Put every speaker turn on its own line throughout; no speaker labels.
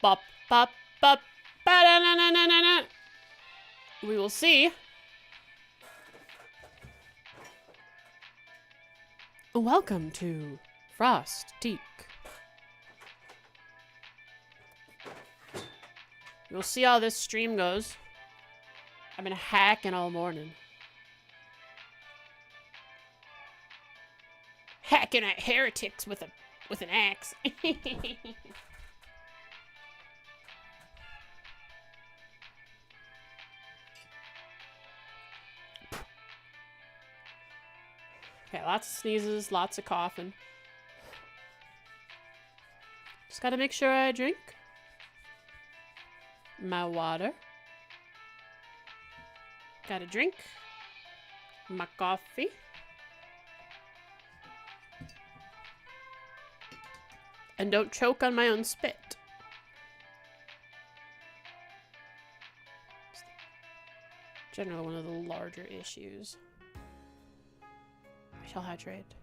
Bop, bop, bop, ba-da-na-na-na-na-na. We will see. Welcome to Frost Teak. We'll see how this stream goes. I've been hacking all morning. Hacking at heretics with an axe. Okay, lots of sneezes, lots of coughing. Just gotta make sure I drink my water. Gotta drink my coffee. And don't choke on my own spit. Generally one of the larger issues. I shall hydrate.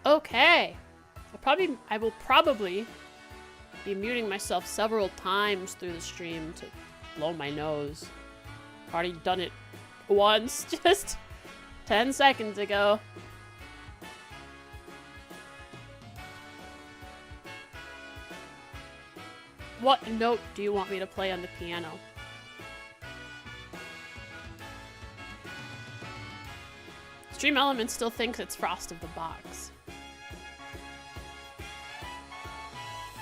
Okay. I will probably be muting myself several times through the stream to blow my nose. Already done it once, just 10 seconds ago. What note do you want me to play on the piano? Stream Element still thinks it's Frost of the Box.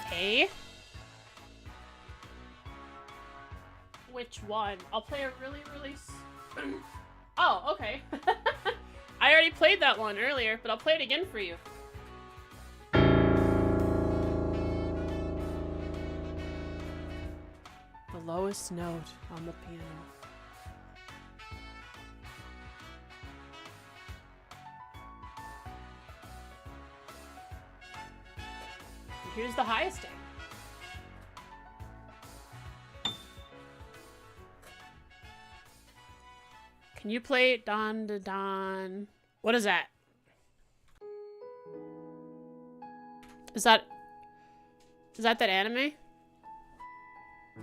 Okay. Which one? I'll play a really Oh, okay. I already played that one earlier, but I'll play it again for you. The lowest note on the piano. Here's the highest end. Can you play Don da Don? What is that? Is that anime?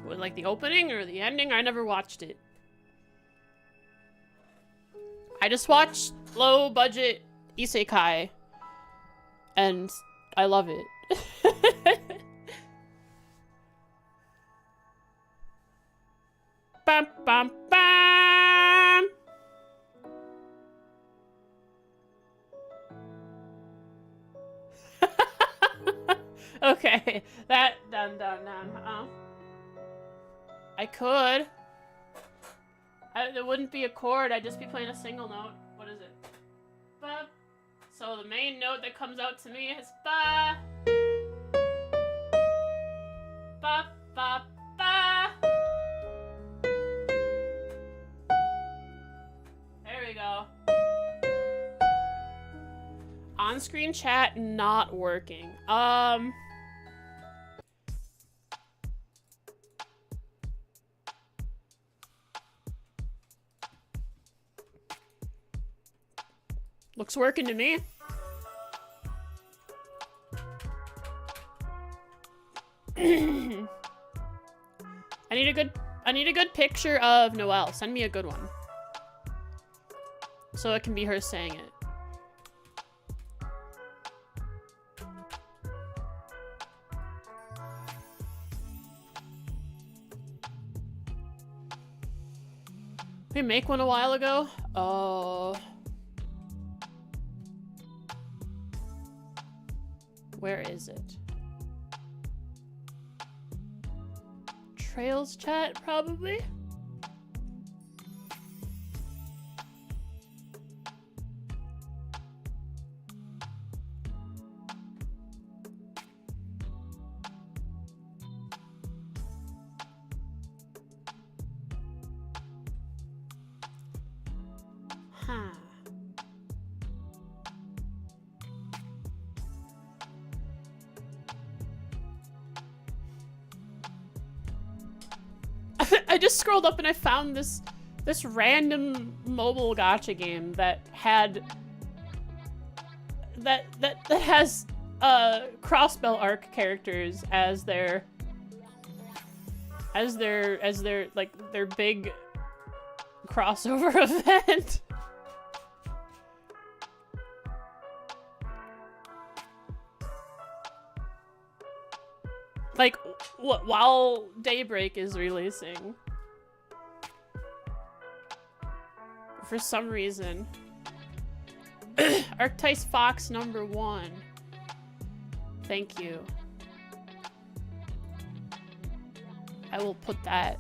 What, like the opening or the ending? I never watched it. I just watched low budget isekai and I love it. Bam, bam, bam. Okay, that done. I could. It wouldn't be a chord. I'd just be playing a single note. What is it? Ba. So the main note that comes out to me is ba. Ba. on-screen chat not working. Looks working to me. I need a good picture of Noelle. Send me a good one. So it can be her saying it. Did we make one a while ago? Oh. Where is it? Trails chat, probably? Huh. I just scrolled up and I found this random mobile gacha game that had that has Crossbell Arc characters as their like their big crossover event. Like, while Daybreak is releasing. For some reason. Arctice Fox #1. Thank you. I will put that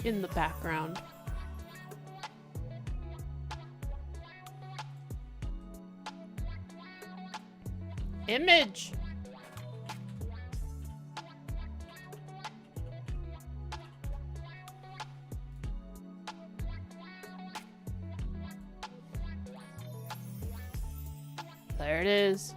in the background. Image. There it is.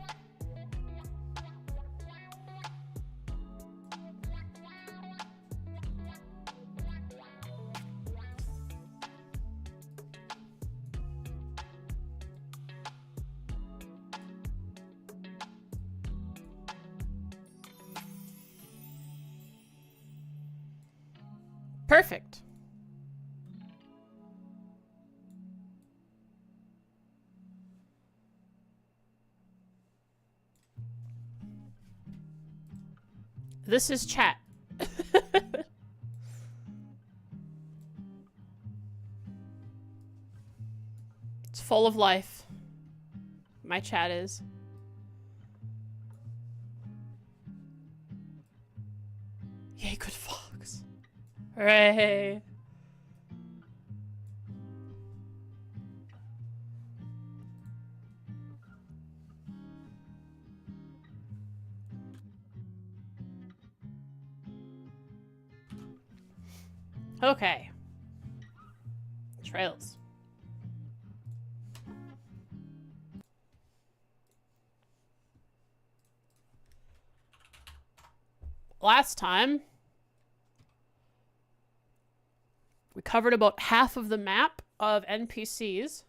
Perfect. This is chat. It's full of life. My chat is. Yay, good fox. Hooray. Okay. Trails. Last time, we covered about half of the map of NPCs.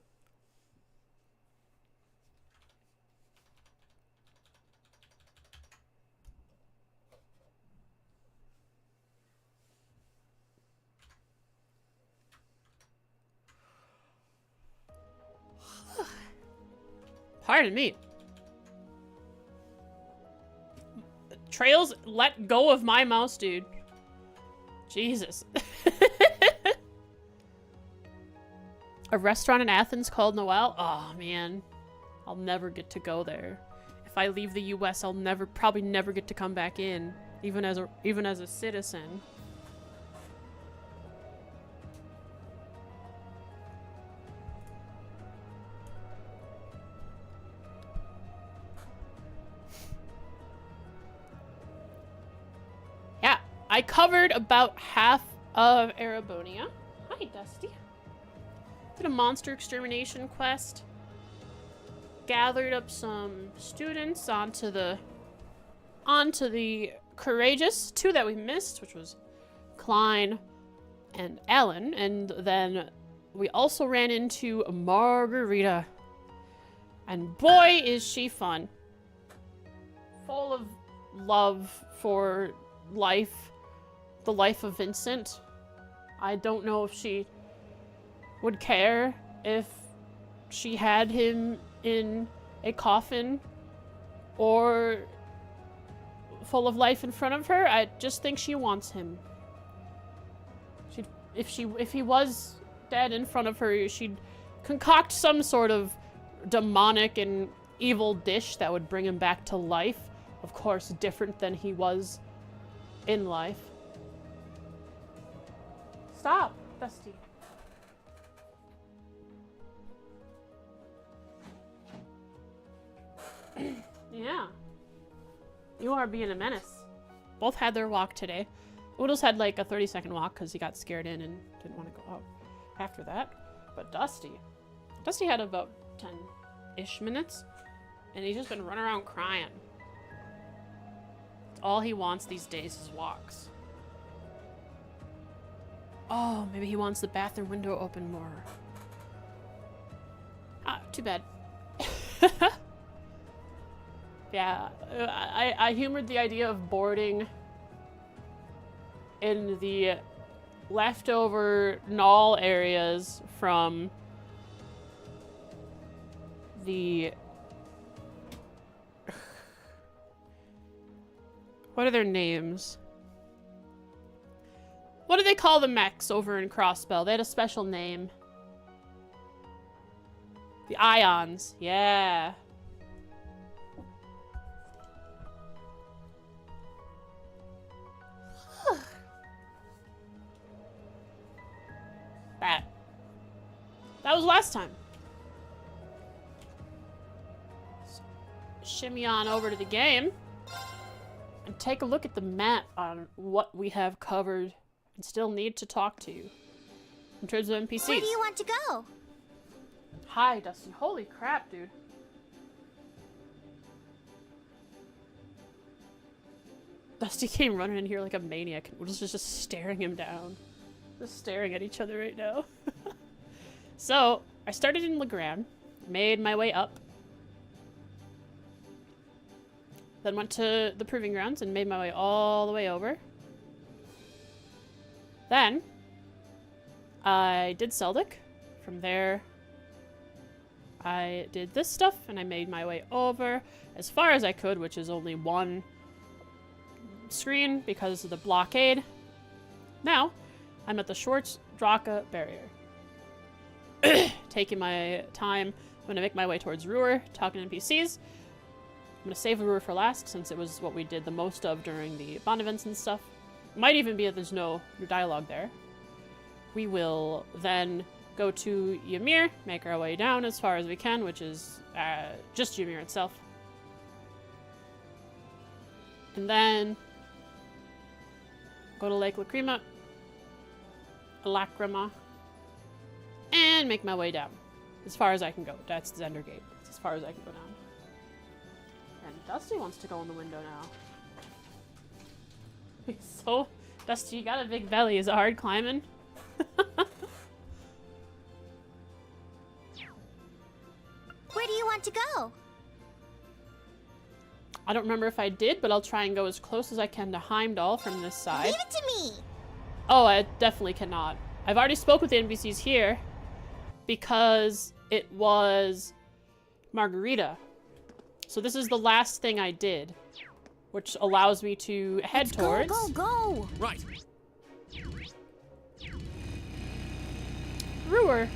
Pardon me. Trails, let go of my mouse, dude. Jesus. A restaurant in Athens called Noelle? Oh, man. I'll never get to go there. If I leave the US, I'll probably never get to come back in, even as a citizen. Yeah, I covered about half of Erebonia. Hi, Dusty. Did a monster extermination quest. Gathered up some students onto the courageous. 2 that we missed, which was Klein and Ellen. And then we also ran into Margarita. And boy, is she fun. Full of love for life. The life of Vincent. I don't know if she would care if she had him in a coffin or full of life in front of her. I just think she wants him. If he was dead in front of her, she'd concoct some sort of demonic and evil dish that would bring him back to life. Of course, different than he was in life. Stop, Dusty. Yeah. You are being a menace. Both had their walk today. Oodles had like a 30-second walk because he got scared in and didn't want to go out after that. But Dusty had about 10-ish minutes. And he's just been running around crying. All he wants these days is walks. Oh, maybe he wants the bathroom window open more. Ah, too bad. Yeah, I humored the idea of boarding in the leftover null areas from the... What are their names? What do they call the mechs over in Crossbell? They had a special name. The Ions. Yeah. That was last time. So, shimmy on over to the game and take a look at the map on what we have covered and still need to talk to in terms of NPCs.
Where do you want to go?
Hi, Dusty. Holy crap, dude. Dusty came running in here like a maniac. We're just staring him down. Just staring at each other right now. So, I started in Legrand, made my way up, then went to the Proving Grounds and made my way all the way over. Then, I did Seldic. From there, I did this stuff, and I made my way over as far as I could, which is only one screen because of the blockade. Now, I'm at the Schwarz-Draka barrier. Taking my time, I'm going to make my way towards Ruhr, talking to NPCs. I'm going to save Ruhr for last, since it was what we did the most of during the Bond events and stuff. Might even be that there's no dialogue there. We will then go to Ymir, make our way down as far as we can, which is just Ymir itself. And then go to Lake Lacrima, and make my way down as far as I can go. That's the Zender Gate. That's as far as I can go down. And Dusty wants to go in the window now. He's so... Dusty, you got a big belly. Is it hard climbing?
Where do you want to go?
I don't remember if I did, but I'll try and go as close as I can to Heimdall from this side.
Leave it to me!
Oh, I definitely cannot. I've already spoke with the NPCs here because it was Margarita. So this is the last thing I did, which allows me to head towards...
Go!
Right.
Ruhr.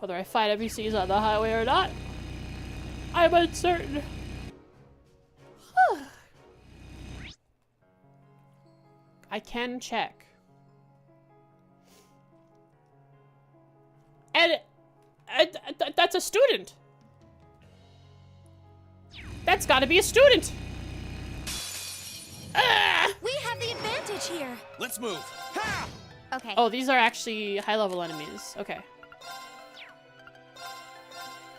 Whether I fight NPCs on the highway or not, I'm uncertain. I can check. And that's a student. That's gotta be a student. Ah!
We have the advantage here.
Let's move. Ha!
Okay.
Oh, these are actually high-level enemies. Okay.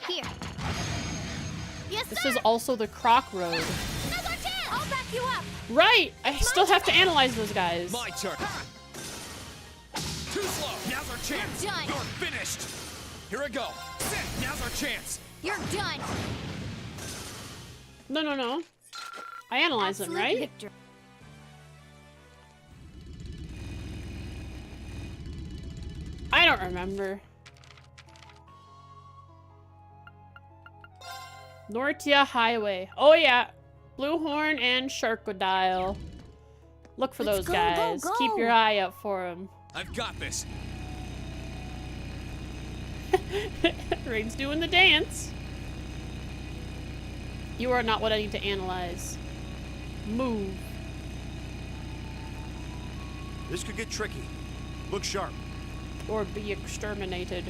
Here. Yes,
This
sir.
is also the Croc Road.
Now's our chance. I'll back you up.
Right! I still have to analyze those guys.
My turn. Ha! Too slow. Now's our chance.
Done.
You're finished. Here I go. Sit. Now's our chance.
You're done.
No. I analyze them,
Absolute
right?
victory.
I don't remember. Nortia Highway. Oh yeah. Blue Horn and Sharkodile. Look for
Let's
those
go,
guys.
go, go.
Keep your eye out for them.
I've got this.
Rain's doing the dance. You are not what I need to analyze. Move.
This could get tricky. Look sharp.
Or be exterminated.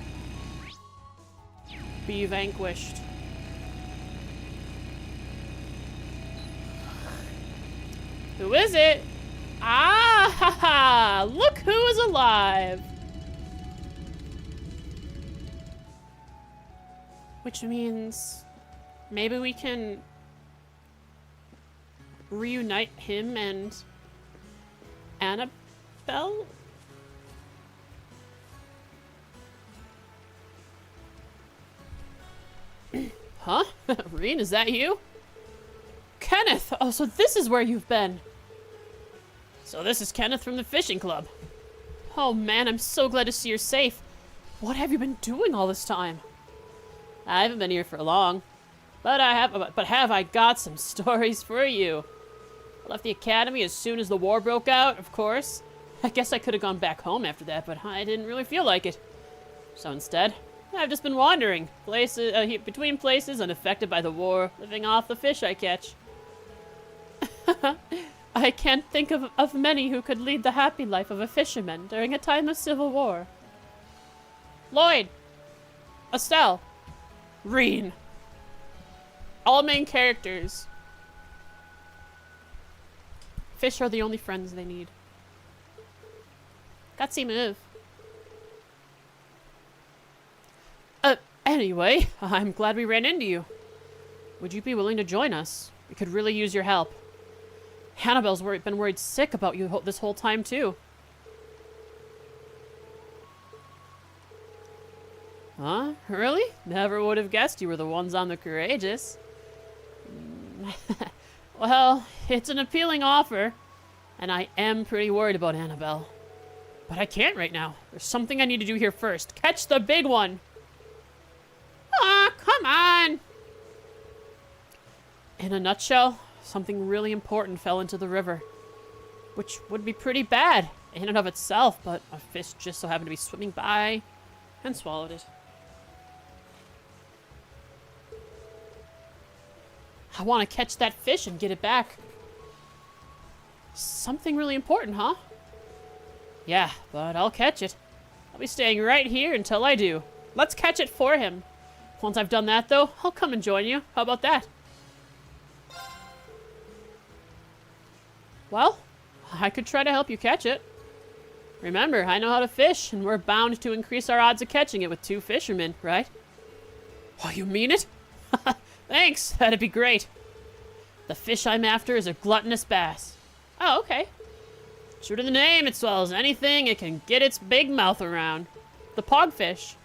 Be vanquished. Who is it? Ah, ha, ha. Look who is alive. Which means maybe we can reunite him and Annabelle? Huh? Reen, is that you? Kenneth! Oh, so this is where you've been. So this is Kenneth from the fishing club. Oh man, I'm so glad to see you're safe. What have you been doing all this time? I haven't been here for long, but have I got some stories for you. I left the academy as soon as the war broke out, of course. I guess I could have gone back home after that, but I didn't really feel like it. So instead, I've just been wandering between places unaffected by the war, living off the fish I catch. I can't think of many who could lead the happy life of a fisherman during a time of civil war. Lloyd! Estelle! Reen! All main characters. Fish are the only friends they need. Gutsy move. Anyway, I'm glad we ran into you. Would you be willing to join us? We could really use your help. Annabelle's been worried sick about you this whole time, too. Huh? Really? Never would have guessed you were the ones on the courageous. Well, it's an appealing offer, and I am pretty worried about Annabelle. But I can't right now. There's something I need to do here first. Catch the big one! Aw, come on! In a nutshell, something really important fell into the river. Which would be pretty bad in and of itself, but a fish just so happened to be swimming by and swallowed it. I want to catch that fish and get it back. Something really important, huh? Yeah, but I'll catch it. I'll be staying right here until I do. Let's catch it for him. Once I've done that, though, I'll come and join you. How about that? Well, I could try to help you catch it. Remember, I know how to fish, and we're bound to increase our odds of catching it with 2 fishermen, right? Oh, you mean it? Thanks, that'd be great. The fish I'm after is a gluttonous bass. Oh, okay. True to the name, it swallows anything it can get its big mouth around. The pogfish.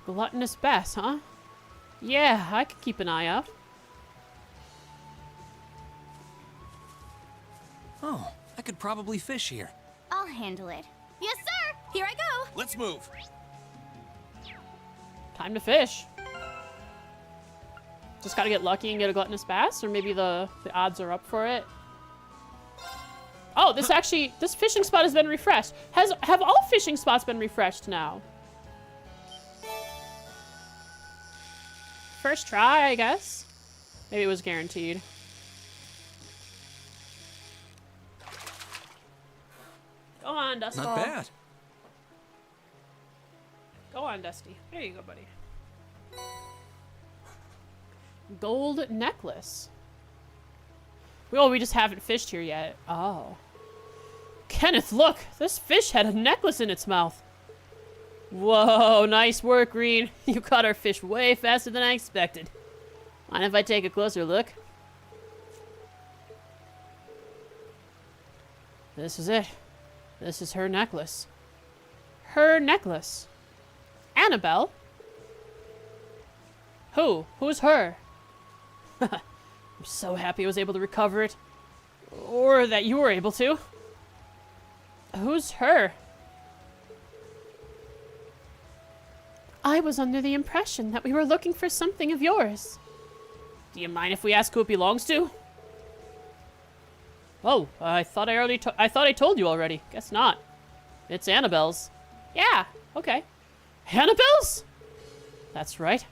Gluttonous bass, huh? Yeah, I could keep an eye out.
Oh, I could probably fish here.
I'll handle it. Yes, sir. Here I go.
Let's move.
Time to fish. Just gotta get lucky and get a gluttonous bass, or maybe the odds are up for it. Oh, this fishing spot has been refreshed. Have all fishing spots been refreshed now? First try, I guess. Maybe it was guaranteed. Go on, Dusty.
Not bad.
Go on, Dusty. There you go, buddy. Gold necklace. Well, we just haven't fished here yet. Oh. Kenneth, look! This fish had a necklace in its mouth. Whoa, nice work, Green. You caught our fish way faster than I expected. Mind if I take a closer look? This is it. This is her necklace. Her necklace. Annabelle? Who? Who's her? I'm so happy I was able to recover it. Or that you were able to. Who's her? I was under the impression that we were looking for something of yours. Do you mind if we ask who it belongs to? Oh, I thought I told you already. Guess not. It's Annabelle's. Yeah, okay. Annabelle's? That's right.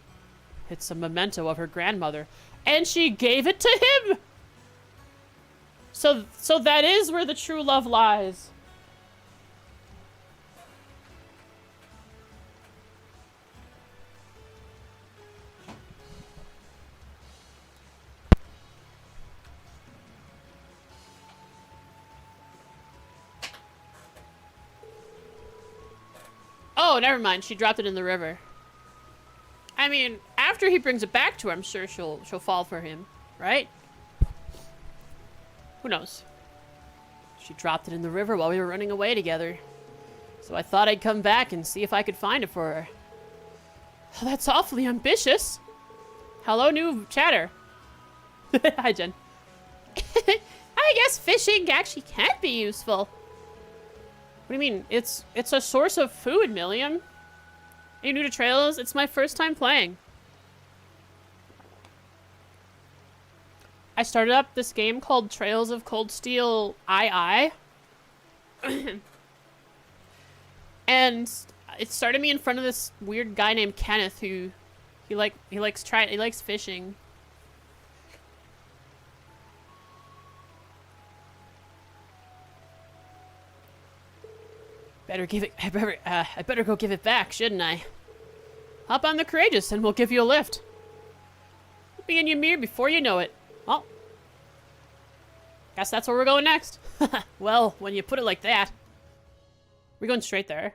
It's a memento of her grandmother. And she gave it to him! So that is where the true love lies. Oh, never mind. She dropped it in the river. I mean, after he brings it back to her, I'm sure she'll fall for him, right? Who knows? She dropped it in the river while we were running away together. So I thought I'd come back and see if I could find it for her. Oh, that's awfully ambitious. Hello, new chatter. Hi, Jen. I guess fishing actually can be useful. What do you mean? It's a source of food, Milliam. Are you new to Trails? It's my first time playing. I started up this game called Trails of Cold Steel II. And it started me in front of this weird guy named Kenneth who he likes fishing. I better go give it back, shouldn't I? Hop on the Courageous and we'll give you a lift. We'll be in Ymir before you know it. Well, guess that's where we're going next. Well, when you put it like that. We're going straight there.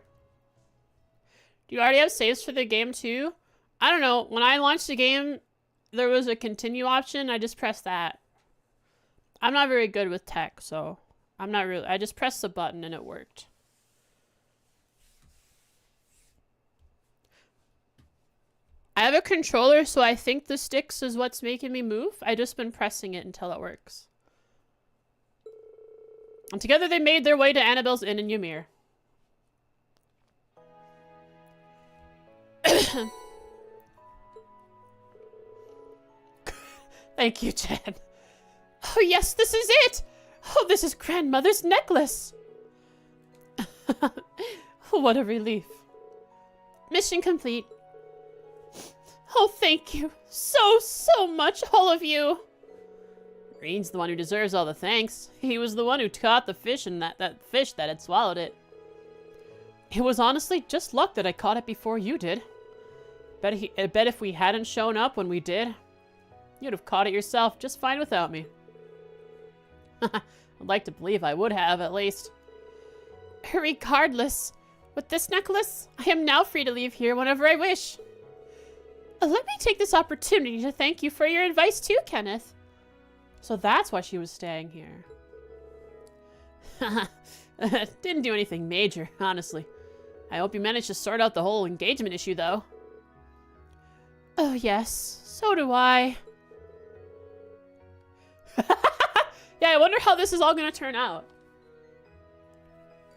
Do you already have saves for the game too? I don't know. When I launched the game, there was a continue option. I just pressed that. I'm not very good with tech, so I'm not really. I just pressed the button and it worked. I have a controller, so I think the sticks is what's making me move. I just been pressing it until it works. And together they made their way to Annabelle's Inn in Ymir. Thank you, Jen. Oh yes, this is it! Oh, this is grandmother's necklace! What a relief. Mission complete. Oh, thank you. So much, all of you. Green's the one who deserves all the thanks. He was the one who caught the fish and that fish that had swallowed it. It was honestly just luck that I caught it before you did. I bet if we hadn't shown up when we did, you'd have caught it yourself just fine without me. I'd like to believe I would have, at least. Regardless, with this necklace, I am now free to leave here whenever I wish. Let me take this opportunity to thank you for your advice too, Kenneth. So that's why she was staying here. Didn't do anything major, honestly. I hope you managed to sort out the whole engagement issue, though. Oh, yes. So do I. Yeah, I wonder how this is all going to turn out.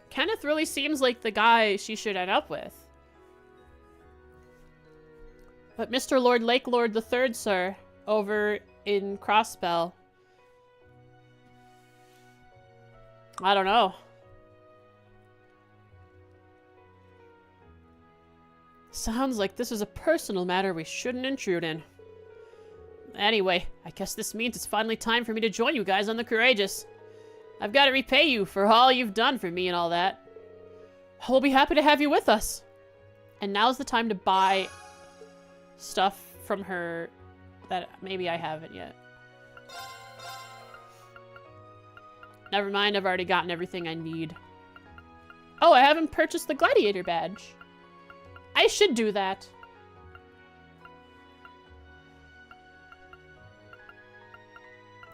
Kenneth really seems like the guy she should end up with. But Mr. Lord Lake Lord III, sir, over in Crossbell. I don't know. Sounds like this is a personal matter we shouldn't intrude in. Anyway, I guess this means it's finally time for me to join you guys on the Courageous. I've got to repay you for all you've done for me and all that. We'll be happy to have you with us. And now's the time to buy stuff from her that maybe I haven't yet. Never mind, I've already gotten everything I need. Oh, I haven't purchased the gladiator badge. I should do that.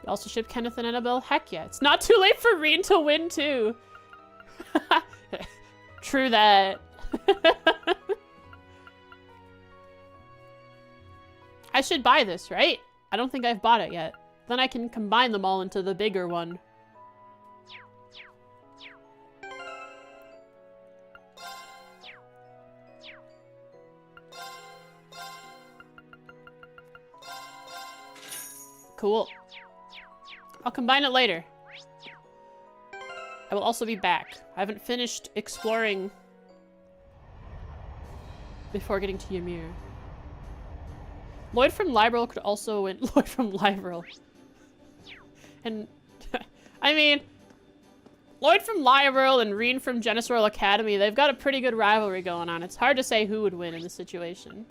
You also ship Kenneth and Annabelle? Heck yeah. It's not too late for Reen to win, too. True that. I should buy this, right? I don't think I've bought it yet. Then I can combine them all into the bigger one. Cool. I'll combine it later. I will also be back. I haven't finished exploring before getting to Ymir. Lloyd from Liberal could also win. Lloyd from Liberal. And, I mean, Lloyd from Liberal and Reen from Genesaurel Academy, they've got a pretty good rivalry going on. It's hard to say who would win in this situation.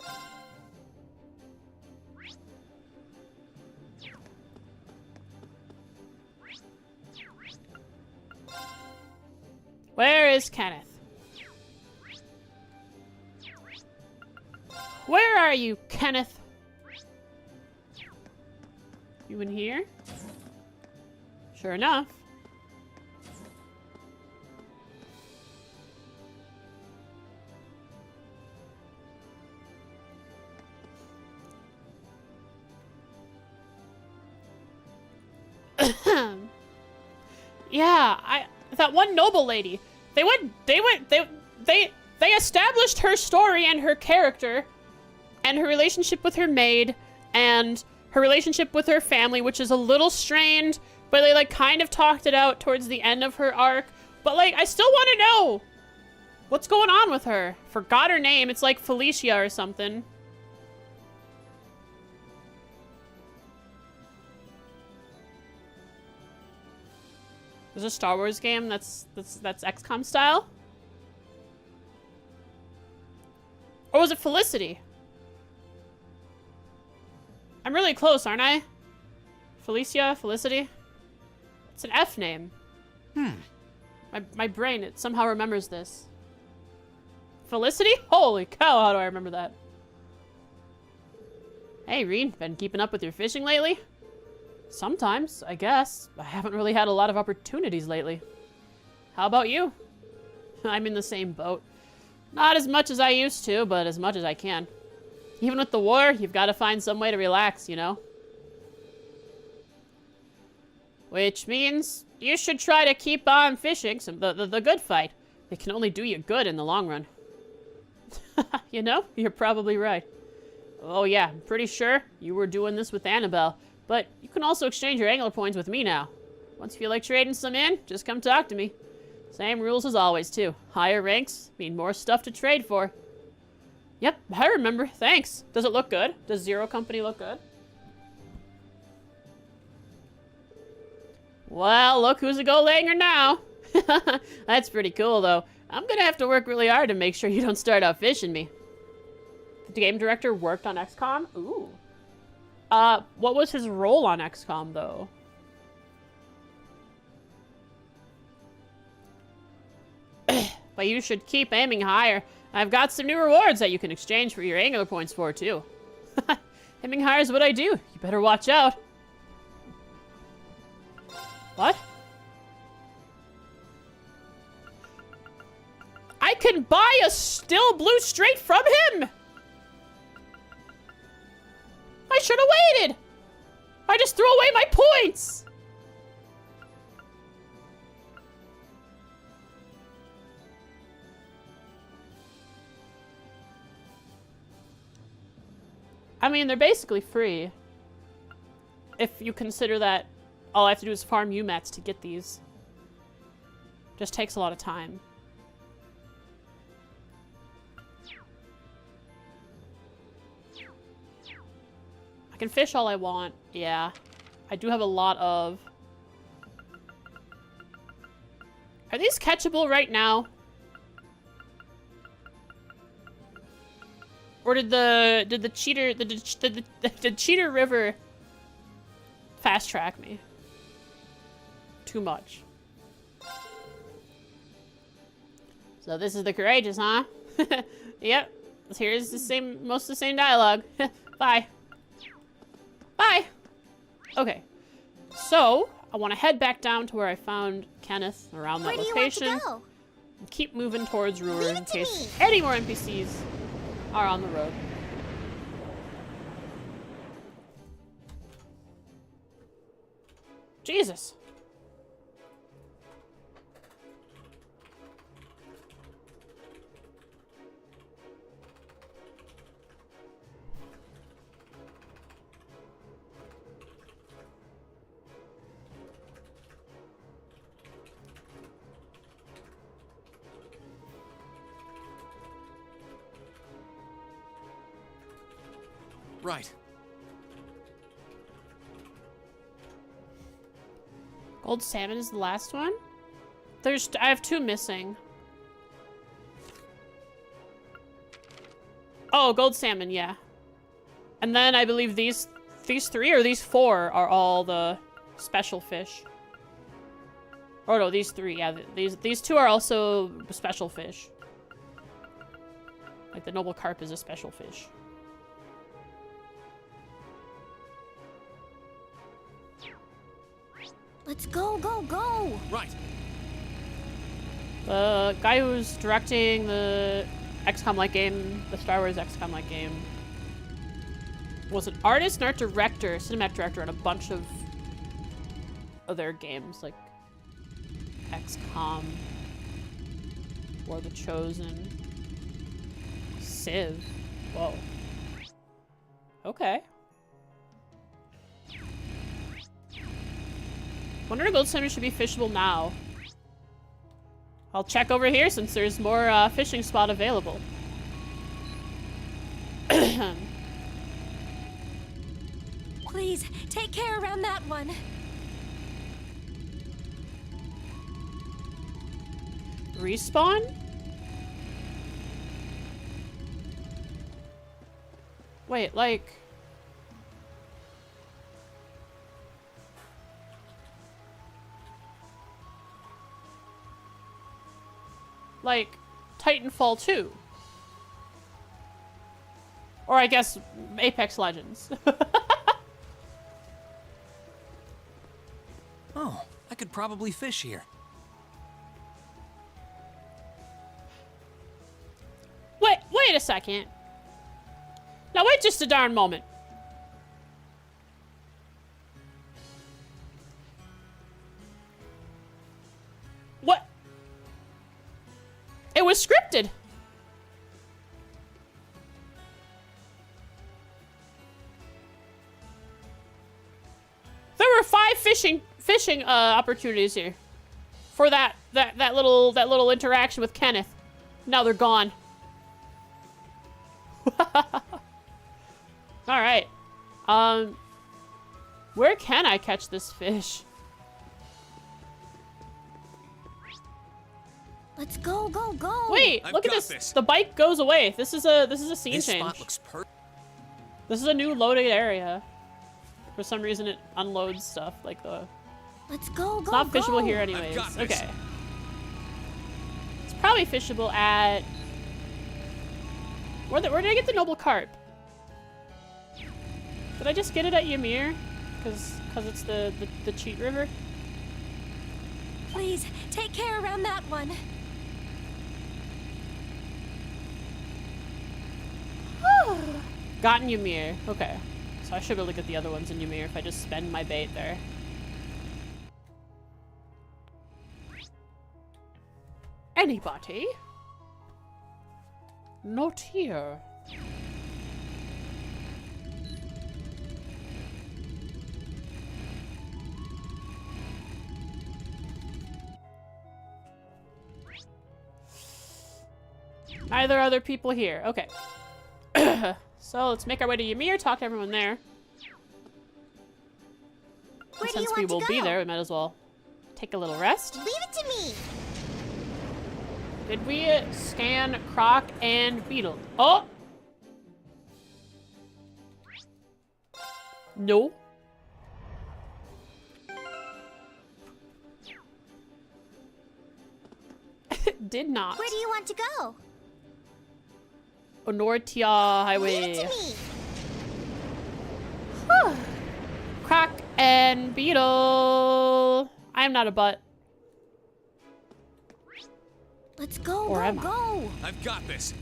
Where is Kenneth? Where are you, Kenneth? You in here? Sure enough. Yeah, that one noble lady. They established her story and her character and her relationship with her maid and her relationship with her family, which is a little strained, but they like kind of talked it out towards the end of her arc. But like, I still want to know what's going on with her. Forgot her name. It's like Felicia or something. There's a Star Wars game that's XCOM style? Or was it Felicity? I'm really close, aren't I? Felicia? Felicity? It's an F name. My brain, it somehow remembers this. Felicity? Holy cow, how do I remember that? Hey, Reen, been keeping up with your fishing lately? Sometimes, I guess. I haven't really had a lot of opportunities lately. How about you? I'm in the same boat. Not as much as I used to, but as much as I can. Even with the war, you've got to find some way to relax, you know? Which means you should try to keep on fishing the good fight. It can only do you good in the long run. You know, you're probably right. Oh yeah, I'm pretty sure you were doing this with Annabelle. But you can also exchange your angler points with me now. Once you feel like trading some in, just come talk to me. Same rules as always, too. Higher ranks mean more stuff to trade for. Yep, I remember. Thanks. Does it look good? Does Zero Company look good? Well, look who's a gold-langer now. That's pretty cool, though. I'm gonna have to work really hard to make sure you don't start out fishing me. The game director worked on XCOM? Ooh. What was his role on XCOM, though? But you should keep aiming higher. I've got some new rewards that you can exchange for your angler points for, too. Aiming higher is what I do. You better watch out. What? I can buy a still blue straight from him! I should have waited! I just threw away my points! I mean, they're basically free. If you consider that all I have to do is farm UMATs to get these. Just takes a lot of time. I can fish all I want. Yeah. I do have a lot of... Are these catchable right now? Or did the cheater... Did Cheater River fast track me? Too much. So this is the courageous, huh? Yep. Here's the same, most of the same dialogue. Bye. Bye. Okay. So, I want to head back down to where I found Kenneth around that location.
Where do you want to go?
And keep moving towards Ruhr
Leave
in
it to
case
me.
any more NPCs are on the road. Jesus.
Right.
Gold salmon is the last one? I have 2 missing. Oh, gold salmon, yeah. And then I believe these 3 or these 4 are all the special fish. Oh no, these 3, yeah. These 2 are also special fish. Like the noble carp is a special fish.
Let's go, go, go!
Right.
The guy who's directing the XCOM-like game, the Star Wars XCOM-like game, was an artist, an art director, cinematic director on a bunch of other games, like XCOM, War of the Chosen, Civ. Whoa. Okay. Wonder if gold salmon should be fishable now. I'll check over here since there's more fishing spot available.
Please, take care around that one.
Respawn? Wait, like... Like, Titanfall 2. Or I guess Apex Legends.
Oh, I could probably fish here.
Wait a second. Now wait just a darn moment. What? It was scripted. There were 5 fishing opportunities here for that little interaction with Kenneth. Now they're gone. All right. Where can I catch this fish?
Let's go, go, go!
Wait,
I've
look at
got
this.
this.
The bike goes away. This is a scene
This
change.
spot looks perfect.
This is a new loaded area. For some reason, it unloads stuff like the.
Let's go, go,
It's not fishable
go.
here anyways.
got this.
Okay. It's probably fishable at. Where did I get the noble carp? Did I just get it at Ymir? Cause it's the cheat river.
Please, take care around that one.
Got in Ymir. Okay. So I should be able to get the other ones in Ymir if I just spend my bait there. Anybody? Not here. Neither other people here. Okay. So let's make our way to Ymir, talk to everyone there.
Where do you
Since
want
we
to
will
go?
be there, we might as well take a little rest.
Leave it to me.
Did we scan Croc and Beetle? Oh! No. did not.
Where do you want to go?
Onortia Highway.
Lead to me.
Whew. Croc and Beetle. I am not a butt.
Let's go,
Or am I?
go.
I've got this.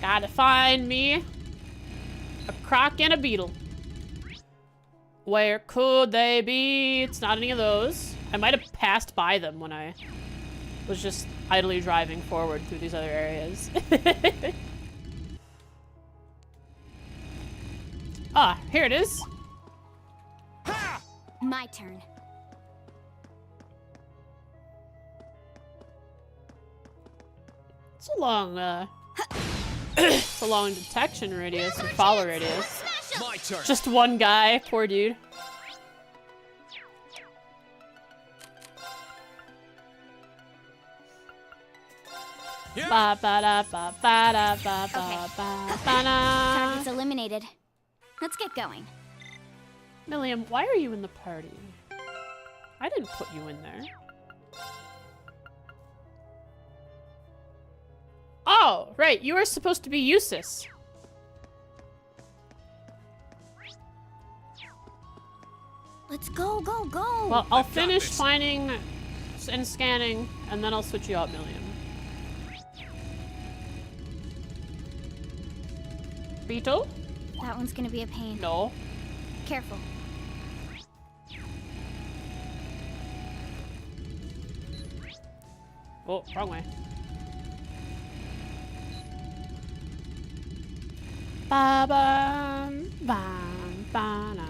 Gotta find me a croc and a beetle. Where could they be? It's not any of those. I might have passed by them when I was just idly driving forward through these other areas. Ah, here it is.
My turn.
It's a long, it's a long detection radius or follow radius.
My turn.
Just one guy, poor dude.
Yeah.
Ba ba da ba ba da ba ba ba ba da.
Target's eliminated. Let's get going.
Milliam, why are you in the party? I didn't put you in there. Oh, right. You were supposed to be Eustace.
Let's go, go, go.
Well, I'll
I've got
finish
this.
finding and scanning, and then I'll switch you out, Milliam. Beetle?
That one's gonna be a pain.
No.
Careful.
Oh, wrong way. Ba bum bum ba na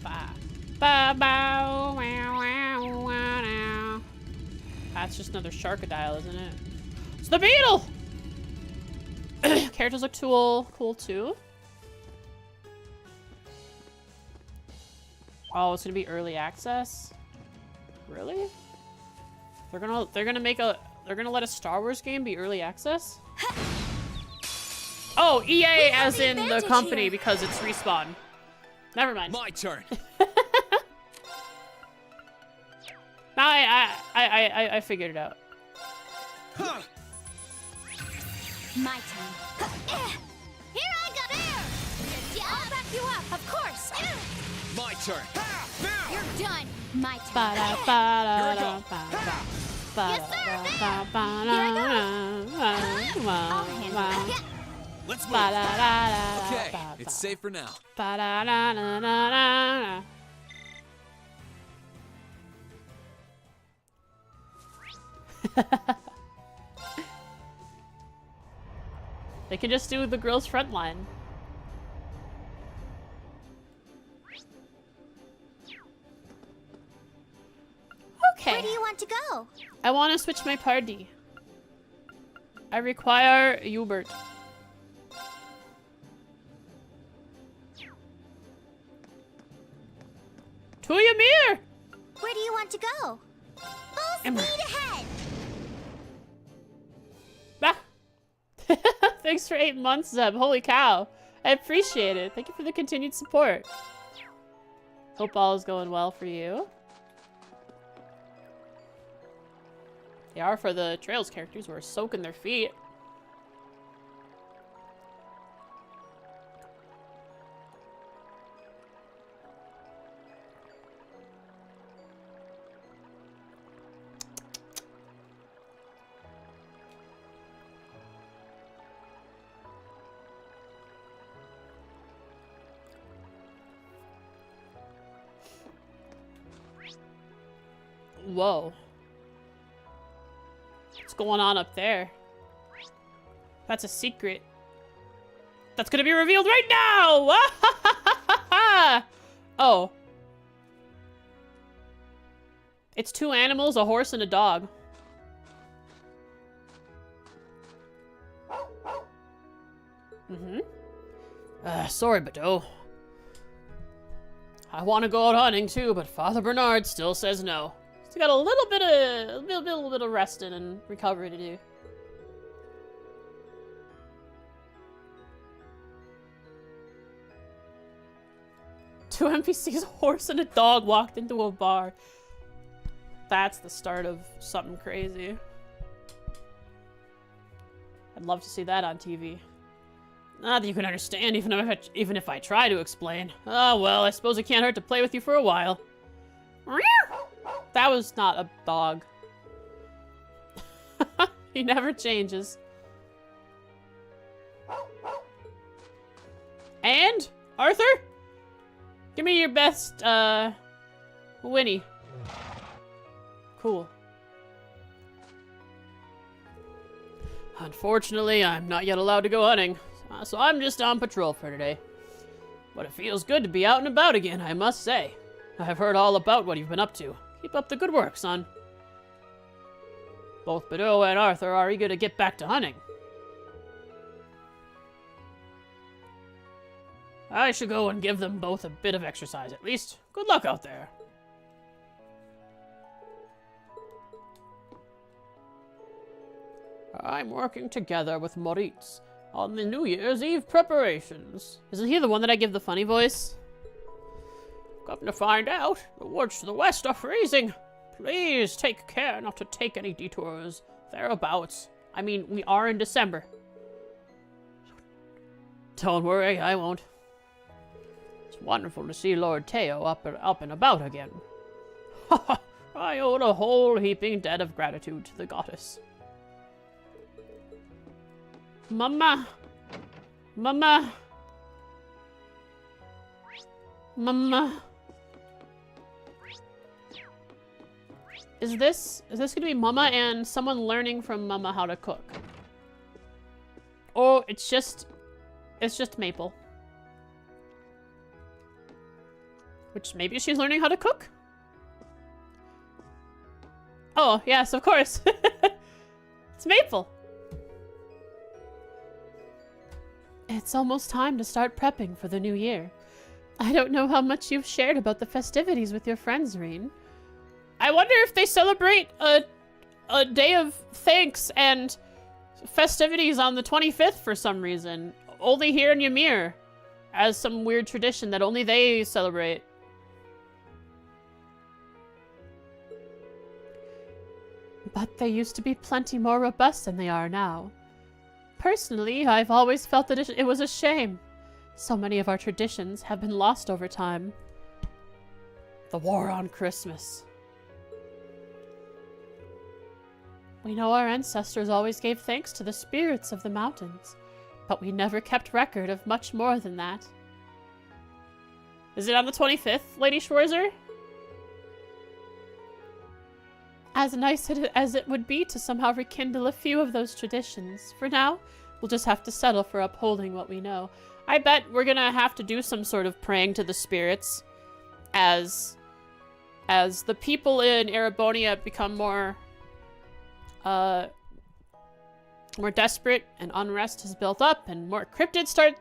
ba ba ba wow wow wow now. That's just another Sharkadile, isn't it? It's the beetle. Characters look cool too. Oh, it's gonna be early access. Really? They're gonna let a Star Wars game be early access? Oh, EA as in the
advantage
company
here.
because it's Respawn. Never mind.
My turn.
No, I figured it out.
Huh.
My turn. Here I go. There. I'll back you up. Of course.
My turn. Now.
You're done. My turn.
Ba da ba da
Here we
da
go.
ba da. Ba
Yes, sir,
da
there.
ba ba
Here
da
I I'll handle it.
Let's move.
ba da da da
Okay,
ba
it's
ba.
safe for now.
Ba da da da da da. They can just do the girls' front line. Okay.
Where do you want to go?
I want to switch my party. I require Hubert. To Ymir!
Where do you want to go? Full
Emma.
speed ahead.
Ah. Thanks for 8 months, Zeb. Holy cow. I appreciate it. Thank you for the continued support. Hope all is going well for you. They are for the Trails characters who are soaking their feet. Whoa. What's going on up there? That's a secret. That's gonna be revealed right now! Oh. It's 2 animals, a horse, and a dog. Sorry, Bateau. I want to go out hunting too, but Father Bernard still says no. He's got a little bit of resting and recovery to do. 2 NPCs, a horse and a dog walked into a bar. That's the start of something crazy. I'd love to see that on TV. Not that you can understand, even if I try to explain. Oh well, I suppose it can't hurt to play with you for a while. That was not a dog. He never changes. And? Arthur? Give me your best, Winnie. Cool. Unfortunately, I'm not yet allowed to go hunting, so I'm just on patrol for today. But it feels good to be out and about again, I must say. I've heard all about what you've been up to. Keep up the good work, son. Both Bedeau and Arthur are eager to get back to hunting. I should go and give them both a bit of exercise, at least. Good luck out there. I'm working together with Moritz on the New Year's Eve preparations. Isn't he the one that I give the funny voice? Come to find out, the woods to the west are freezing. Please take care not to take any detours thereabouts. I mean, we are in December. Don't worry, I won't. It's wonderful to see Lord Teo up and about again. I owe a whole heaping debt of gratitude to the goddess. Mama! Mama! Mama! Is this gonna be Mama and someone learning from Mama how to cook? Or it's just Maple. Which maybe she's learning how to cook? Oh, yes, of course. It's Maple. It's almost time to start prepping for the new year. I don't know how much you've shared about the festivities with your friends, Reen. I wonder if they celebrate a day of thanks and festivities on the 25th for some reason. Only here in Ymir, as some weird tradition that only they celebrate. But they used to be plenty more robust than they are now. Personally, I've always felt that it was a shame. So many of our traditions have been lost over time. The war on Christmas. We know our ancestors always gave thanks to the spirits of the mountains, but we never kept record of much more than that. Is it on the 25th, Lady Schwarzer? As nice as it would be to somehow rekindle a few of those traditions, for now, we'll just have to settle for upholding what we know. I bet we're gonna have to do some sort of praying to the spirits as the people in Erebonia become more desperate and unrest has built up and more cryptids start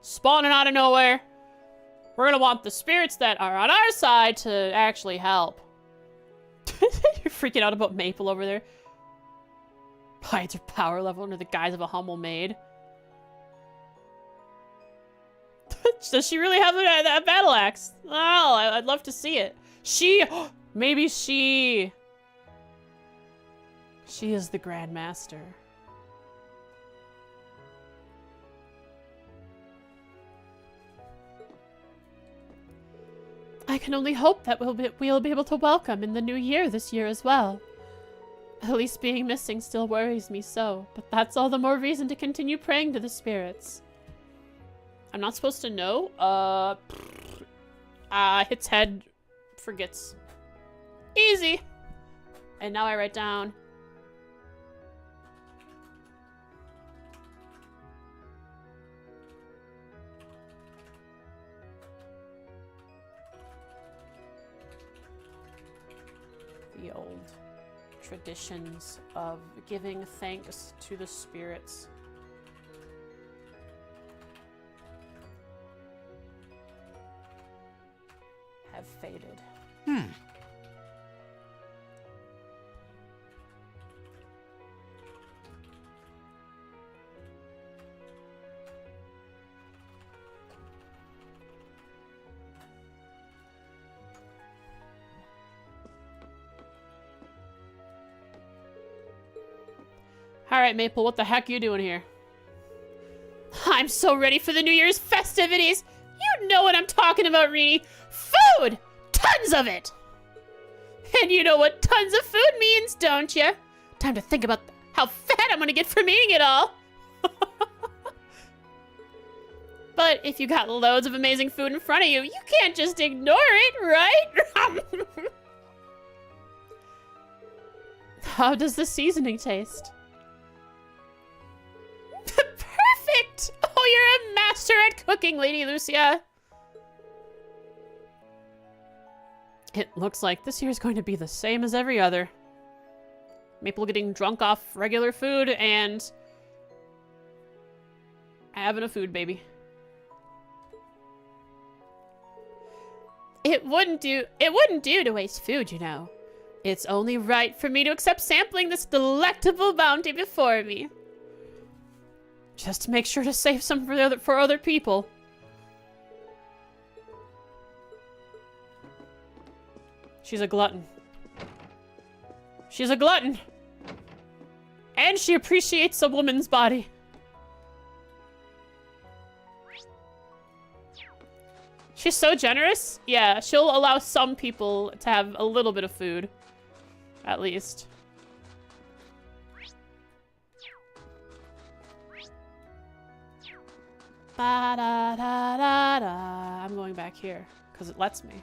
spawning out of nowhere. We're gonna want the spirits that are on our side to actually help. You're freaking out about Maple over there. Hides her power level under the guise of a humble maid. Does she really have a battle axe? Oh, I'd love to see it. Maybe she is the Grandmaster. I can only hope that we'll be able to welcome in the new year this year as well. At least being missing still worries me so, but that's all the more reason to continue praying to the spirits. I'm not supposed to know. Hits head, forgets. Easy. And now I write down. The old traditions of giving thanks to the spirits. Have faded. Alright, Maple, what the heck are you doing here? I'm so ready for the New Year's festivities! You know what I'm talking about, Reedy! Food! Tons of it! And you know what tons of food means, don't you? Time to think about how fat I'm gonna get from eating it all! But if you got loads of amazing food in front of you, you can't just ignore it, right? How does the seasoning taste? Perfect! Oh, you're a master at cooking, Lady Lucia. It looks like this year's going to be the same as every other. Maple getting drunk off regular food and having a food baby. It wouldn't do to waste food, you know. It's only right for me to accept sampling this delectable bounty before me. Just to make sure to save some for other people. She's a glutton. She's a glutton. And she appreciates a woman's body. She's so generous. Yeah, she'll allow some people to have a little bit of food. At least. Ba-da-da-da-da. I'm going back here, because it lets me.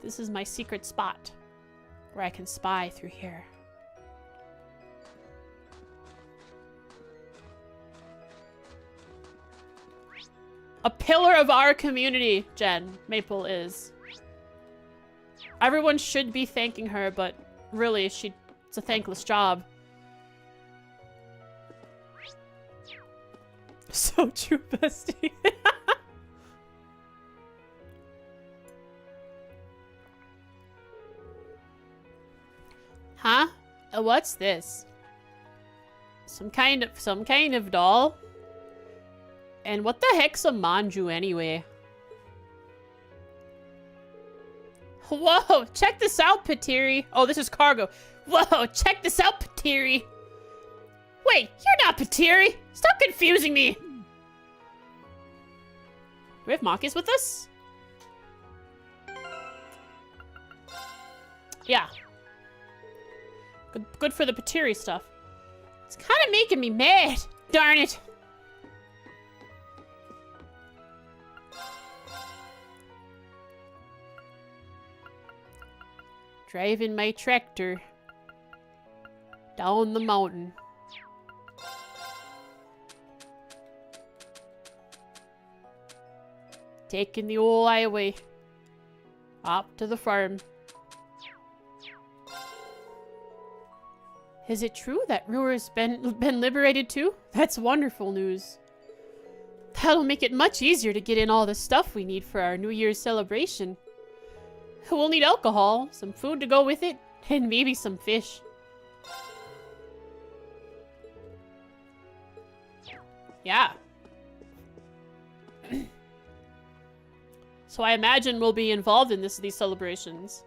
This is my secret spot, where I can spy through here. A pillar of our community, Jen. Maple is. Everyone should be thanking her, but really, it's a thankless job. So true, bestie. Huh? What's this? Some kind of doll? And what the heck's a manju anyway? Whoa, check this out, Patiri. Oh, this is cargo. Whoa, check this out, Patiri. Wait, you're not Patiri. Stop confusing me. Do we have Monkeys with us? Yeah. Good for the Patiri stuff. It's kind of making me mad. Darn it. Driving my tractor down the mountain. Taking the old highway up to the farm. Is it true that Ruhr's been liberated too? That's wonderful news. That'll make it much easier to get in all the stuff we need for our New Year's celebration. We'll need alcohol, some food to go with it, and maybe some fish. Yeah. So I imagine we'll be involved in these celebrations.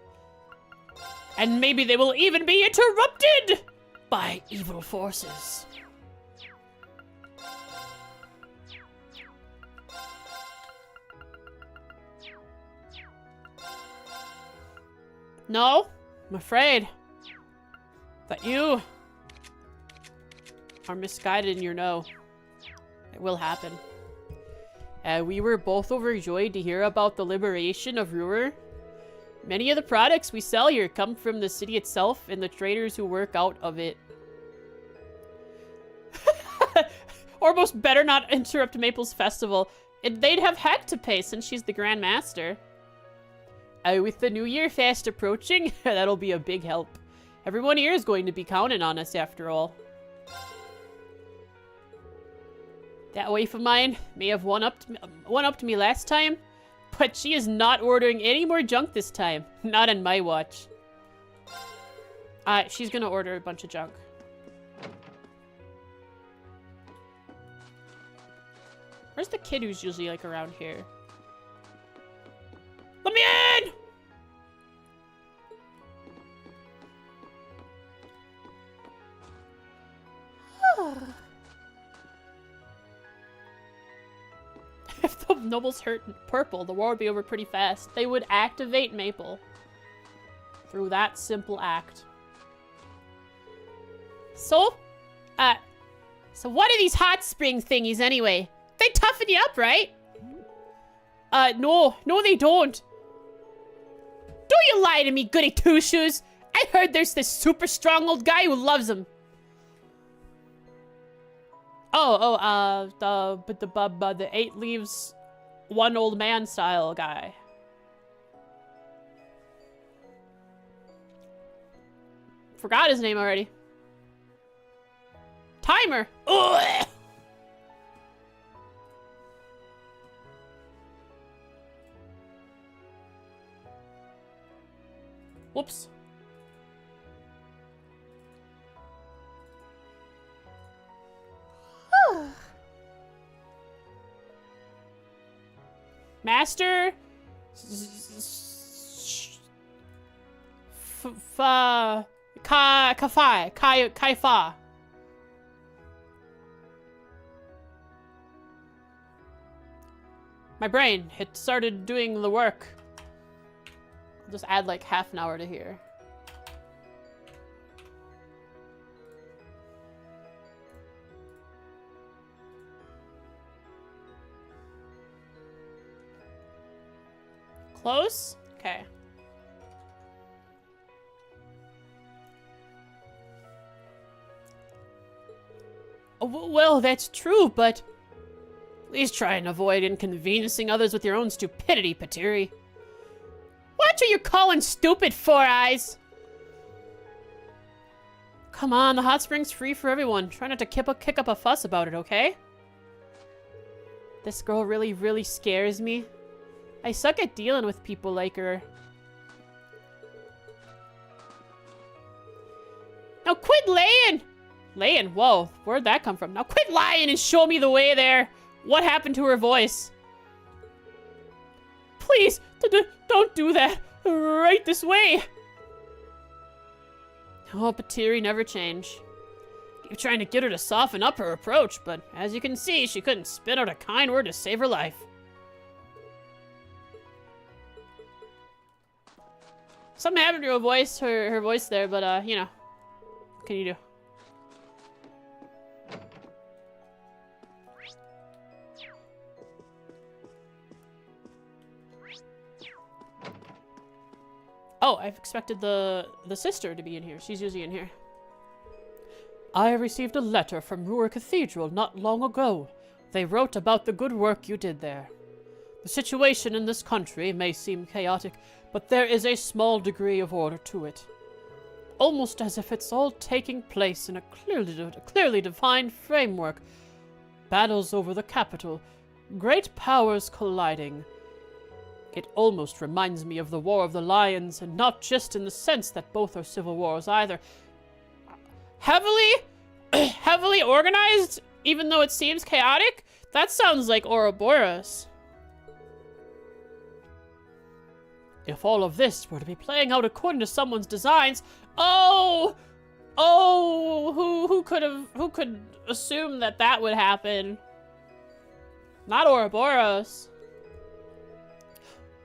And maybe they will even be interrupted by evil forces. No, I'm afraid that you are misguided in your no. It will happen. We were both overjoyed to hear about the liberation of Ruhr. Many of the products we sell here come from the city itself and the traders who work out of it. Almost better not interrupt Maple's festival. They'd have heck to pay since she's the Grand Master. With the New Year fast approaching, that'll be a big help. Everyone here is going to be counting on us after all. That wife of mine may have one-upped me last time, but she is not ordering any more junk this time. Not on my watch. She's gonna order a bunch of junk. Where's the kid who's usually, like, around here? Let me in! nobles hurt purple, the war would be over pretty fast. They would activate Maple through that simple act. So, so what are these hot spring thingies anyway? They toughen you up, right? No, they don't. Don't you lie to me, goody two-shoes. I heard there's this super strong old guy who loves them. The 8 leaves, 1 old man style guy. Forgot his name already. Timer. Ugh. Whoops. Master Kaifa. My brain, it started doing the work. I'll just add like half an hour to here. Close? Okay. Well, that's true, but please try and avoid inconveniencing others with your own stupidity, Patiri. What are you calling stupid, Four Eyes? Come on, the hot spring's free for everyone. Try not to kick up a fuss about it, okay? This girl really, really scares me. I suck at dealing with people like her. Now quit laying! Laying? Whoa, where'd that come from? Now quit lying and show me the way there! What happened to her voice? Please, don't do that! Right this way! Oh, Patiri never change. Keep trying to get her to soften up her approach, but as you can see, she couldn't spit out a kind word to save her life. Something happened to her voice, her voice there, but you know, what can you do? Oh, I've expected the sister to be in here. She's usually in here. I received a letter from Ruhr Cathedral not long ago. They wrote about the good work you did there. The situation in this country may seem chaotic, but there is a small degree of order to it. Almost as if it's all taking place in a clearly defined framework. Battles over the capital, great powers colliding. It almost reminds me of the War of the Lions, and not just in the sense that both are civil wars either. Heavily organized, even though it seems chaotic? That sounds like Ouroboros. If all of this were to be playing out according to someone's designs, who could assume that would happen? Not Ouroboros.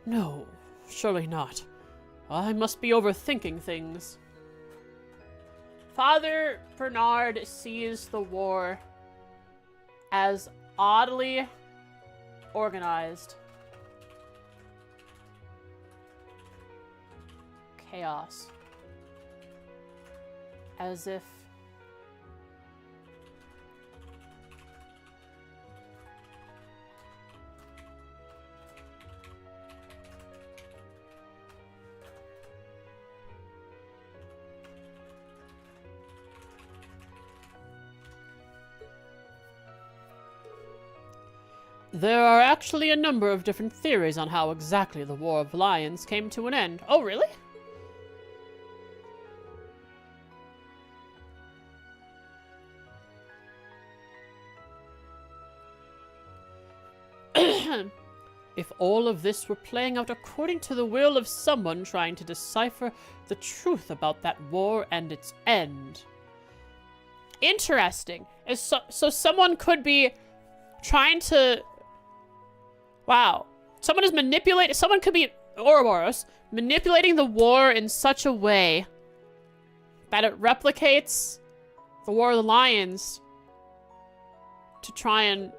No, surely not. I must be overthinking things. Father Bernard sees the war as oddly organized. Chaos. As if there are actually a number of different theories on how exactly the War of Lions came to an end. Oh, really? If all of this were playing out according to the will of someone trying to decipher the truth about that war and its end. Interesting. So someone could be trying to Wow. Someone is manipulating. Someone could be Ouroboros manipulating the war in such a way that it replicates the War of the Lions to try and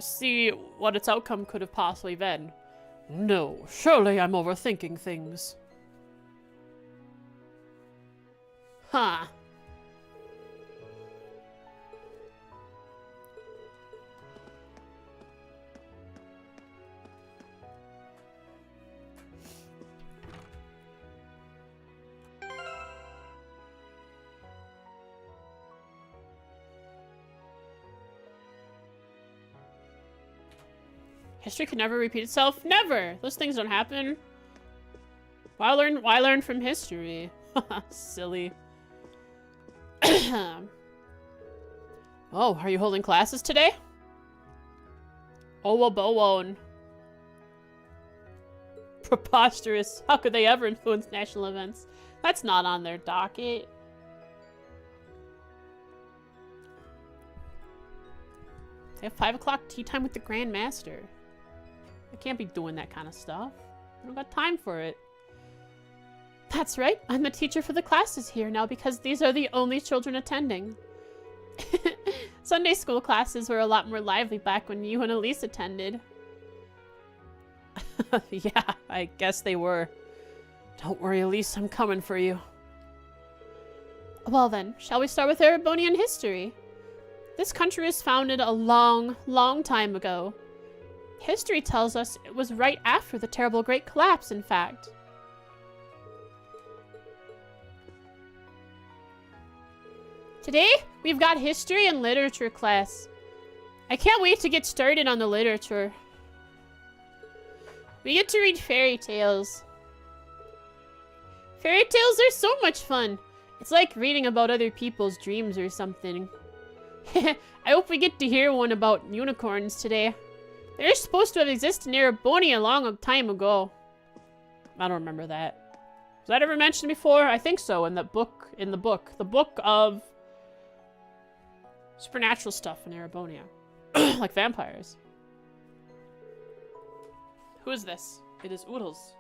see what its outcome could have possibly been. No, surely I'm overthinking things. Huh. History can never repeat itself? Never! Those things don't happen. Why learn from history? Silly. Oh, are you holding classes today? Owabowone. Preposterous. How could they ever influence national events? That's not on their docket. They have 5 o'clock tea time with the Grand Master. I can't be doing that kind of stuff. I don't got time for it. That's right. I'm the teacher for the classes here now because these are the only children attending. Sunday school classes were a lot more lively back when you and Elise attended. Yeah, I guess they were. Don't worry, Elise. I'm coming for you. Well then, shall we start with Erebonian history? This country was founded a long, long time ago. History tells us it was right after the terrible Great Collapse, in fact. Today, we've got history and literature class. I can't wait to get started on the literature. We get to read fairy tales. Fairy tales are so much fun. It's like reading about other people's dreams or something. I hope we get to hear one about unicorns today. They're supposed to have existed in Erebonia a long time ago. I don't remember that. Was that ever mentioned before? I think so, in the book. The book of supernatural stuff in Erebonia. Like vampires. Who is this? It is Oodles.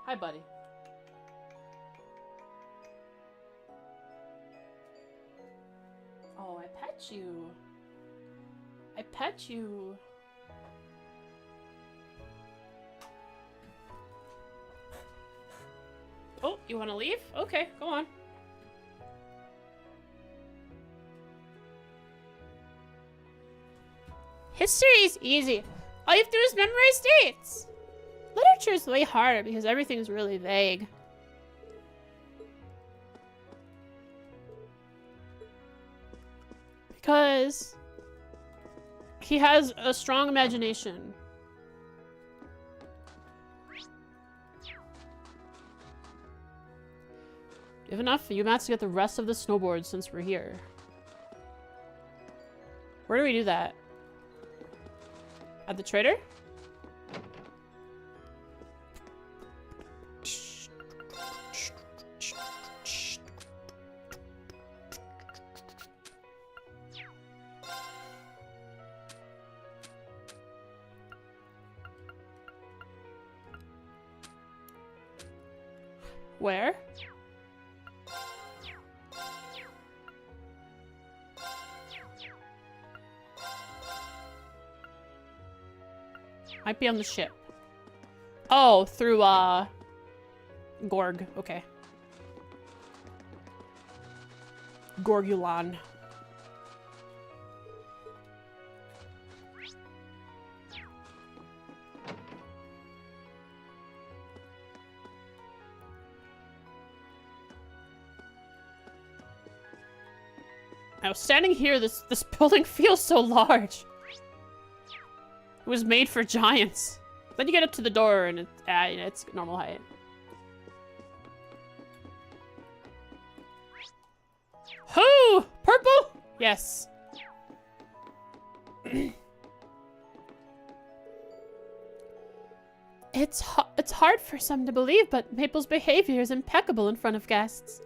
Hi, buddy. Oh, I pet you. I pet you. Oh, you want to leave? Okay, go on. History is easy. All you have to do is memorize dates. Literature is way harder because everything's really vague. Because he has a strong imagination. You have enough UMATs to get the rest of the snowboards since we're here. Where do we do that? At the trader? Where? Might be on the ship. Oh, through, Gorg. Okay. Gorgulan. Now, standing here, this building feels so large. It was made for giants. Then you get up to the door and it's normal height. Who? Purple? Yes. It's hard for some to believe, but Maple's behavior is impeccable in front of guests.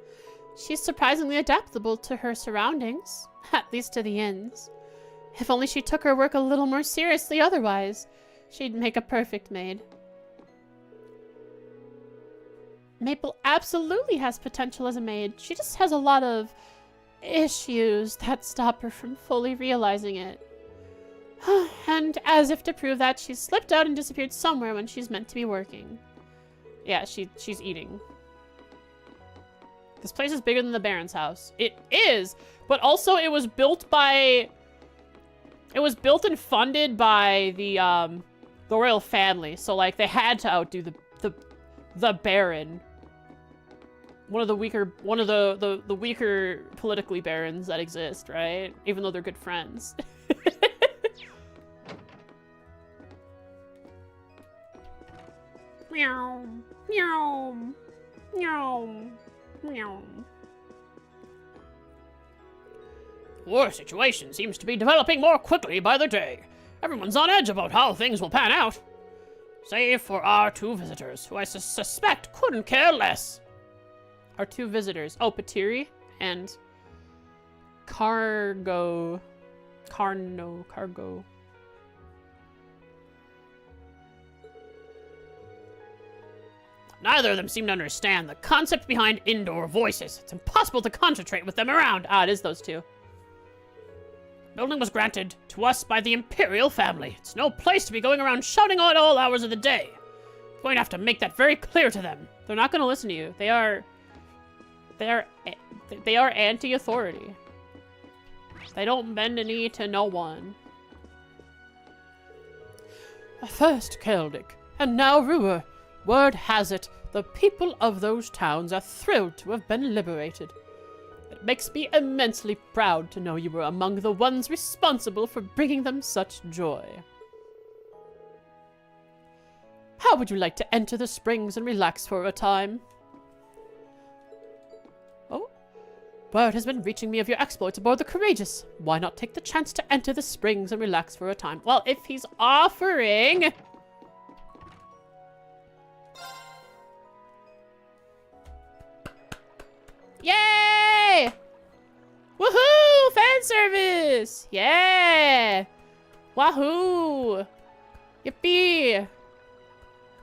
She's surprisingly adaptable to her surroundings, at least to the inns. If only she took her work a little more seriously otherwise, She'd make a perfect maid. Maple absolutely has potential as a maid. She just has a lot of issues that stop her from fully realizing it. And as if to prove that, she's slipped out and disappeared somewhere when she's meant to be working. Yeah, she's eating. This place is bigger than the Baron's house. It is, but also it was built by... It was built and funded by the royal family. So, like, they had to outdo the Baron. One of the weaker politically barons that exist, right? Even though they're good friends. Meow, meow, meow, meow. War situation seems to be developing more quickly by the day. Everyone's on edge about how things will pan out. Save for our two visitors, who I suspect couldn't care less. Our two visitors. Oh, Patiri and Cargo. Cargo. Neither of them seem to understand the concept behind indoor voices. It's impossible to concentrate with them around. Ah, it is those two. Building was granted to us by the Imperial family. It's no place to be going around shouting at all hours of the day. I'm going to have to make that very clear to them. They're not going to listen to you. They are anti-authority. They don't bend a knee to no one. First Keldic, and now Ruhr. Word has it, the people of those towns are thrilled to have been liberated. It makes me immensely proud to know you were among the ones responsible for bringing them such joy. How would you like to enter the springs and relax for a time? Oh, word has been reaching me of your exploits aboard the Courageous. Why not take the chance to enter the springs and relax for a time? Well, if he's offering... Yay! Woohoo! Fan service! Yeah! Wahoo! Yippee!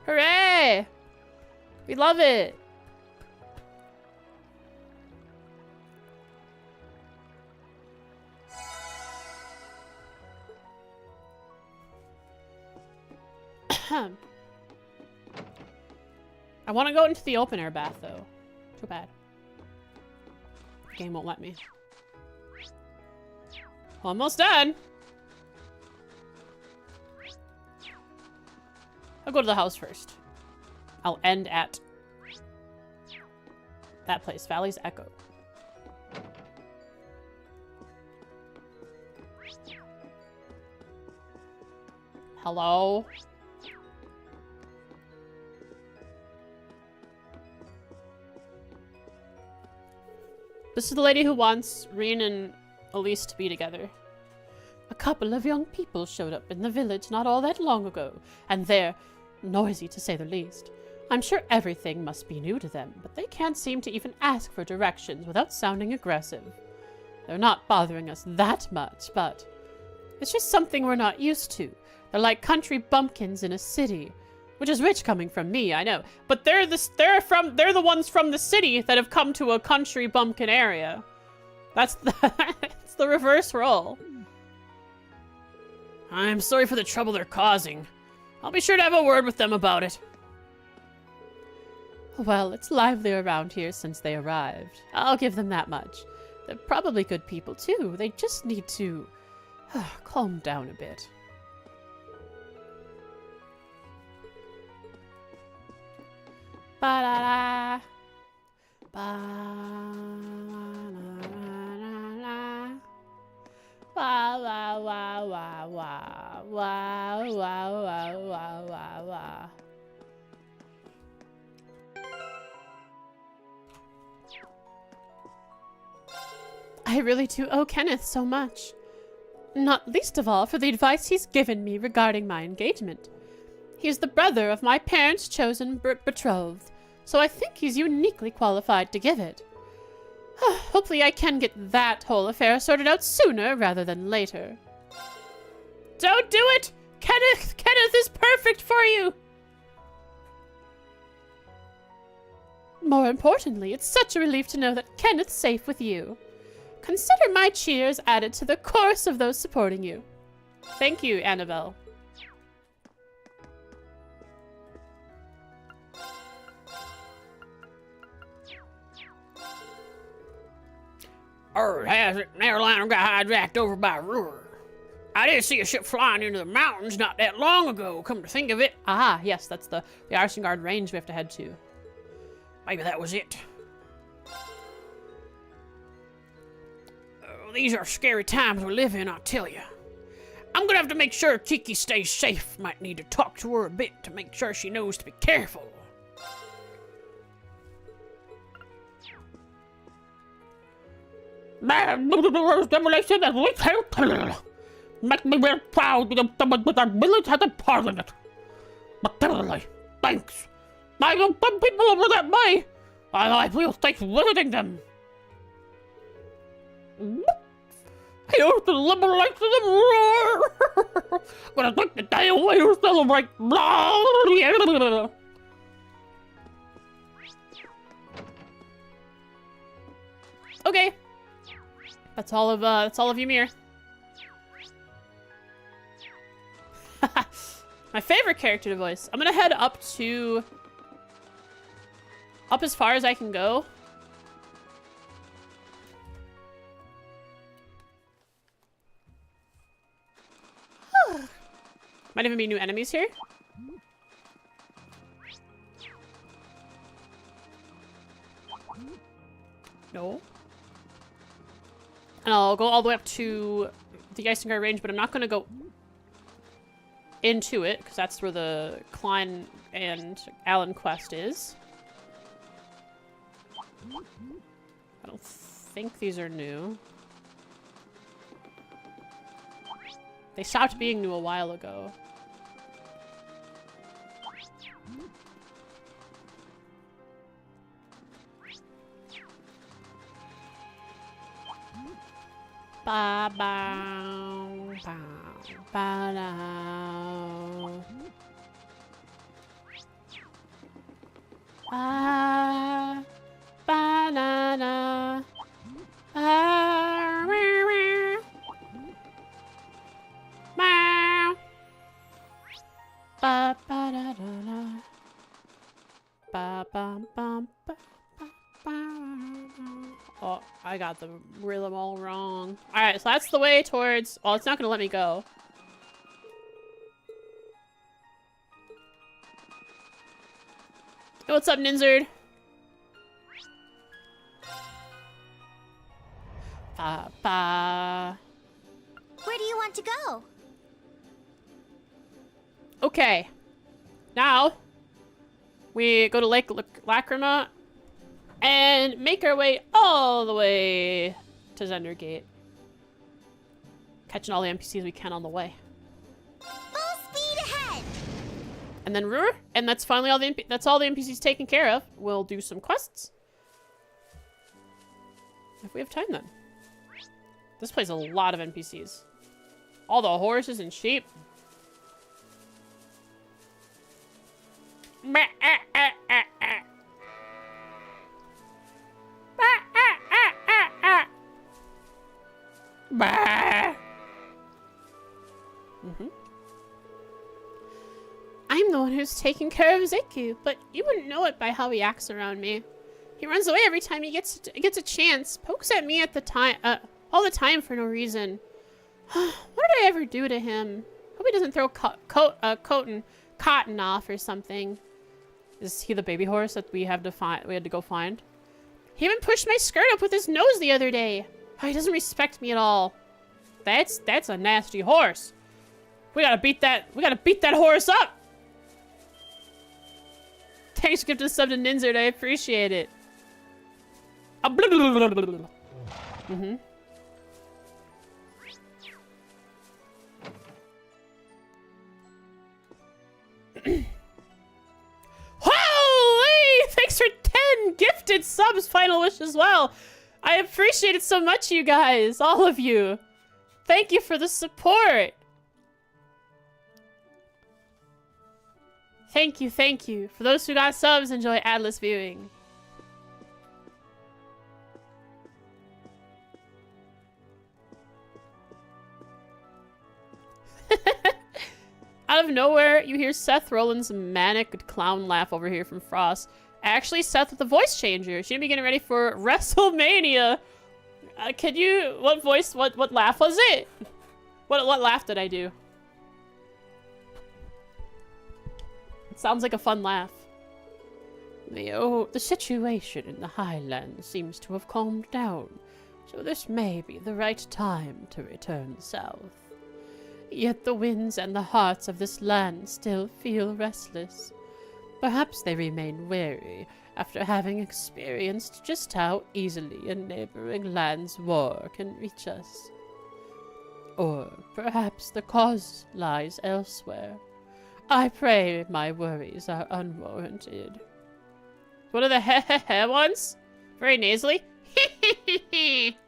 Hooray! We love it! I want to go into the open air bath, though. Too bad. The game won't let me. Almost done! I'll go to the house first. I'll end at that place, Valley's Echo. Hello? This is the lady who wants Reen and Elise to be together. A couple of young people showed up in the village not all that long ago, and they're noisy to say the least. I'm sure everything must be new to them, but they can't seem to even ask for directions without sounding aggressive. They're not bothering us that much, but it's just something we're not used to. They're like country bumpkins in a city. Which is rich coming from me, I know. But they're the ones from the city that have come to a country bumpkin area. That's it's the reverse role. I'm sorry for the trouble they're causing. I'll be sure to have a word with them about it. Well, it's lively around here since they arrived. I'll give them that much. They're probably good people too. They just need to calm down a bit. Ba-da-da. Ba-la-la-la. Wa-wa-wa-wa-wa-wa-wa-wa-wa-wa. I really do owe Kenneth so much. Not least of all for the advice he's given me regarding my engagement. He's the brother of my parents' chosen betrothed, so I think he's uniquely qualified to give it. Hopefully I can get that whole affair sorted out sooner rather than later. Don't do it! Kenneth! Kenneth is perfect for you! More importantly, it's such a relief to know that Kenneth's safe with you. Consider my cheers added to the chorus of those supporting you. Thank you, Annabelle.
Has it? An airliner got hijacked over by Ruhr. I did see a ship flying into the mountains not that long ago, come to think of it.
Aha, yes, that's the Arsengard range we have to head to.
Maybe that was it. These are scary times we live in, I'll tell you. I'm gonna have to make sure Kiki stays safe. Might need to talk to her a bit to make sure she knows to be careful.
Man, demolition that we help. Make me real proud with our village at the parliament. But thanks. I know some people over that way. I will stay visiting them. I used to liberate them roar. But I took the day away to celebrate.
Okay. That's all of Ymir. My favorite character to voice. I'm gonna head up as far as I can go. Might even be new enemies here. No. And I'll go all the way up to the Isengard range, but I'm not going to go into it, because that's where the Klein and Alan quest is. I don't think these are new. They stopped being new a while ago. Ba ba ba ba da. Ba ba na na. Ba ba ba da da da. Ba ba ba ba ba. Oh, I got the rhythm all wrong. Alright, so that's the way towards... Oh, it's not gonna let me go. Hey, what's up, Ninzard? Ba ba.
Where do you want to go?
Okay. Now, we go to Lake Lacrima and make our way all the way to Zendergate. Catching all the NPCs we can on the way.
Full speed ahead!
And then Ruhr, and that's finally all the NPCs taken care of. We'll do some quests. If we have time then. This plays a lot of NPCs. All the horses and sheep. I'm the one who's taking care of Zeku, but you wouldn't know it by how he acts around me. He runs away every time he gets a chance, pokes at me at the time, all the time for no reason. What did I ever do to him? Hope he doesn't throw cotton off or something. Is he the baby horse that we had to go find? He even pushed my skirt up with his nose the other day. Oh, he doesn't respect me at all. That's a nasty horse. We gotta beat that horse up. Thanks for gifting a sub to Ninzard. I appreciate it. Holy! Thanks for 10 gifted subs, Final Wish as well. I appreciate it so much, you guys. All of you. Thank you for the support. Thank you, thank you. For those who got subs, enjoy Atlas viewing. Out of nowhere, you hear Seth Rollins' manic clown laugh over here from Frost. Actually, Seth with the voice changer. She should be getting ready for WrestleMania. Could you... What laugh was it? What laugh did I do? It sounds like a fun laugh.
The situation in the Highlands seems to have calmed down, so this may be the right time to return south. Yet the winds and the hearts of this land still feel restless. Perhaps they remain wary after having experienced just how easily a neighboring land's war can reach us. Or perhaps the cause lies elsewhere. I pray my worries are unwarranted.
One of the heh ones? Very nasally.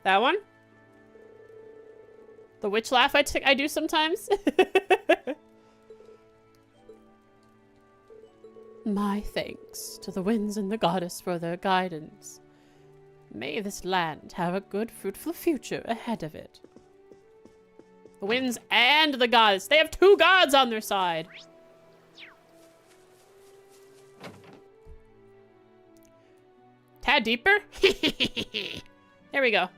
That one? The witch laugh I do sometimes?
My thanks to the winds and the goddess for their guidance. May this land have a good, fruitful future ahead of it.
The winds and the goddess. They have two gods on their side. Tad deeper? There we go.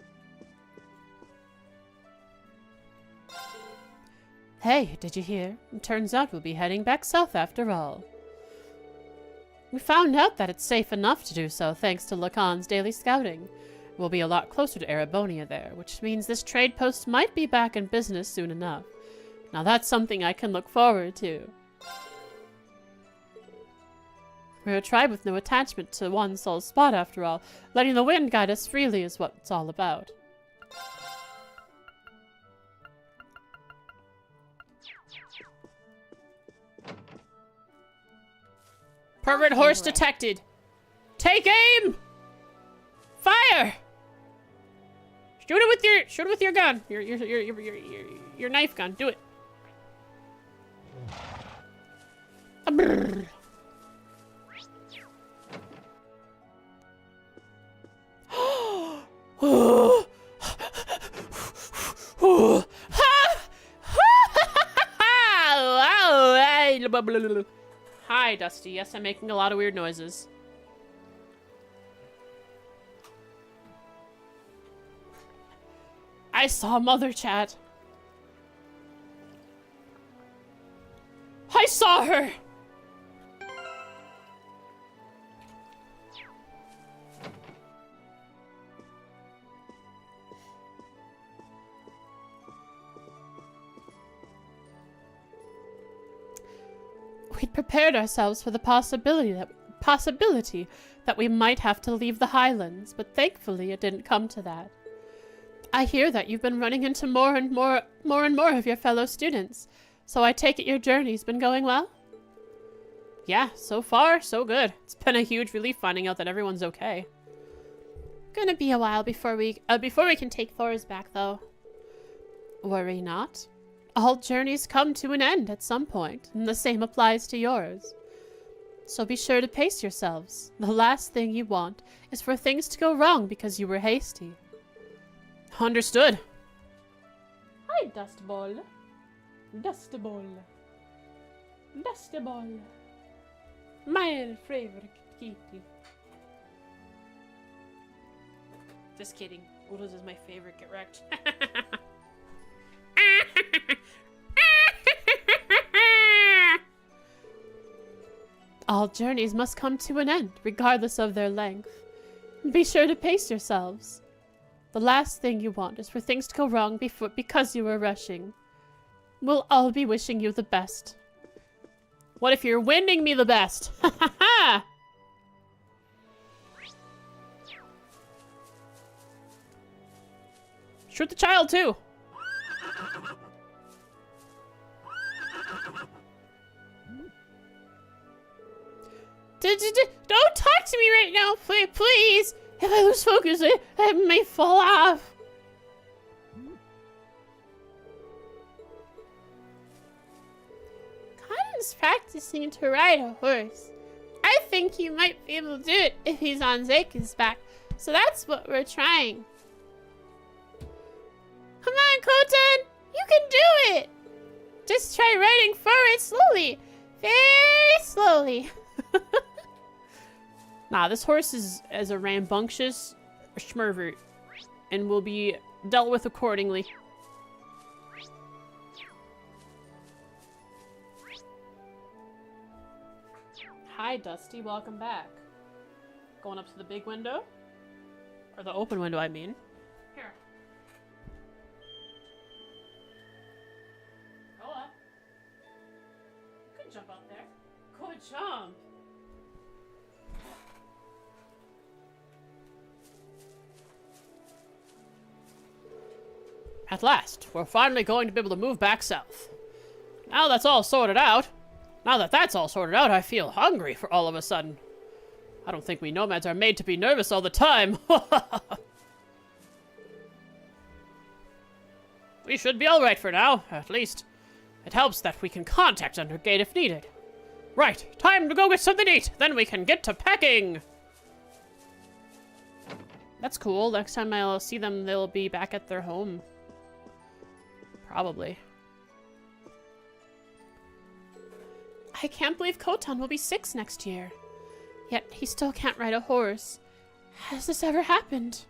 Hey, did you hear? It turns out we'll be heading back south after all. We found out that it's safe enough to do so thanks to Lacan's daily scouting. We'll be a lot closer to Erebonia there, which means this trade post might be back in business soon enough. Now that's something I can look forward to. We're a tribe with no attachment to one sole spot after all. Letting the wind guide us freely is what it's all about.
Pervert horse detected. Take aim! Fire! Shoot it with your gun. Your knife gun. Do it. Hi, Dusty. Yes, I'm making a lot of weird noises. I saw Mother Chat. I saw her!
We'd prepared ourselves for the possibility that we might have to leave the Highlands, but thankfully it didn't come to that. I hear that you've been running into more and more of your fellow students, so I take it your journey's been going well?
Yeah, so far, so good. It's been a huge relief finding out that everyone's okay.
Gonna be a while before we can take Thor's back, though. Worry not. All journeys come to an end at some point, and the same applies to yours. So be sure to pace yourselves. The last thing you want is for things to go wrong because you were hasty.
Understood.
Hi, Dustball. Dustball. Dustball. My favorite kitty.
Just kidding. Oodles is my favorite. Get wrecked.
All journeys must come to an end, regardless of their length. Be sure to pace yourselves. The last thing you want is for things to go wrong because you were rushing. We'll all be wishing you the best.
What if you're winding me the best? Ha ha ha! Shoot the child too.
Don't talk to me right now, please. If I lose focus, I may fall off.
Cotton's
practicing to ride a horse. I think he might be able to do it if he's on Zeka's back. So that's what we're trying. Come on, Kotan! You can do it! Just try riding forward slowly. Very slowly. Nah, this horse is as a rambunctious schmervert and will be dealt with accordingly. Hi, Dusty. Welcome back. Going up to the big window? Or the open window, I mean. Here. Go up. You can jump up there. Good jump. At last, we're finally going to be able to move back south. Now that's all sorted out. I feel hungry for all of a sudden. I don't think we nomads are made to be nervous all the time. We should be alright for now, at least. It helps that we can contact Undergate if needed. Right, time to go get something to eat, then we can get to packing! That's cool. Next time I'll see them, they'll be back at their home. Probably. I can't believe Kotan will be 6 next year. Yet he still can't ride a horse. Has this ever happened?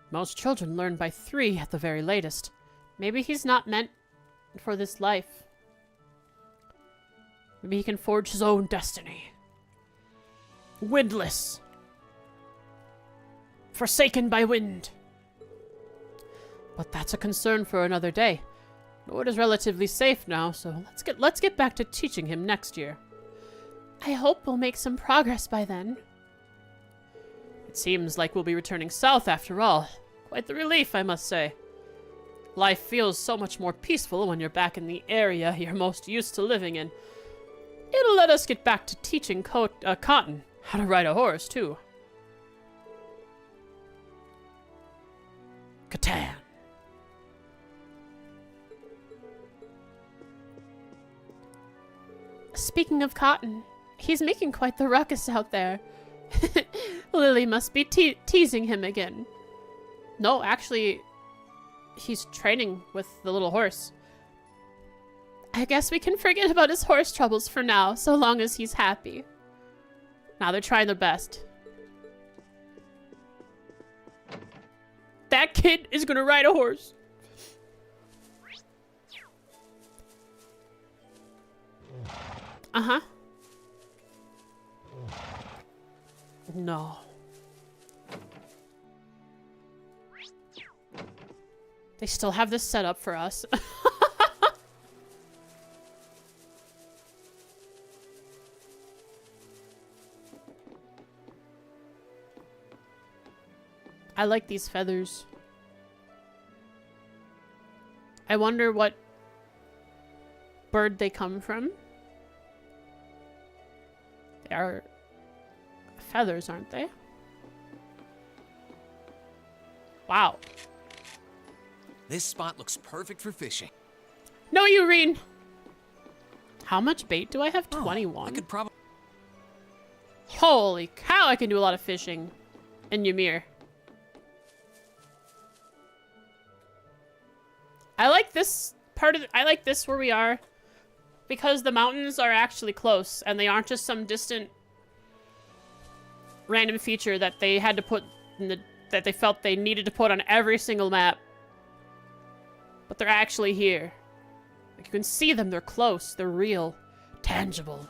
Most children learn by 3 at the very latest. Maybe he's not meant for this life. Maybe he can forge his own destiny. Windless. Forsaken by wind. But that's a concern for another day. Nord is relatively safe now, so let's get back to teaching him next year. I hope we'll make some progress by then. It seems like we'll be returning south after all. Quite the relief, I must say. Life feels so much more peaceful when you're back in the area you're most used to living in. It'll let us get back to teaching Cotton how to ride a horse, too. Catan. Speaking of Cotton, he's making quite the ruckus out there. Lily must be teasing him again. No, actually, he's training with the little horse. I guess we can forget about his horse troubles for now, so long as he's happy. Now they're trying their best. That kid is gonna ride a horse. Uh-huh. No. They still have this set up for us. I like these feathers. I wonder what bird they come from. They are feathers, aren't they? Wow.
This spot looks perfect for fishing.
No, Urine! How much bait do I have?
Oh,
21.
I could probably...
Holy cow, I can do a lot of fishing in Ymir. I like this part of I like this where we are because the mountains are actually close and they aren't just some distant random feature that they had to put in the that they felt they needed to put on every single map. But they're actually here. Like, you can see them, they're close, they're real, tangible.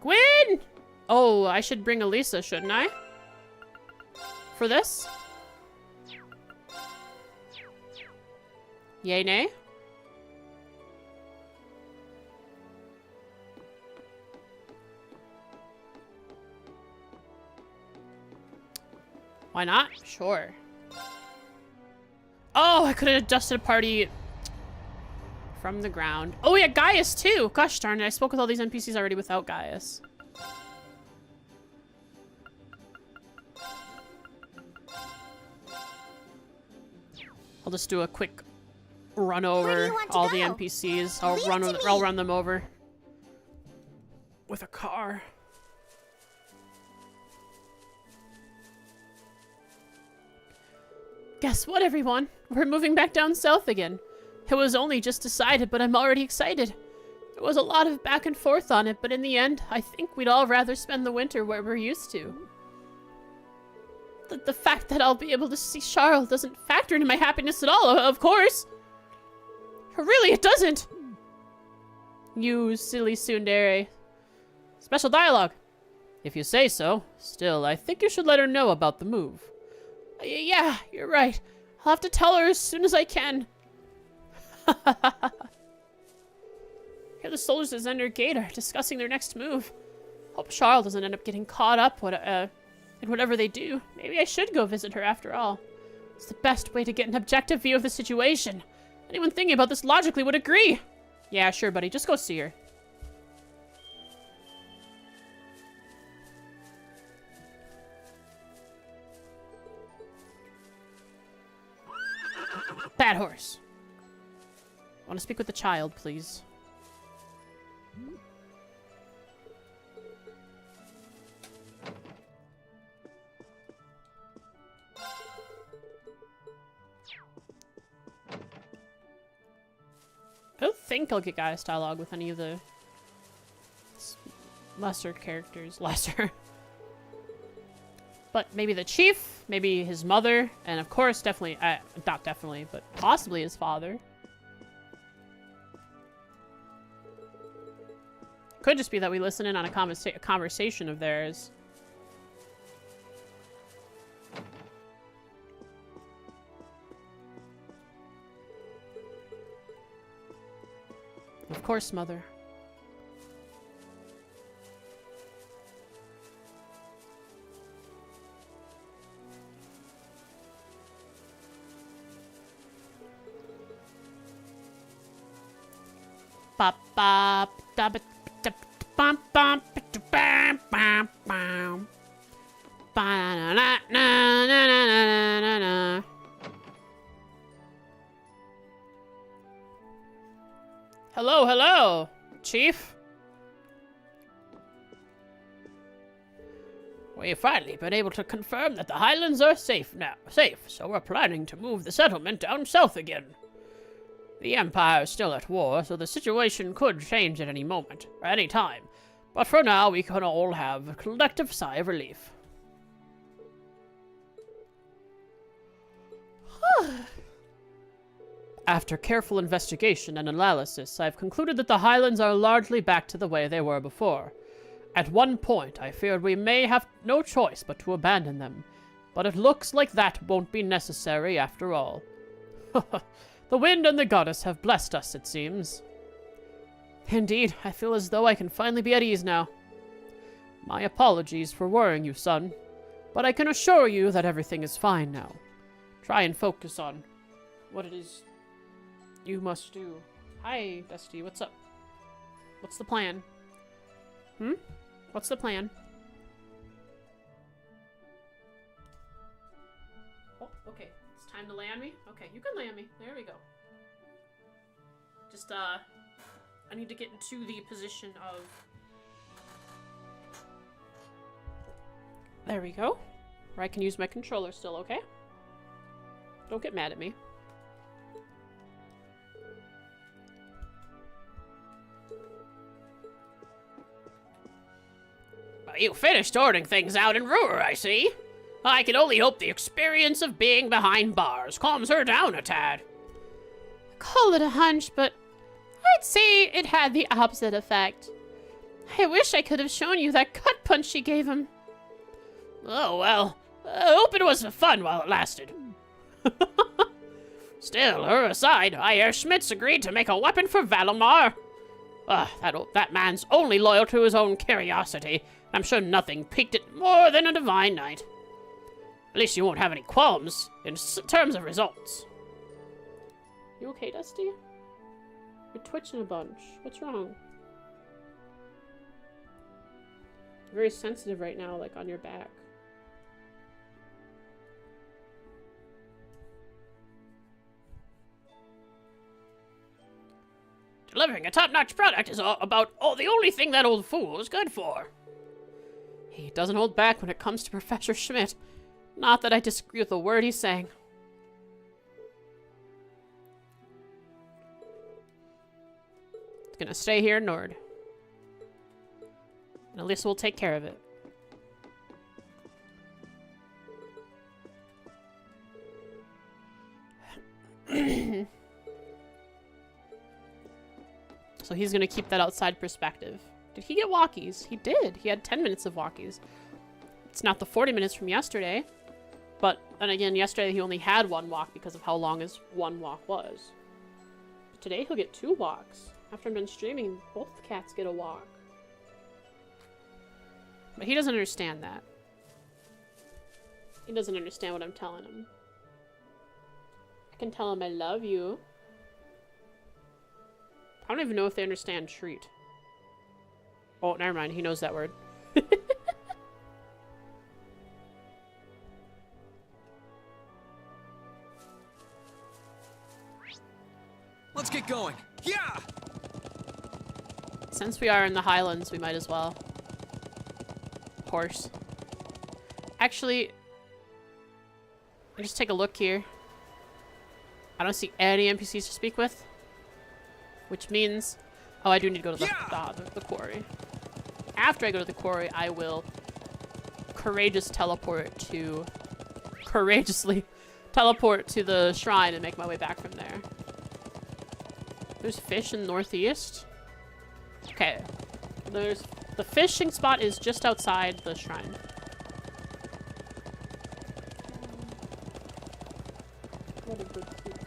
Gwen! Oh, I should bring Elisa, shouldn't I? For this? Yay, nay? Why not? Sure. Oh, I could have adjusted a party from the ground. Oh, yeah, Gaius, too. Gosh darn it, I spoke with all these NPCs already without Gaius.
I'll just do a quick run
Where do
over
you want to
all the
go?
NPCs.
Leave it to me.
I'll run them over with a car. Guess what, everyone? We're moving back down south again. It was only just decided, but I'm already excited. There was a lot of back and forth on it, but in the end, I think we'd all rather spend the winter where we're used to. The fact that I'll be able to see Charles doesn't factor into my happiness at all, of course. Really, it doesn't. You silly tsundere. Special dialogue. If you say so. Still, I think you should let her know about the move. Yeah, you're right. I'll have to tell her as soon as I can. Here the soldiers of Zender Gate are discussing their next move. Hope Charles doesn't end up getting caught up in whatever they do. Maybe I should go visit her after all. It's the best way to get an objective view of the situation. Anyone thinking about this logically would agree. Yeah, sure, buddy. Just go see her. Bad horse. I want to speak with the child, please. I don't think I'll get Gaius dialogue with any of the lesser characters. Lesser. But maybe the chief, maybe his mother, and of course, definitely, not definitely, but possibly his father. Could just be that we listen in on a conversation of theirs. Of course, mother. Bop bop da ba da bum bum bam bam bam. Ba na na na na na na na. Hello, hello, Chief. We've finally been able to confirm that the Highlands are safe now. So we're planning to move the settlement down south again. The Empire is still at war, so the situation could change at any moment, or any time. But for now, we can all have a collective sigh of relief. After careful investigation and analysis, I've concluded that the Highlands are largely back to the way they were before. At one point, I feared we may have no choice but to abandon them, but it looks like that won't be necessary after all. The wind and the goddess have blessed us, it seems. Indeed, I feel as though I can finally be at ease now. My apologies for worrying you, son, but I can assure you that everything is fine now. Try and focus on what it is you must do. Hi, Dusty, what's up? What's the plan? What's the plan? Oh, okay. It's time to land me? Okay, you can land me. There we go. Just, I need to get into the position of... There we go. Where I can use my controller still, okay? Don't get mad at me. Well, you finished sorting things out in Ruhr, I see. I can only hope the experience of being behind bars calms her down a tad. Call it a hunch, but I'd say it had the opposite effect. I wish I could have shown you that gut punch she gave him. Oh, well, I hope it was fun while it lasted. Still, her aside, I hear Schmitz agreed to make a weapon for Valimar. That man's only loyal to his own curiosity. I'm sure nothing piqued it more than a divine knight. At least you won't have any qualms in terms of results. You okay, Dusty? You're twitching a bunch. What's wrong? You're very sensitive right now, like on your back.
Delivering a top-notch product is the only thing that old fool is good for. He doesn't hold back when it comes to Professor Schmidt. Not that I disagree with a word he's saying. It's gonna stay here in Nord. And at least we'll take care of it. So he's gonna keep that outside perspective. Did he get walkies? He did. He had 10 minutes of walkies. It's not the 40 minutes from yesterday. But, and again, yesterday he only had one walk because of how long his one walk was. But today he'll get 2 walks. After I'm done streaming, both cats get a walk. But he doesn't understand that. He doesn't understand what I'm telling him. I can tell him I love you. I don't even know if they understand treat. Oh, never mind. He knows that word.
Let's get going. Yeah!
Since we are in the Highlands, we might as well. Horse. Actually, just take a look here. I don't see any NPCs to speak with. Which means... Oh, I do need to go to the quarry. After I go to the quarry, I will courageously teleport to the shrine and make my way back from there. There's fish in the northeast. Okay. The fishing spot is just outside the shrine. What a good kitty.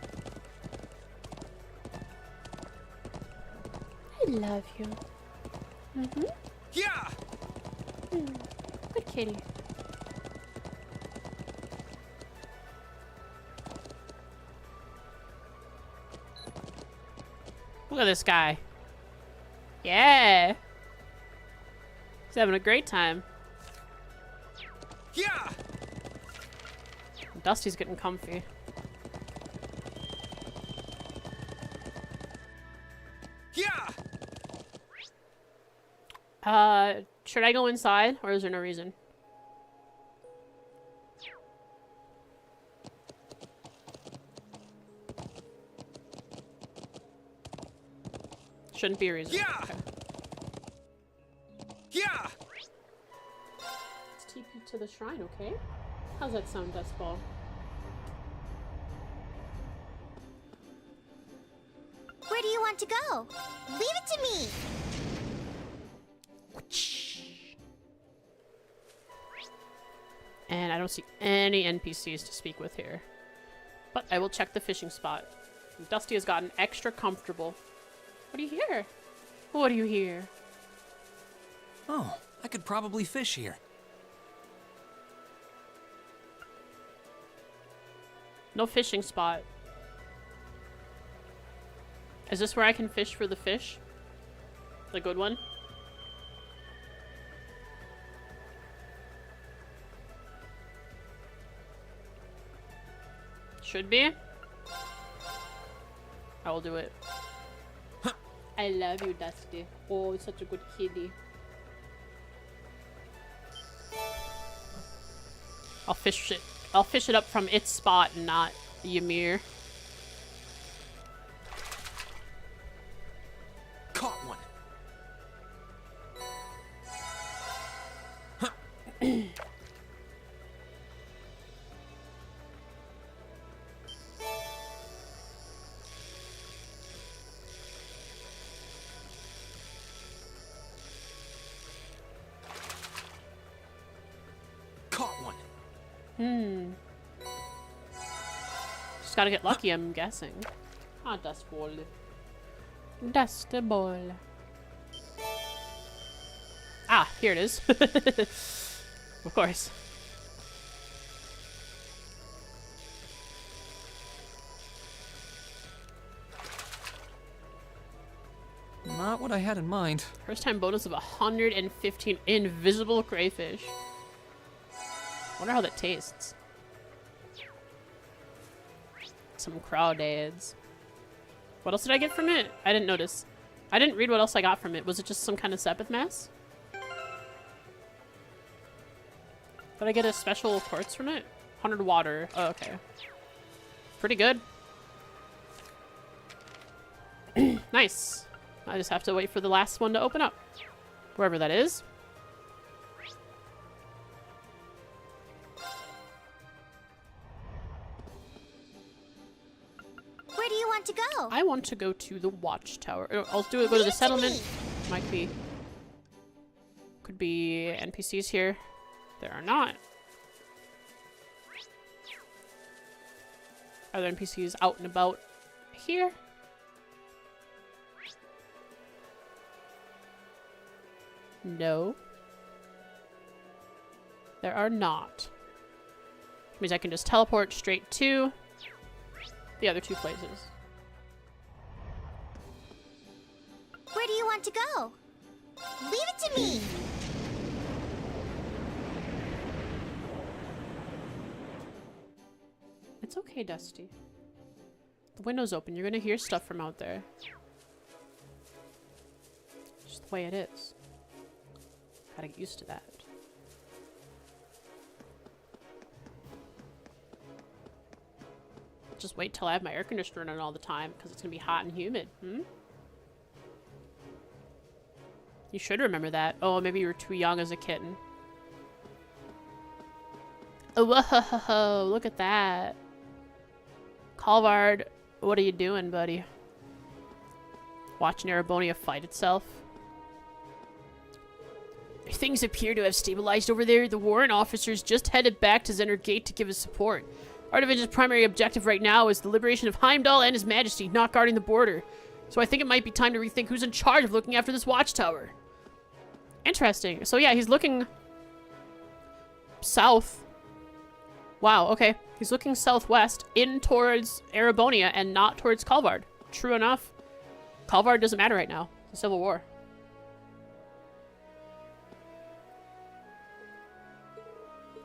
I love you. Mm-hmm.
Yeah!
Good kitty. Look at this guy. Yeah. He's having a great time.
Yeah!
Dusty's getting comfy.
Yeah!
Should I go inside, or is there no reason? Shouldn't be a reason.
Yeah!
Okay.
Yeah!
Let's TP to the shrine, okay? How's that sound, Dustball?
Where do you want to go? Leave it to me!
And I don't see any NPCs to speak with here. But I will check the fishing spot. Dusty has gotten extra comfortable. What do you hear? What do you hear?
Oh, I could probably fish here.
No fishing spot. Is this where I can fish for the fish? The good one? Should be. I will do it. I love you, Dusty. Oh, it's such a good kitty. I'll fish it up from its spot and not Ymir.
Caught one.
Just gotta get lucky, I'm guessing. Ah, dust ball. Dust ball. Ah, here it is. Of course.
Not what I had in mind.
First time bonus of 115 invisible crayfish. Wonder how that tastes. Some crawdads. What else did I get from it? I didn't notice. I didn't read what else I got from it. Was it just some kind of Sepith mass? Did I get a special quartz from it? 100 water. Oh, okay. Pretty good. Nice. I just have to wait for the last one to open up. Wherever that is.
Where do you want to go?
I want to go to the watchtower. I'll do it. Go to the settlement. Might be. Could be NPCs here. There are not. Are there NPCs out and about here? No. There are not. Which means I can just teleport straight to the other two places.
Where do you want to go? Leave it to me!
It's okay, Dusty. The window's open. You're gonna hear stuff from out there. Just the way it is. Gotta get used to that. Just wait till I have my air conditioner running all the time, because it's gonna be hot and humid. You should remember that. Oh, maybe you were too young as a kitten. Oh, whoa, look at that. Calvard, what are you doing, buddy? Watching erebonia fight itself? Things appear to have stabilized over there. The warrant officers just headed back to Zener Gate to give us support. Our division's primary objective right now is the liberation of Heimdall and His Majesty, not guarding the border. So I think it might be time to rethink who's in charge of looking after this watchtower. Interesting. So yeah, he's looking south. Wow, okay. He's looking southwest in towards Erebonia and not towards Calvard. True enough. Calvard doesn't matter right now. It's a civil war.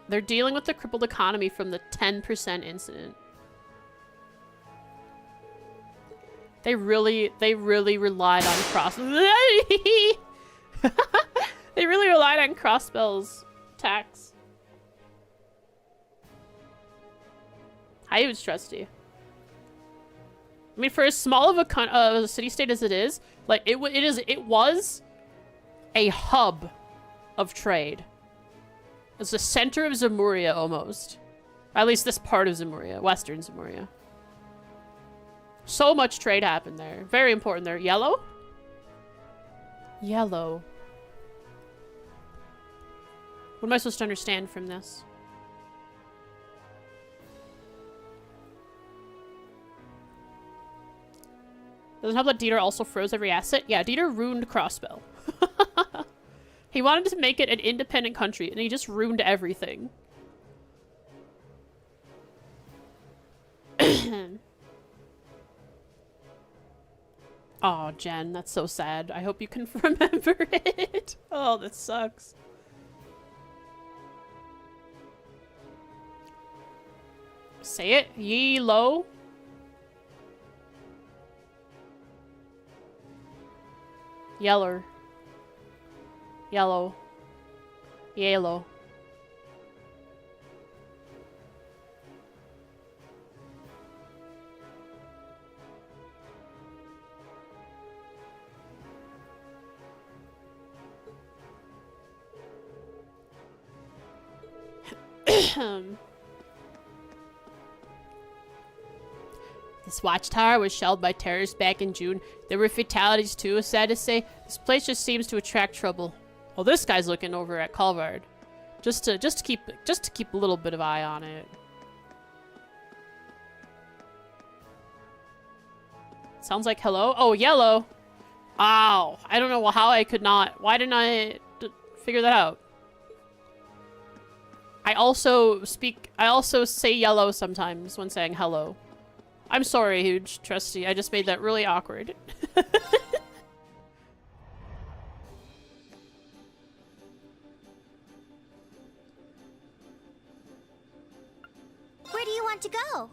They're dealing with the crippled economy from the 10% incident. They really relied on They really relied on Crossbell's attacks. Hi, who's trusty? I mean, for as small of a city-state as it is, like it was a hub of trade. It's the center of Zemuria, almost. At least this part of Zemuria, Western Zemuria. So much trade happened there. Very important there. Yellow? Yellow. What am I supposed to understand from this? Doesn't help that Dieter also froze every asset. Yeah, Dieter ruined Crossbell. He wanted to make it an independent country, and he just ruined everything. Oh, Jen, that's so sad. I hope you can remember it. Oh, that sucks. Say it. Ye lo. Yeller. Yellow. Yellow. This watchtower was shelled by terrorists back in June. There were fatalities too, it's sad to say. This place just seems to attract trouble. Oh, this guy's looking over at Calvard. Just to keep a little bit of eye on it. Sounds like hello. Oh, yellow. Ow. I don't know how I could not. Why didn't I figure that out? I also say yellow sometimes when saying hello. I'm sorry, huge trustee. I just made that really awkward.
Where do you want to go?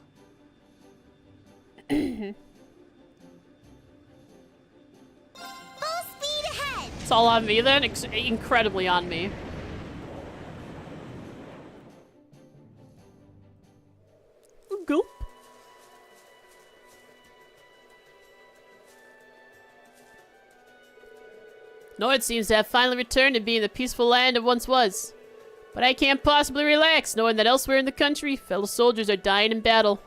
It's all on me then? Incredibly on me. Gulp. Nord seems to have finally returned to being the peaceful land it once was. But I can't possibly relax knowing that elsewhere in the country, fellow soldiers are dying in battle.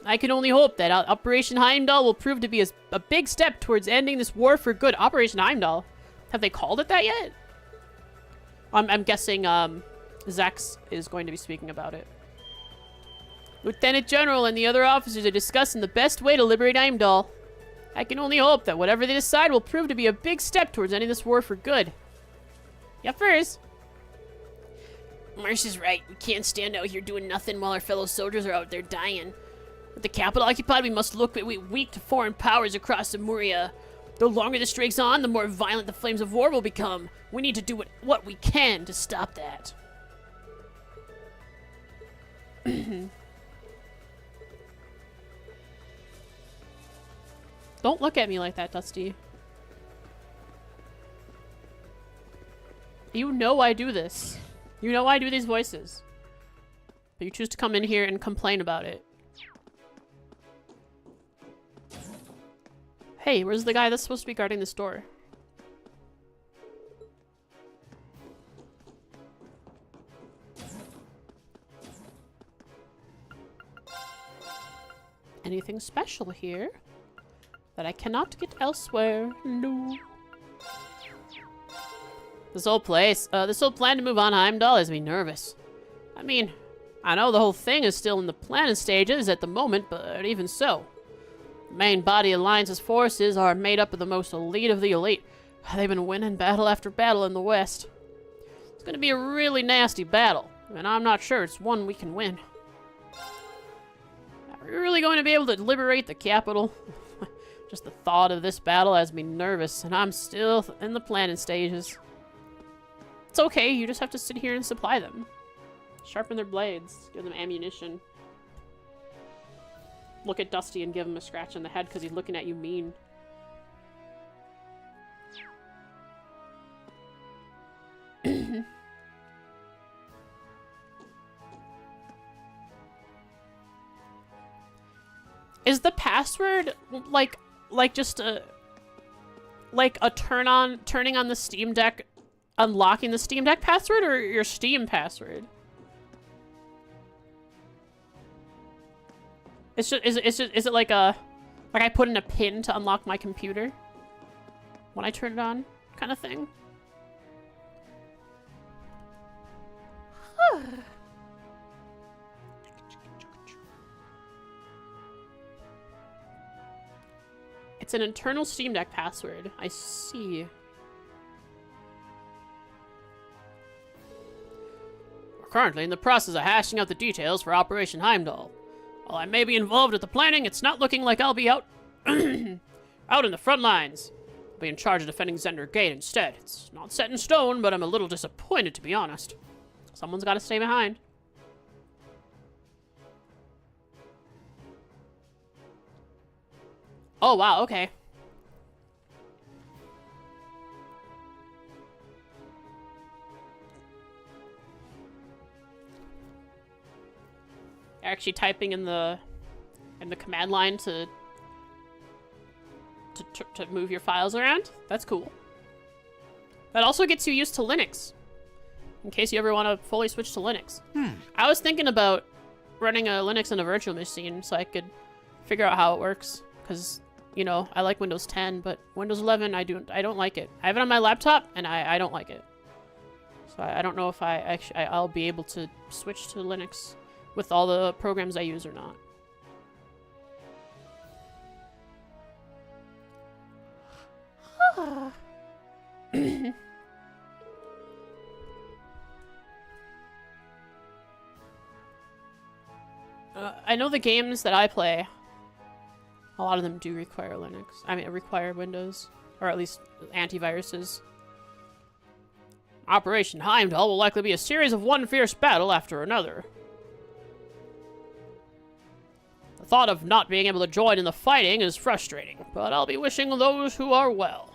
I can only hope that Operation Heimdall will prove to be a big step towards ending this war for good. Operation Heimdall? Have they called it that yet? I'm guessing Zax is going to be speaking about it. Lieutenant General and the other officers are discussing the best way to liberate Heimdall. I can only hope that whatever they decide will prove to be a big step towards ending this war for good. Yep, first. Marsh is right. We can't stand out here doing nothing while our fellow soldiers are out there dying. With the capital occupied, we must look weak to foreign powers across Lemuria. The longer this drags on, the more violent the flames of war will become. We need to do what we can to stop that. Don't look at me like that, Dusty. You know I do this. You know I do these voices. But you choose to come in here and complain about it. Hey, where's the guy that's supposed to be guarding this door? Anything special here that I cannot get elsewhere? No. This whole plan to move on Heimdall has me nervous. I mean, I know the whole thing is still in the planning stages at the moment, but even so. The main body Alliance's forces are made up of the most elite of the elite. They've been winning battle after battle in the West. It's going to be a really nasty battle, and I'm not sure it's one we can win. Are we really going to be able to liberate the capital? Just the thought of this battle has me nervous, and I'm still in the planning stages. It's okay, you just have to sit here and supply them. Sharpen their blades, give them ammunition. Look at Dusty and give him a scratch on the head because he's looking at you mean. Is the password like just a turning on the Steam Deck, unlocking the Steam Deck password, or your Steam password? Is it like I put in a pin to unlock my computer when I turn it on, kind of thing? It's an internal Steam Deck password. I see. We're currently in the process of hashing out the details for Operation Heimdall. While I may be involved with the planning, it's not looking like I'll be out out in the front lines. I'll be in charge of defending Zender Gate instead. It's not set in stone, but I'm a little disappointed, to be honest. Someone's got to stay behind. Oh, wow, okay. Actually typing in the command line to move your files around. That's cool. That also gets you used to Linux, in case you ever want to fully switch to Linux. I was thinking about running a Linux on a virtual machine so I could figure out how it works, because, you know, I like Windows 10, but Windows 11 I don't like it. I have it on my laptop and I don't like it. So I don't know if I'll be able to switch to Linux with all the programs I use or not. I know the games that I play, a lot of them do require Linux. I mean, require Windows, or at least antiviruses. Operation Heimdall will likely be a series of one fierce battle after another. The thought of not being able to join in the fighting is frustrating, but I'll be wishing those who are well.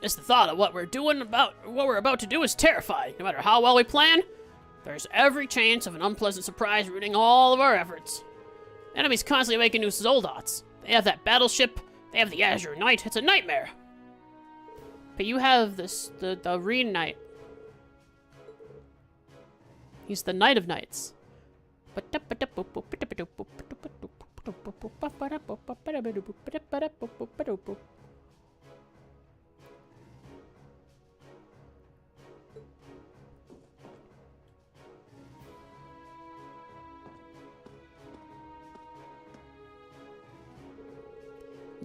Just the thought of what we're about to do is terrifying. No matter how well we plan, there's every chance of an unpleasant surprise ruining all of our efforts. The enemy's constantly making new Zoldots. They have that battleship, they have the Azure Knight, it's a nightmare. But you have the Reen Knight. He's the Knight of Knights. The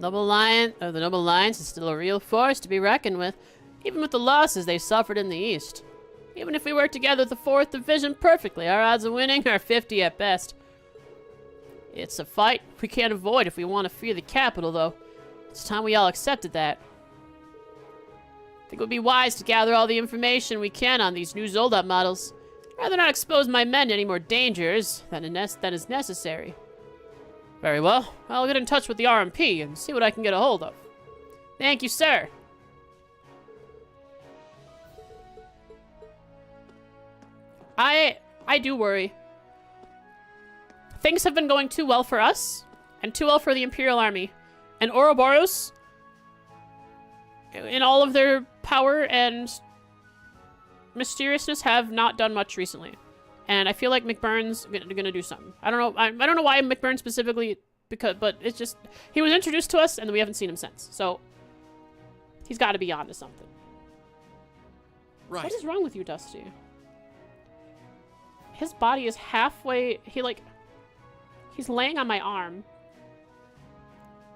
Noble Alliance is still a real force to be reckoned with, even with the losses they suffered in the East. Even if we work together with the 4th Division perfectly, our odds of winning are 50 at best. It's a fight we can't avoid if we want to free the capital, though. It's time we all accepted that. I think it would be wise to gather all the information we can on these new Zoldot models. I'd rather not expose my men to any more dangers than is necessary. Very well. I'll get in touch with the RMP and see what I can get a hold of. Thank you, sir. I do worry. Things have been going too well for us, and too well for the Imperial Army. And Ouroboros, in all of their power and mysteriousness, have not done much recently. And I feel like McBurn's gonna do something. I don't know. I don't know why McBurn specifically, but it's just he was introduced to us, and we haven't seen him since. So he's got to be onto something.
Right.
What is wrong with you, Dusty? His body is halfway. He's laying on my arm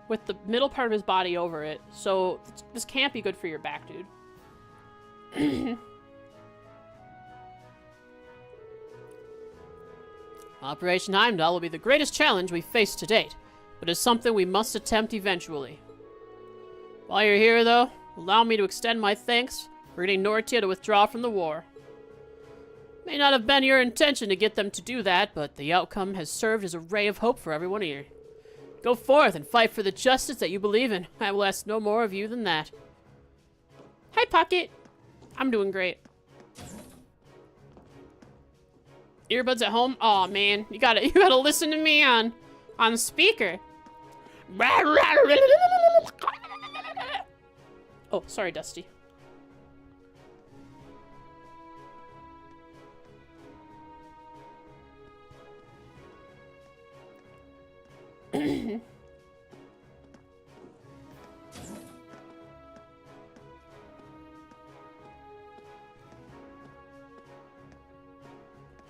with the middle part of his body over it. So this can't be good for your back, dude. Operation Heimdall will be the greatest challenge we've faced to date, but is something we must attempt eventually. While you're here, though, allow me to extend my thanks for getting Nortia to withdraw from the war. May not have been your intention to get them to do that, but the outcome has served as a ray of hope for everyone here. Go forth and fight for the justice that you believe in. I will ask no more of you than that. Hi, Pocket. I'm doing great. Earbuds at home? Aw, man. You gotta listen to me on speaker. Oh, sorry, Dusty.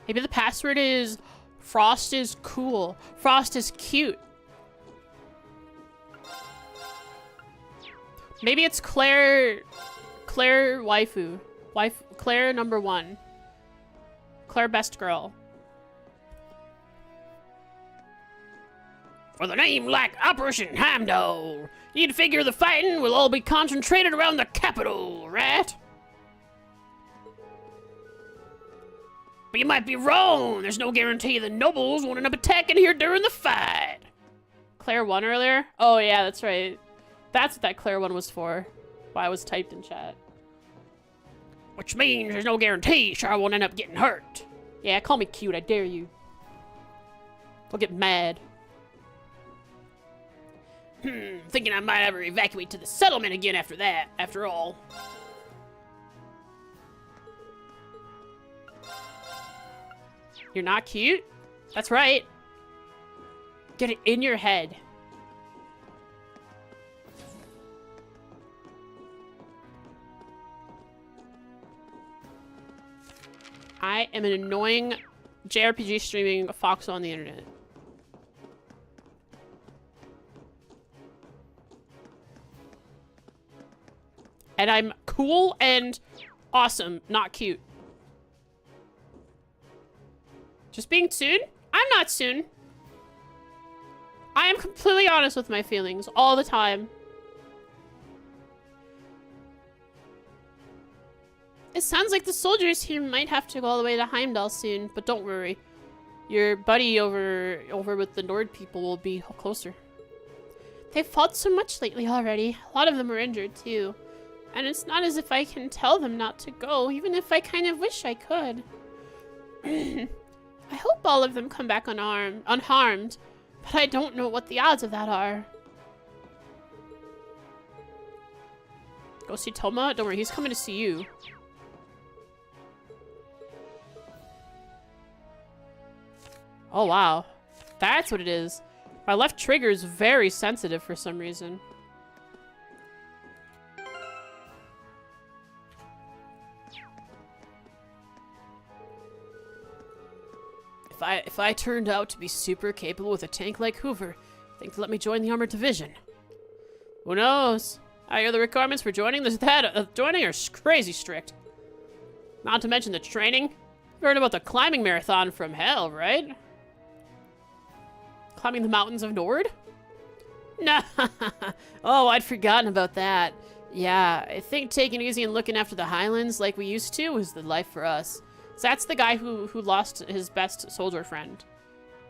Maybe the password is Frost is cool. Frost is cute. Maybe it's Claire waifu. Claire number 1. Claire best girl. With a name like Operation Heimdall, you'd figure the fighting will all be concentrated around the capital, right? But you might be wrong. There's no guarantee the nobles won't end up attacking here during the fight. Claire won earlier? Oh yeah, that's right. That's what that Claire one was for. Why it was typed in chat. Which means there's no guarantee Char won't end up getting hurt. Yeah, call me cute, I dare you. I'll get mad. Thinking I might ever evacuate to the settlement again after that, after all. You're not cute? That's right. Get it in your head. I am an annoying JRPG streaming fox on the internet. And I'm cool and awesome, not cute. Just being soon? I'm not soon. I am completely honest with my feelings all the time. It sounds like the soldiers here might have to go all the way to Heimdall soon, but don't worry. Your buddy over with the Nord people will be closer. They've fought so much lately already. A lot of them are injured too.
And it's not as if I can tell them not to go, even if I kind of wish I could. I hope all of them come back unharmed, but I don't know what the odds of that are. Go see Toma? Don't worry, he's coming to see you. Oh, wow. That's what it is. My left trigger is very sensitive for some reason. If I turned out to be super capable with a tank like Hoover, think to let me join the armored division. Who knows? I hear the requirements for joining joining are crazy strict. Not to mention the training. You heard about the climbing marathon from hell, right? Climbing the mountains of Nord? Nah. Oh, I'd forgotten about that. Yeah, I think taking it easy and looking after the Highlands like we used to was the life for us. So that's the guy who lost his best soldier friend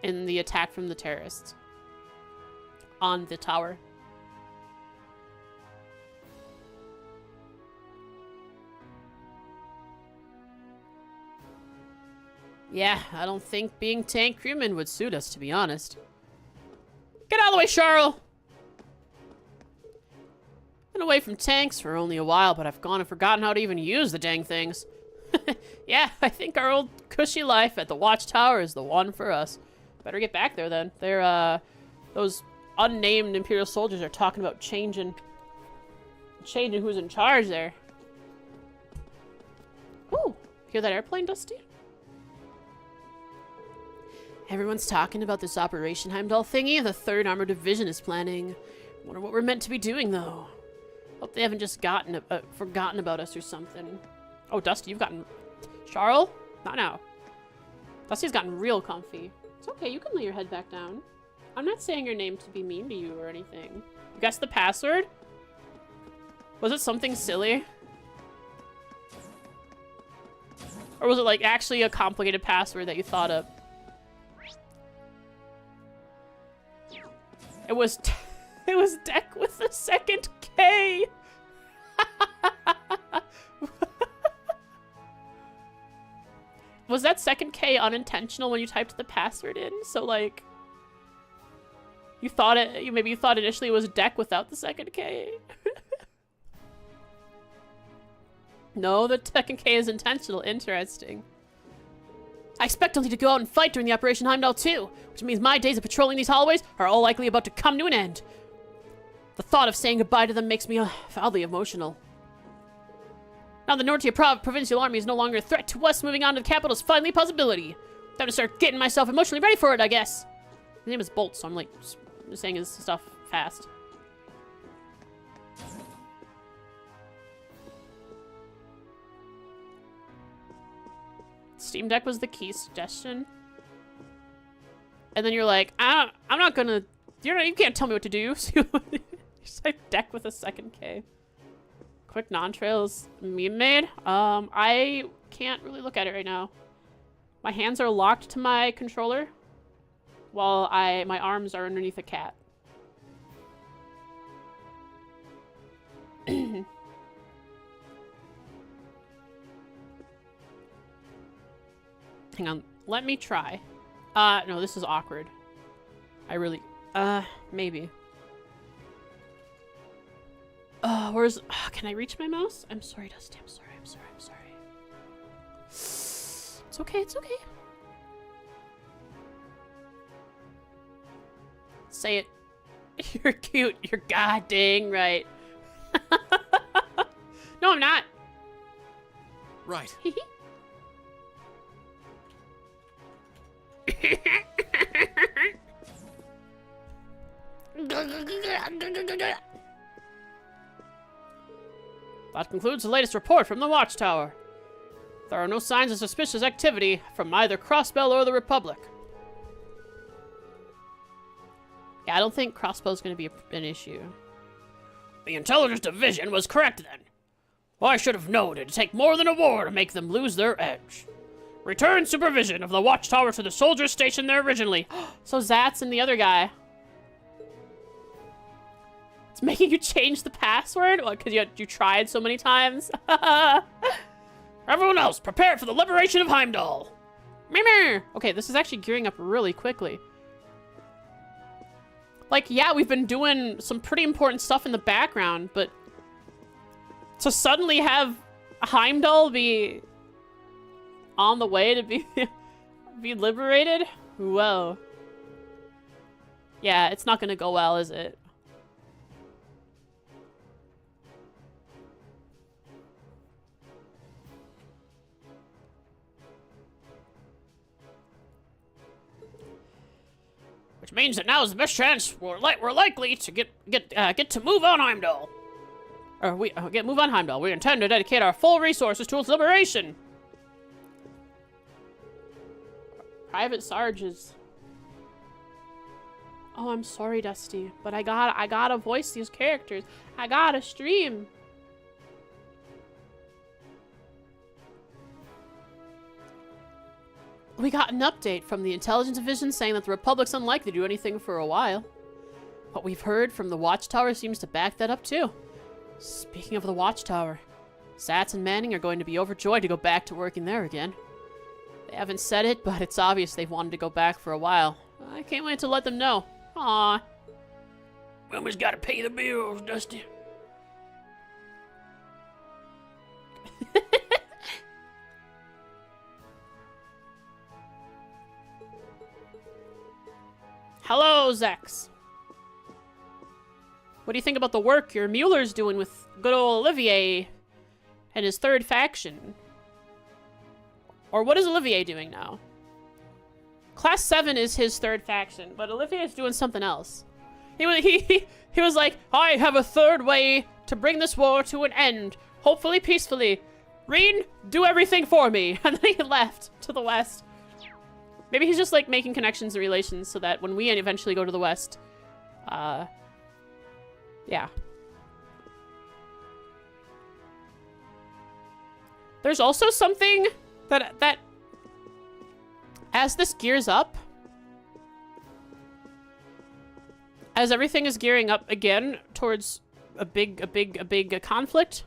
in the attack from the terrorists on the tower. Yeah, I don't think being tank crewmen would suit us, to be honest. Get out of the way, Charles! Been away from tanks for only a while, but I've gone and forgotten how to even use the dang things. Yeah, I think our old cushy life at the Watchtower is the one for us. Better get back there then. They're, those unnamed Imperial soldiers are talking about changing who's in charge there. Ooh, hear that airplane, Dusty? Everyone's talking about this Operation Heimdall thingy the 3rd Armored Division is planning. Wonder what we're meant to be doing, though. Hope they haven't just forgotten about us or something. Oh, Dusty, you've gotten... Charles? Not now. Dusty's gotten real comfy. It's okay, you can lay your head back down. I'm not saying your name to be mean to you or anything. You guessed the password? Was it something silly? Or was it, like, actually a complicated password that you thought of? It was Deck with the 2nd K! Was that 2nd K unintentional when you typed the password in? So, like, maybe you thought initially it was Deck without the 2nd K? No, the 2nd K is intentional. Interesting. I expect only to go out and fight during the Operation Heimdall too, which means my days of patrolling these hallways are all likely about to come to an end. The thought of saying goodbye to them makes me oddly emotional. Now the Nortia Provincial Army is no longer a threat to us, moving on to the capital is finally a possibility. Time to start getting myself emotionally ready for it, I guess. His name is Bolt, so I'm like saying his stuff fast. Steam Deck was the key suggestion. And then you're like, I'm not gonna... You can't tell me what to do. So you just like Deck with a 2nd K. Quick non-trails meme made. I can't really look at it right now. My hands are locked to my controller while my arms are underneath a cat. Hang on, let me try. No, this is awkward. Maybe. Can I reach my mouse? I'm sorry, Dusty, I'm sorry. It's okay, it's okay. Say it. You're cute, you're god dang right. No, I'm not.
Right.
That concludes the latest report from the Watchtower. There are no signs of suspicious activity from either Crossbell or the Republic. Yeah, I don't think Crossbell's going to be an issue. The Intelligence Division was correct then. Well, I should have known it'd take more than a war to make them lose their edge. Return supervision of the Watchtower to the soldiers stationed there originally. So Zatz and the other guy.
It's making you change the password? What, because you tried so many times?
Everyone else, prepare for the liberation of Heimdall.
Meh. Okay, this is actually gearing up really quickly. Like, yeah, we've been doing some pretty important stuff in the background, but to suddenly have Heimdall be on the way to be be liberated? Whoa. Yeah, it's not gonna go well, is it?
Which means that now is the best chance we're likely to get to move on Heimdall.
Or move on Heimdall. We intend to dedicate our full resources to its liberation. Private Sarges. Oh, I'm sorry, Dusty, but I gotta voice these characters. I gotta stream. We got an update from the Intelligence Division saying that the Republic's unlikely to do anything for a while. What we've heard from the Watchtower seems to back that up too. Speaking of the Watchtower, Sats and Manning are going to be overjoyed to go back to working there again. They haven't said it, but it's obvious they've wanted to go back for a while. I can't wait to let them know. Aww.
Women's gotta pay the bills, Dusty.
Hello, Zex. What do you think about the work your Mueller's doing with good old Olivier and his third faction? Or what is Olivier doing now? Class 7 is his third faction, but Olivier is doing something else. He was like, I have a third way to bring this war to an end, hopefully peacefully. Reen, do everything for me. And then he left to the west. Maybe he's just like making connections and relations so that when we eventually go to the west, yeah. There's also something that as this gears up, as everything is gearing up again towards a big conflict,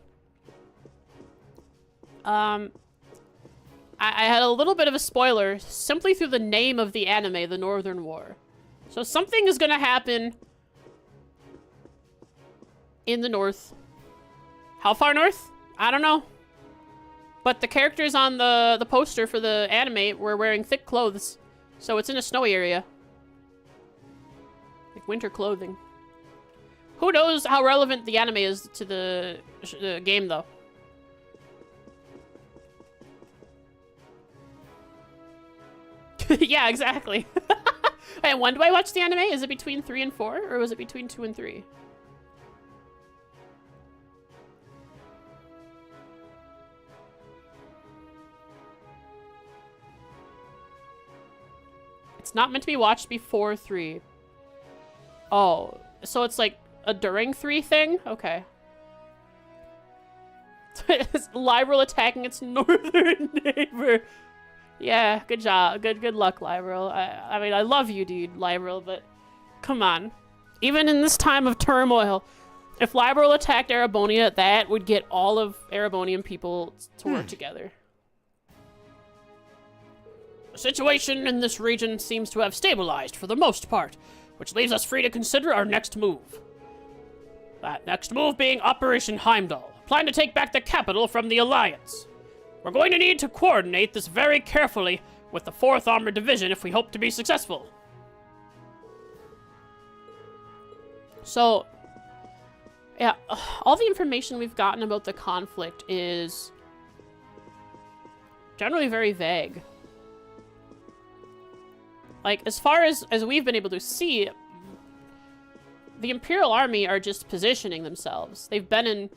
I had a little bit of a spoiler simply through the name of the anime, The Northern War. So something is gonna happen in the north. How far north? I don't know. But the characters on the poster for the anime were wearing thick clothes. So it's in a snowy area. Like winter clothing. Who knows how relevant the anime is to the game, though. Yeah, exactly. And when do I watch the anime? Is it between 3 and 4? Or was it between 2 and 3? It's not meant to be watched before 3. Oh, so it's like a during 3 thing? Okay. It's Liberal attacking its northern neighbor. Yeah, good job. Good luck, Liberal. I mean, I love you, dude, Liberal, but come on. Even in this time of turmoil, if Liberal attacked Erebonia, that would get all of Erebonian people to work together.
The situation in this region seems to have stabilized for the most part, which leaves us free to consider our next move. That next move being Operation Heimdall, plan to take back the capital from the Alliance. We're going to need to coordinate this very carefully with the 4th Armored Division if we hope to be successful.
So, yeah, all the information we've gotten about the conflict is generally very vague. Like, as far as we've been able to see, the Imperial Army are just positioning themselves. They've been in...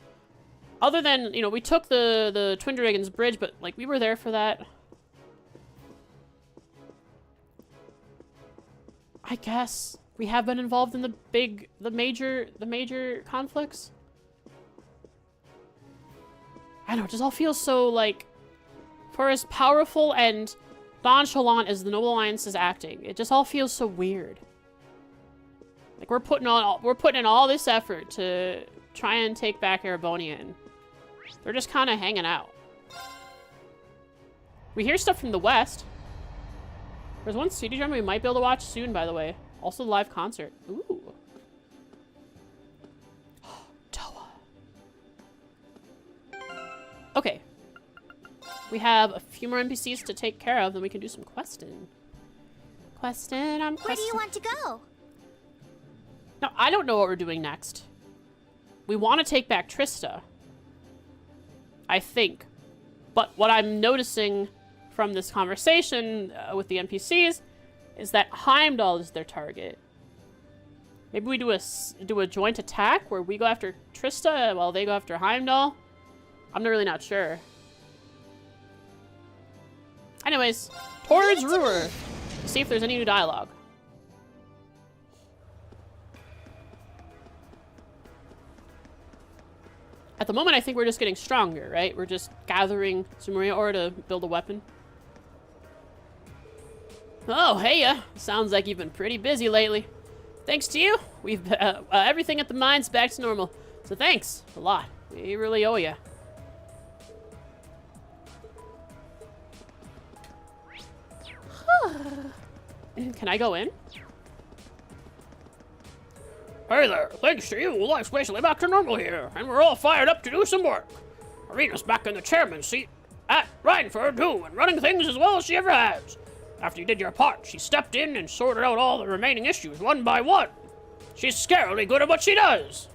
Other than, you know, we took the Twin Dragons Bridge, but, like, we were there for that. I guess we have been involved in the major conflicts. I don't know, it just all feels so, like, for as powerful and nonchalant as the Noble Alliance is acting, it just all feels so weird. Like, we're putting in all this effort to try and take back Erebonia, and they're just kind of hanging out. We hear stuff from the west. There's one city drama we might be able to watch soon, by the way. Also, the live concert. Ooh. Toa. Okay. We have a few more NPCs to take care of, then we can do some questing. I'm questing.
Where do you want to go?
No, I don't know what we're doing next. We want to take back Trista. I think. But what I'm noticing from this conversation with the NPCs is that Heimdall is their target. Maybe we do a joint attack where we go after Trista while they go after Heimdall. I'm really not sure. Anyways, towards Ruhr. See if there's any new dialogue. At the moment, I think we're just getting stronger, right? We're just gathering some Maria ore to build a weapon. Oh, hey, sounds like you've been pretty busy lately. Thanks to you, we've everything at the mine's back to normal. So thanks a lot. We really owe you. Can I go in?
Hey there, thanks to you, life's basically back to normal here, and we're all fired up to do some work. Arena's back in the chairman's seat, riding for her too, and running things as well as she ever has. After you did your part, she stepped in and sorted out all the remaining issues one by one. She's scarily good at what she does.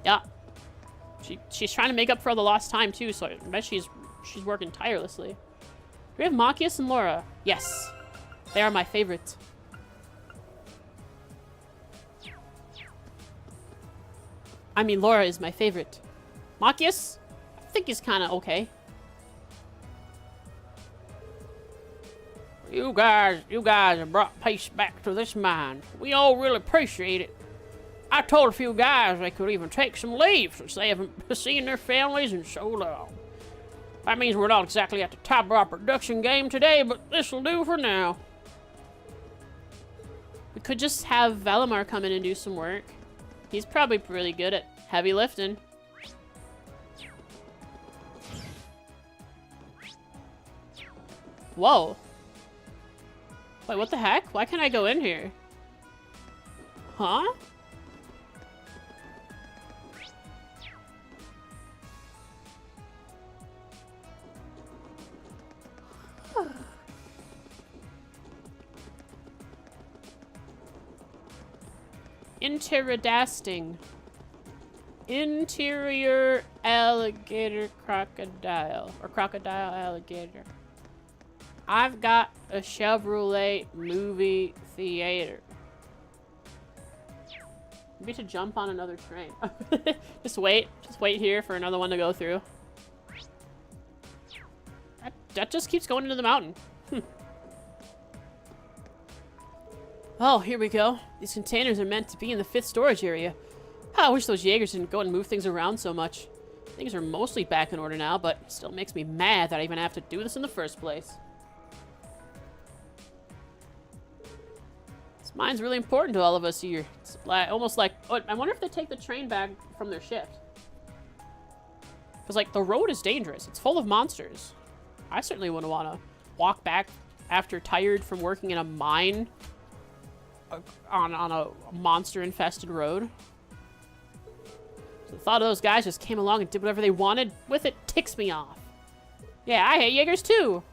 Yeah. She's trying to make up for all the lost time too, so I bet she's working tirelessly. Do we have Machias and Laura? Yes. They are my favorites. I mean, Laura is my favorite. Machias? I think he's kind of okay.
You guys have brought peace back to this mine. We all really appreciate it. I told a few guys they could even take some leave since they haven't seen their families in so long. That means we're not exactly at the top of our production game today, but this'll do for now.
We could just have Valimar come in and do some work. He's probably really good at heavy lifting. Whoa. Wait, what the heck? Why can't I go in here? Huh? Interidasting. Interior alligator crocodile. Or crocodile alligator. I've got a Chevrolet movie theater. Maybe to jump on another train. Just wait here for another one to go through. That just keeps going into the mountain. Oh, here we go. These containers are meant to be in the 5th storage area. I wish those Jaegers didn't go and move things around so much. Things are mostly back in order now, but it still makes me mad that I even have to do this in the first place. This mine's really important to all of us here. It's like, almost like... Oh, I wonder if they take the train back from their shift. Because, like, the road is dangerous. It's full of monsters. I certainly wouldn't want to walk back after tired from working in a mine on a monster-infested road. So the thought of those guys just came along and did whatever they wanted with it ticks me off. Yeah, I hate Jaegers too.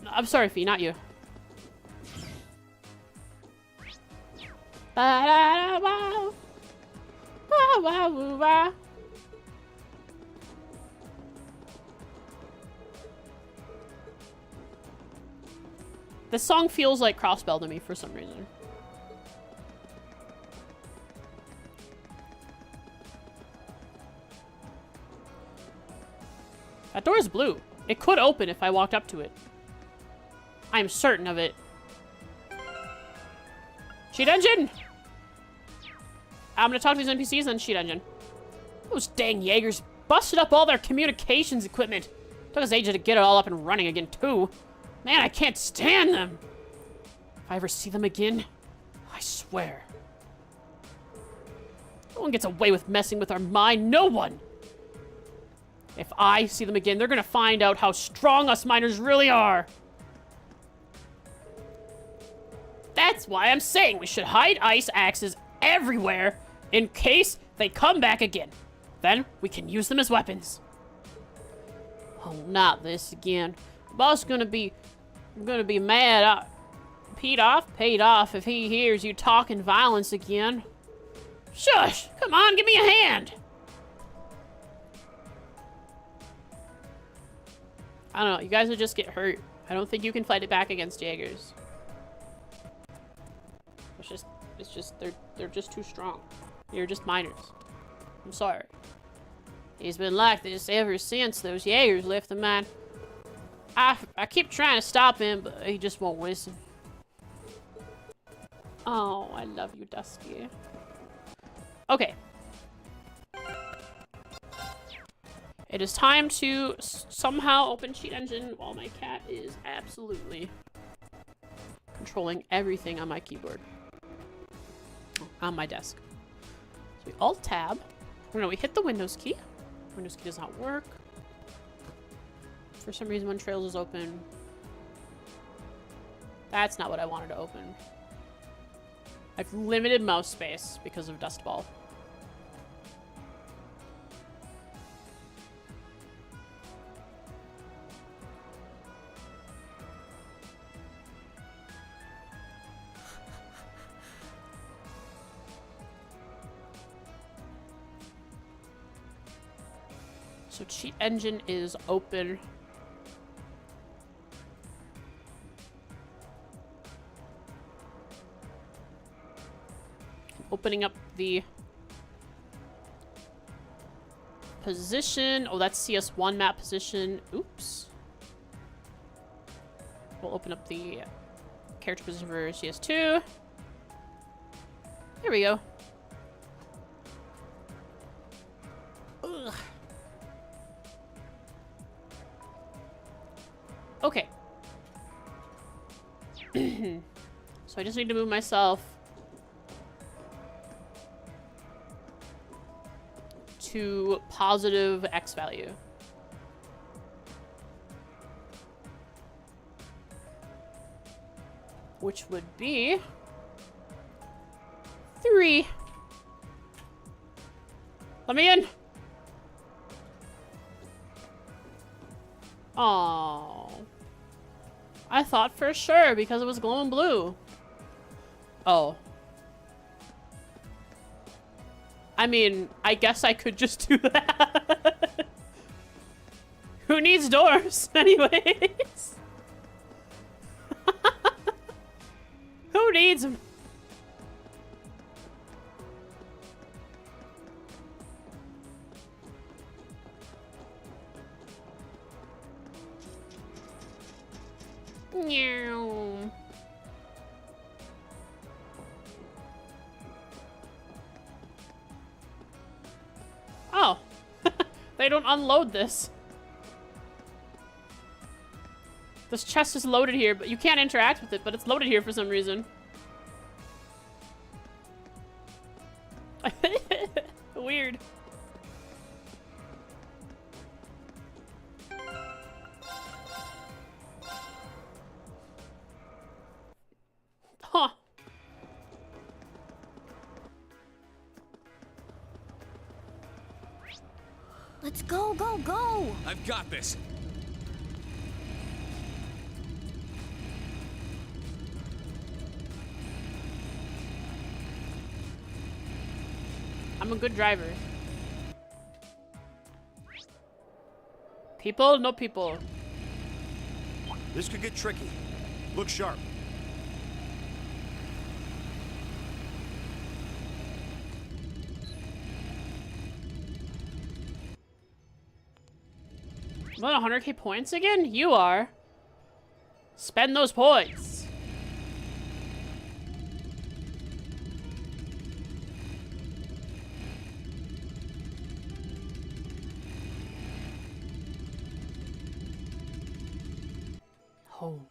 I'm sorry, Fee, not you. Ba-da-da-wow. Ba-wa-woo-wa. This song feels like Crossbell to me for some reason. That door is blue. It could open if I walked up to it. I am certain of it. Sheet engine! I'm gonna talk to these NPCs and sheet engine. Those dang Jaegers busted up all their communications equipment. Took us ages to get it all up and running again, too. Man, I can't stand them. If I ever see them again, I swear. No one gets away with messing with our mind. No one. If I see them again, they're gonna find out how strong us miners really are. That's why I'm saying we should hide ice axes everywhere in case they come back again. Then we can use them as weapons. Oh, not this again. Boss gonna be mad. Paid off if he hears you talking violence again. Shush! Come on, give me a hand! I don't know, you guys will just get hurt. I don't think you can fight it back against Jaegers. It's just, they're just too strong. You're just miners. I'm sorry. He's been like this ever since those Jaegers left the mine. I keep trying to stop him, but he just won't listen. Oh, I love you, Dusky. Okay. It is time to somehow open cheat engine while my cat is absolutely controlling everything on my keyboard. On my desk. So we alt tab. Oh no, we hit the Windows key. Windows key does not work. For some reason when Trails is open. That's not what I wanted to open. I've limited mouse space because of Dust Ball. So cheat engine is open. Opening up the position. Oh, that's CS1 map position. Oops. We'll open up the character position for CS2. There we go. Ugh. Okay. So I just need to move myself to positive X value. Which would be 3. Let me in. Oh, I thought for sure because it was glowing blue. Oh. I mean, I guess I could just do that. Who needs doors, anyways? Who needs them? Meow. Oh. They don't unload this. This chest is loaded here, but you can't interact with it, but it's loaded here for some reason. Weird. Huh.
Let's go, go, go!
I've got this.
I'm a good driver. People? No people.
This could get tricky. Look sharp.
What, 100k points again? You are. Spend those points.
home.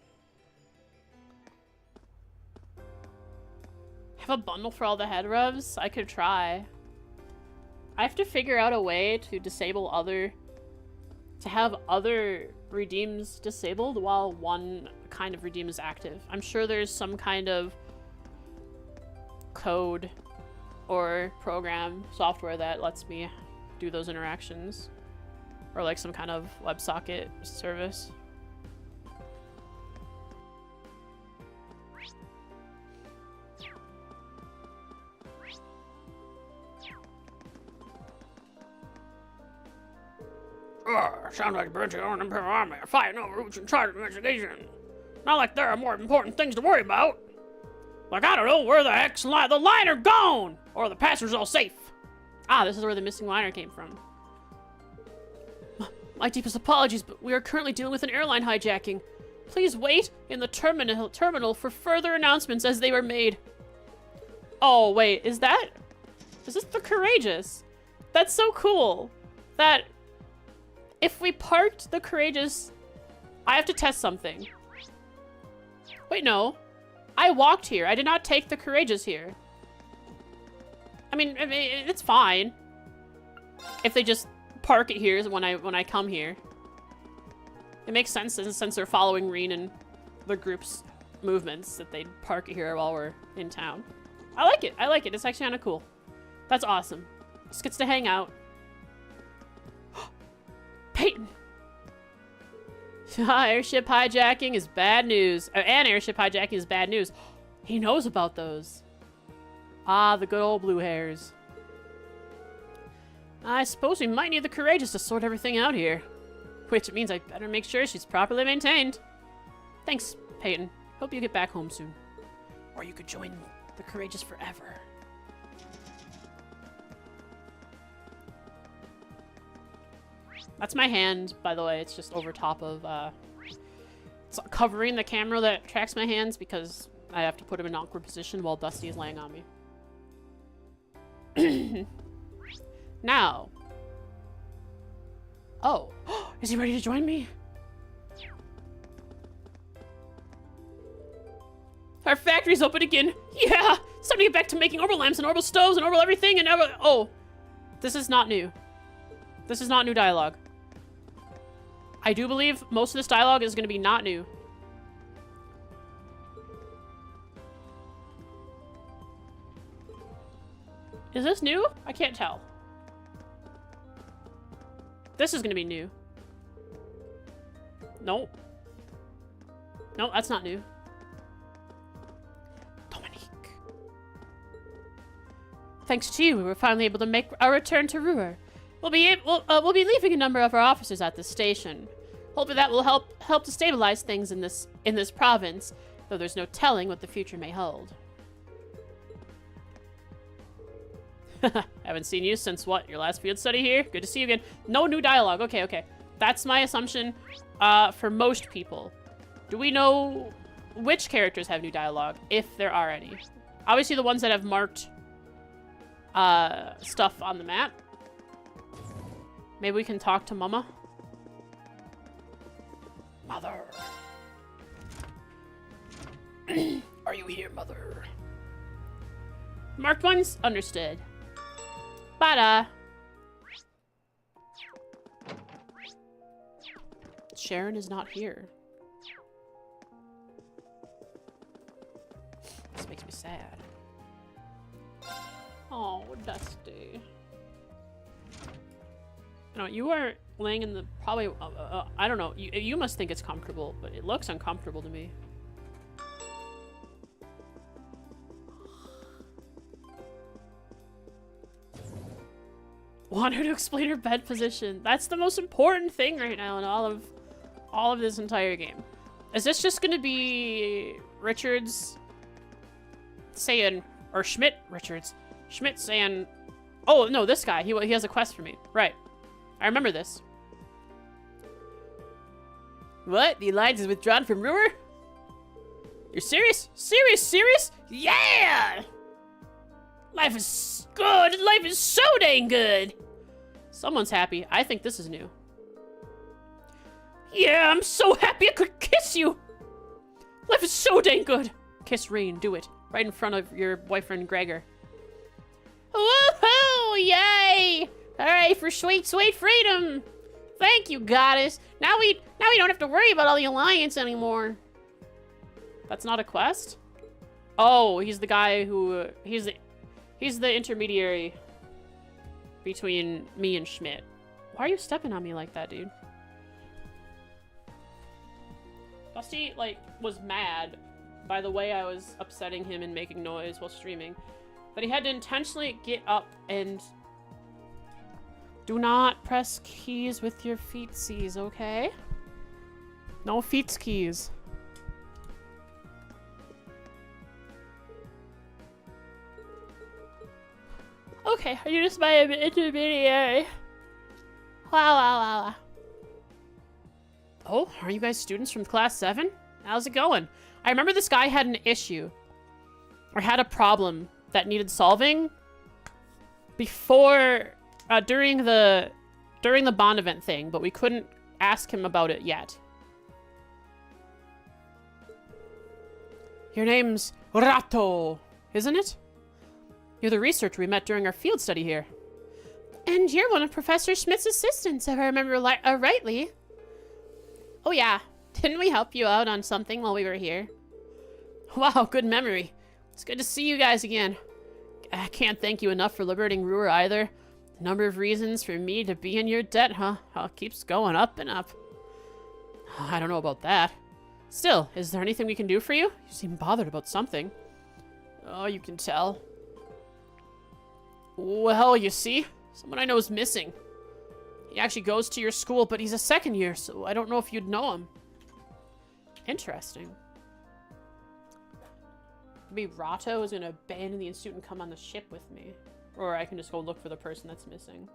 Have a bundle for all the head rubs? I could try. I have to figure out a way to disable to have other redeems disabled while one kind of redeem is active. I'm sure there's some kind of code or program software that lets me do those interactions, or like some kind of WebSocket service.
Sounds like British on Imperial Army are fighting over who's in charge of investigation. Not like there are more important things to worry about. Like, I don't know, where the heck's the liner gone? Or are the passengers all safe?
Ah, this is where the missing liner came from.
My deepest apologies, but we are currently dealing with an airline hijacking. Please wait in the terminal for further announcements as they were made.
Oh, wait, is this the Courageous? That's so cool. That if we parked the Courageous, I have to test something. Wait, no. I walked here. I did not take the Courageous here. I mean, it's fine if they just park it here when I come here. It makes sense since they're following Reen and the group's movements that they'd park it here while we're in town. I like it. I like it. It's actually kind of cool. That's awesome. Just gets to hang out.
Peyton!
Airship hijacking is bad news. And airship hijacking is bad news. He knows about those. Ah, the good old blue hairs. I suppose we might need the Courageous to sort everything out here. Which means I better make sure she's properly maintained. Thanks, Peyton. Hope you get back home soon. Or you could join the Courageous forever. That's my hand, by the way. It's just over top of, it's covering the camera that tracks my hands because I have to put him in an awkward position while Dusty is laying on me. Now. Oh. Is he ready to join me? Our factory's open again. Yeah! It's time to get back to making orbital lamps and orbital stoves and orbital everything and oh. This is not new. This is not new dialogue. I do believe most of this dialogue is going to be not new. Is this new? I can't tell. This is going to be new. Nope. Nope, that's not new. Dominique. Thanks to you, we were finally able to make our return to Ruhr. We'll be leaving a number of our officers at this station. Hopefully that will help to stabilize things in this province, though there's no telling what the future may hold. Haven't seen you since what? Your last field study here? Good to see you again. No new dialogue. Okay, okay. That's my assumption for most people. Do we know which characters have new dialogue, if there are any? Obviously the ones that have marked stuff on the map. Maybe we can talk to Mama. Mother. Are you here, Mother? Marked ones? Understood. Bada. Sharon is not here. This makes me sad. Oh, Dusty. No, you are laying in the probably. I don't know. You must think it's comfortable, but it looks uncomfortable to me. Want her to explain her bed position. That's the most important thing right now in all of this entire game. Is this just gonna be Richards saying, or Schmidt saying, oh no, this guy, he has a quest for me. Right. I remember this. What? The alliance is withdrawn from Ruhr? You're serious? Serious? Yeah! Life is good. Life is so dang good. Someone's happy. I think this is new. Yeah, I'm so happy I could kiss you. Life is so dang good. Kiss Rain, do it. Right in front of your boyfriend, Gregor. Woohoo! Yay! Alright, for sweet, sweet freedom! Thank you, goddess. Now we don't have to worry about all the Alliance anymore. That's not a quest? Oh, he's the guy who... He's the intermediary between me and Schmidt. Why are you stepping on me like that, dude? Dusty, like, was mad by the way I was upsetting him and making noise while streaming. That he had to intentionally get up and... Do not press keys with your feetsies, okay? No feet keys. Okay, are you just my intermediary? Wow. Oh, are you guys students from class 7? How's it going? I remember this guy had an issue. Or had a problem that needed solving before... during the bond event thing, but we couldn't ask him about it yet. Your name's Rato, isn't it? You're the researcher we met during our field study here. And you're one of Professor Schmidt's assistants, if I remember rightly. Oh yeah, didn't we help you out on something while we were here? Wow, good memory. It's good to see you guys again. I can't thank you enough for liberating Ruhr either. The number of reasons for me to be in your debt, huh? Oh, it keeps going up and up. I don't know about that. Still, is there anything we can do for you? You seem bothered about something. Oh, you can tell. Well, you see, someone I know is missing. He actually goes to your school, but he's a second year, so I don't know if you'd know him. Interesting. Maybe Rato is going to abandon the institute and come on the ship with me. Or I can just go look for the person that's missing.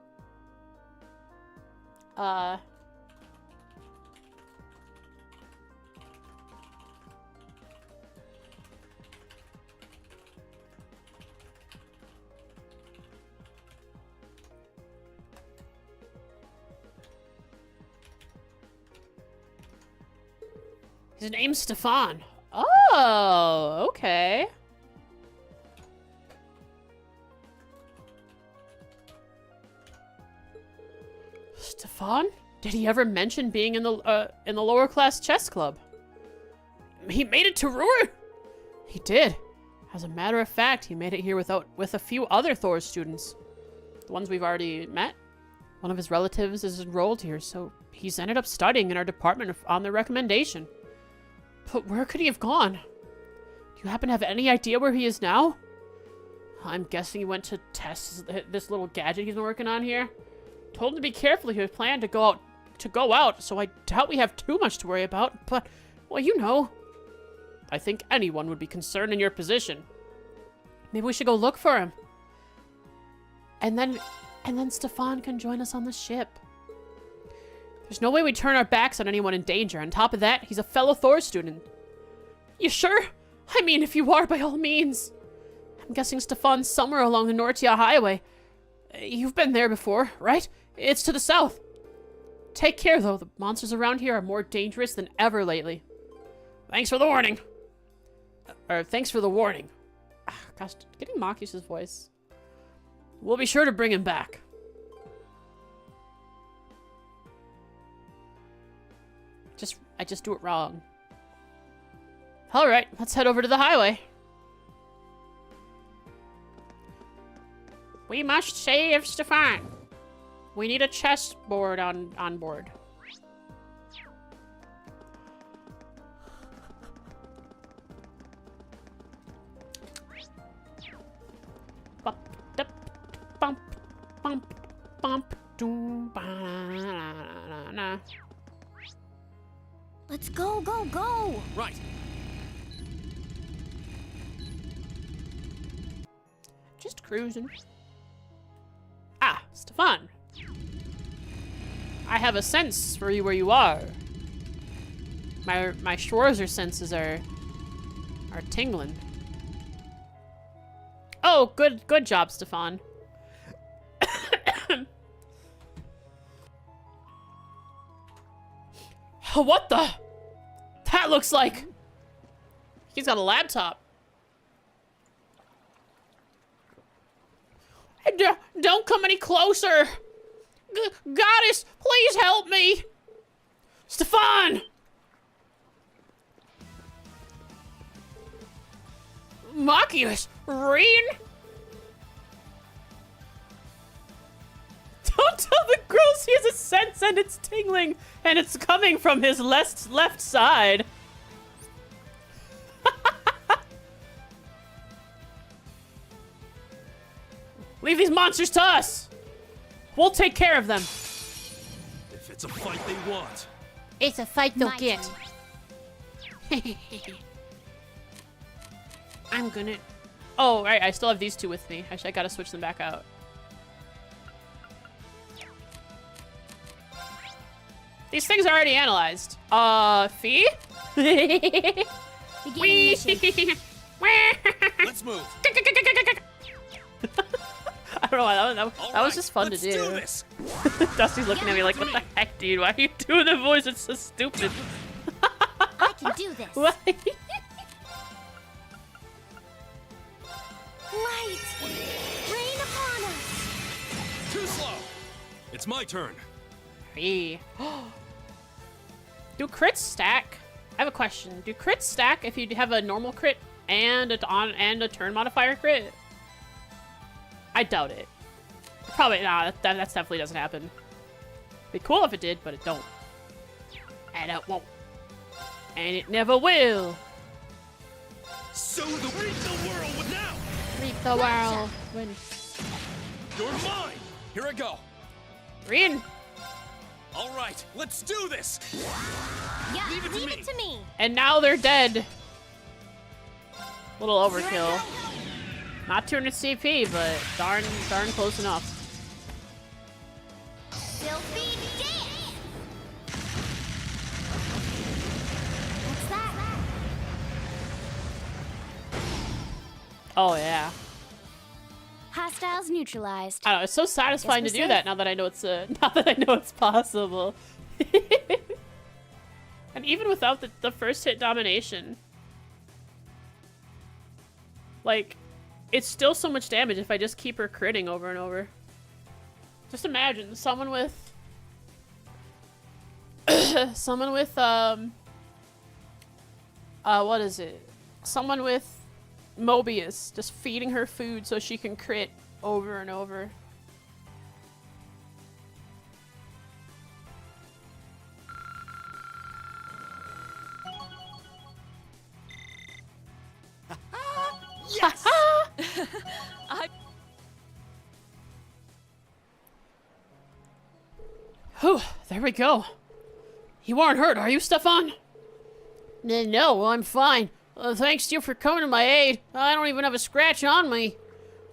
His name's Stefan. Oh, okay. Stefan? Did he ever mention being in the lower class chess club? He made it to Ruhr. He did. As a matter of fact, he made it here with a few other Thor students. The ones we've already met. One of his relatives is enrolled here, so he's ended up studying in our department on their recommendation. But where could he have gone? Do you happen to have any idea where he is now? I'm guessing he went to test this little gadget he's been working on here. Told him to be careful. He was planning to go out, so I doubt we have too much to worry about. But, well, you know. I think anyone would be concerned in your position. Maybe we should go look for him. And then Stefan can join us on the ship. There's no way we turn our backs on anyone in danger. On top of that, he's a fellow Thor student. You sure? I mean, if you are, by all means. I'm guessing Stefan's somewhere along the Nortia Highway. You've been there before, right? It's to the south. Take care, though. The monsters around here are more dangerous than ever lately. Thanks for the warning. Thanks for the warning. Gosh, getting Marcus's voice. We'll be sure to bring him back. I just do it wrong. Alright, let's head over to the highway. We must save Stefan. We need a chessboard on board. Bump, bump, bump, doom, ba-na-na-na-na.
Let's go, go, go!
Right.
Just cruising. Ah, Stefan. I have a sense for you where you are. My Schwarzer senses are tingling. Oh, good job, Stefan. What the? That looks like... He's got a laptop. Don't come any closer. Goddess, please help me. Stefan! Machius, Reen? Don't tell the girls he has a sense and it's tingling and it's coming from his left side. Leave these monsters to us. We'll take care of them.
If it's a fight they want.
It's a fight they'll
My
get.
turn.
I'm gonna... Oh, right, I still have these two with me. Actually, I gotta switch them back out. These things are already analyzed. Fee?
Beginning mission.
Let's move.
I don't know why, that
All
was
right,
just fun to
let's
do.
this.
Dusty's looking at me like, what the heck, dude? Why are you doing the voice? It's so stupid.
I can do this.
Why?
Light, rain upon us.
Too slow. It's my turn.
Fee. Do crits stack? I have a question. Do crits stack if you have a normal crit and a turn modifier crit? I doubt it. Probably not. That definitely doesn't happen. Be cool if it did, but it don't. And it won't. And it never will.
So the world with now.
Reap the world. When
You're mine. Here I go.
Reen.
All right, let's do this.
Yeah,
Leave it to
leave
me.
it to me.
And now they're dead. Little overkill. Not 200 CP, but darn close enough.
Filthy dance. What's that?
Oh yeah.
Hostiles neutralized.
I don't know. It's so satisfying to
Guess
do
we're
that
safe.
now that I know it's now that I know it's possible. And even without the first hit domination, like, it's still so much damage if I just keep her critting over and over. Just imagine someone with what is it? Someone with Mobius just feeding her food so she can crit over and over.
Yes.
Whew, there we go. You aren't hurt, are you, Stefan? No, I'm fine. Thanks to you for coming to my aid. I don't even have a scratch on me.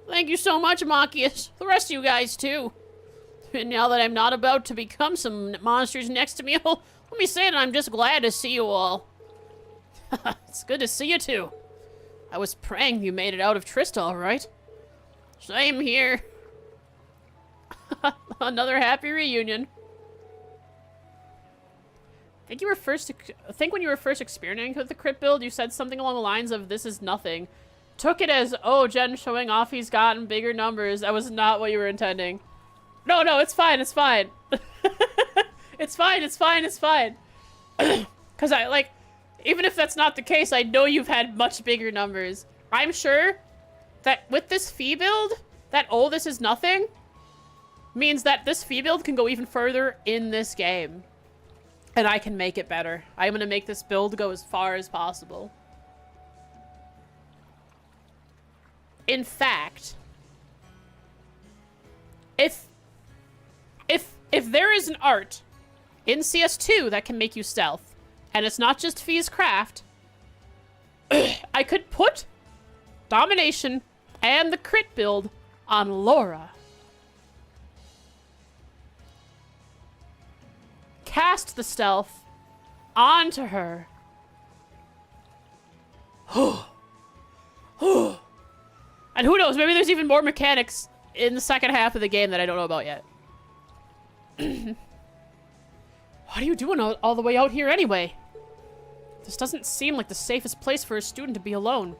Thank you so much, Machius. The rest of you guys, too. And now that I'm not about to become some monsters next to me, let me say that I'm just glad to see you all. It's good to see you, too. I was praying you made it out of Trista, all right? Same here. Another happy reunion. I think when you were first experimenting with the crit build, you said something along the lines of, "This is nothing." Took it as, oh, Jen showing off he's gotten bigger numbers. That was not what you were intending. No, it's fine, it's fine. It's fine. Because even if that's not the case, I know you've had much bigger numbers. I'm sure that with this fee build, that, oh, this is nothing, means that this fee build can go even further in this game. And I can make it better. I'm going to make this build go as far as possible. In fact, if there is an art in CS2 that can make you stealth, and it's not just Fee's craft, I could put Domination and the crit build on Laura. Cast the stealth onto her. And who knows, maybe there's even more mechanics in the second half of the game that I don't know about yet. What are you doing all the way out here anyway? This doesn't seem like the safest place for a student to be alone.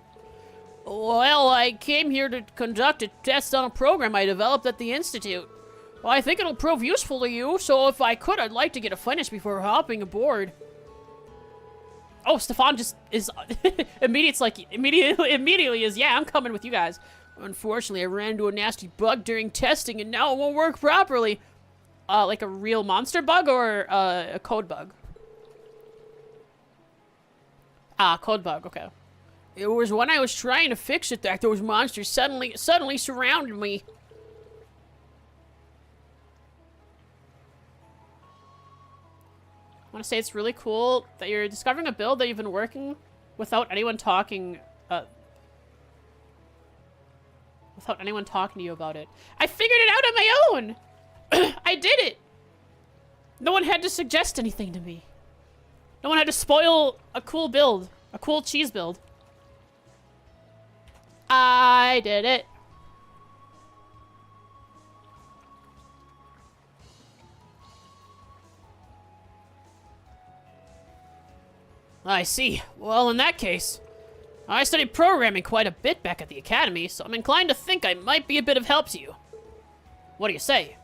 Well, I came here to conduct a test on a program I developed at the Institute. Well, I think it'll prove useful to you, so if I could, I'd like to get it finished before hopping aboard. Oh, Stefan just is immediately is, yeah, I'm coming with you guys. Unfortunately, I ran into a nasty bug during testing, and now it won't work properly. Like a real monster bug or a code bug? Ah, code bug, okay. It was when I was trying to fix it that those monsters suddenly surrounded me. I want to say it's really cool that you're discovering a build that you've been working without anyone talking, to you about it. I figured it out on my own! I did it! No one had to suggest anything to me. No one had to spoil a cool build. A cool cheese build. I did it. I see. Well, in that case, I studied programming quite a bit back at the academy, so I'm inclined to think I might be a bit of help to you. What do you say?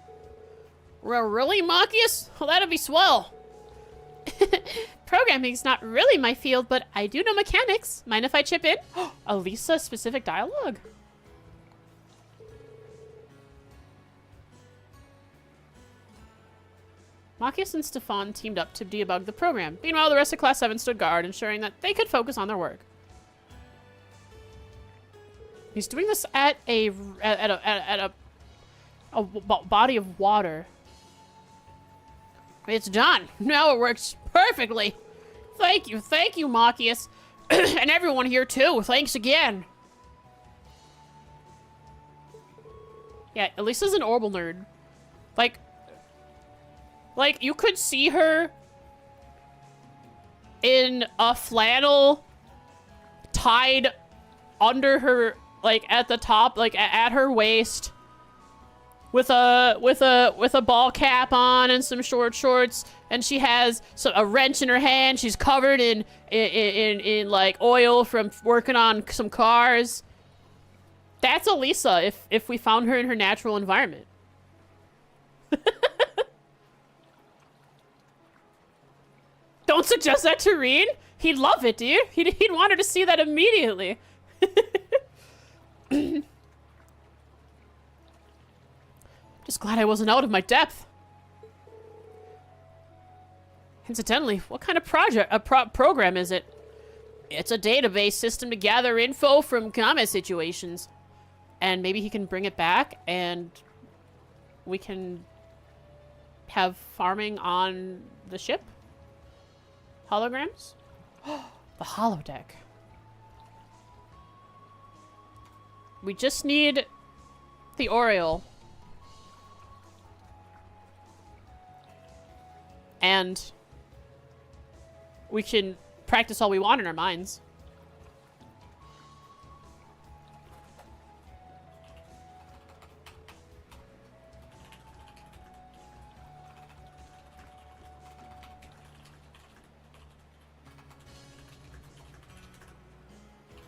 Really, Marcus? Well, that'd be swell.
Programming's not really my field, but I do know mechanics. Mind if I chip in?
Elisa-specific dialogue? Marcus and Stefan teamed up to debug the program. Meanwhile, the rest of Class 7 stood guard, ensuring that they could focus on their work. He's doing this at a body of water. It's done. Now it works perfectly. Thank you, Marcus. And everyone here, too. Thanks again. Yeah, Elisa's an Orbital nerd. Like, you could see her in a flannel tied under her, like, at the top, like, at her waist, with a ball cap on and some short shorts, and she has a wrench in her hand. She's covered in like oil from working on some cars. That's Elisa if we found her in her natural environment. Don't suggest that to Reen. He'd love it, dude. He'd want her to see that immediately. Just glad I wasn't out of my depth. Incidentally, what kind of program is it? It's a database system to gather info from combat situations. And maybe he can bring it back and we can have farming on the ship? Holograms? The holodeck. We just need the Oriole. And we can practice all we want in our minds.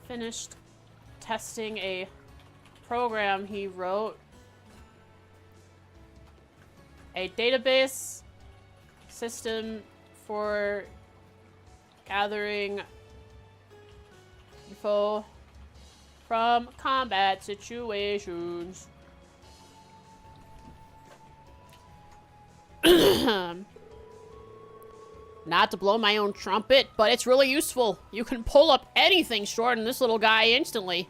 Finished testing a program he wrote. A database system for gathering info from combat situations. Not to blow my own trumpet, but it's really useful. You can pull up anything short in this little guy instantly.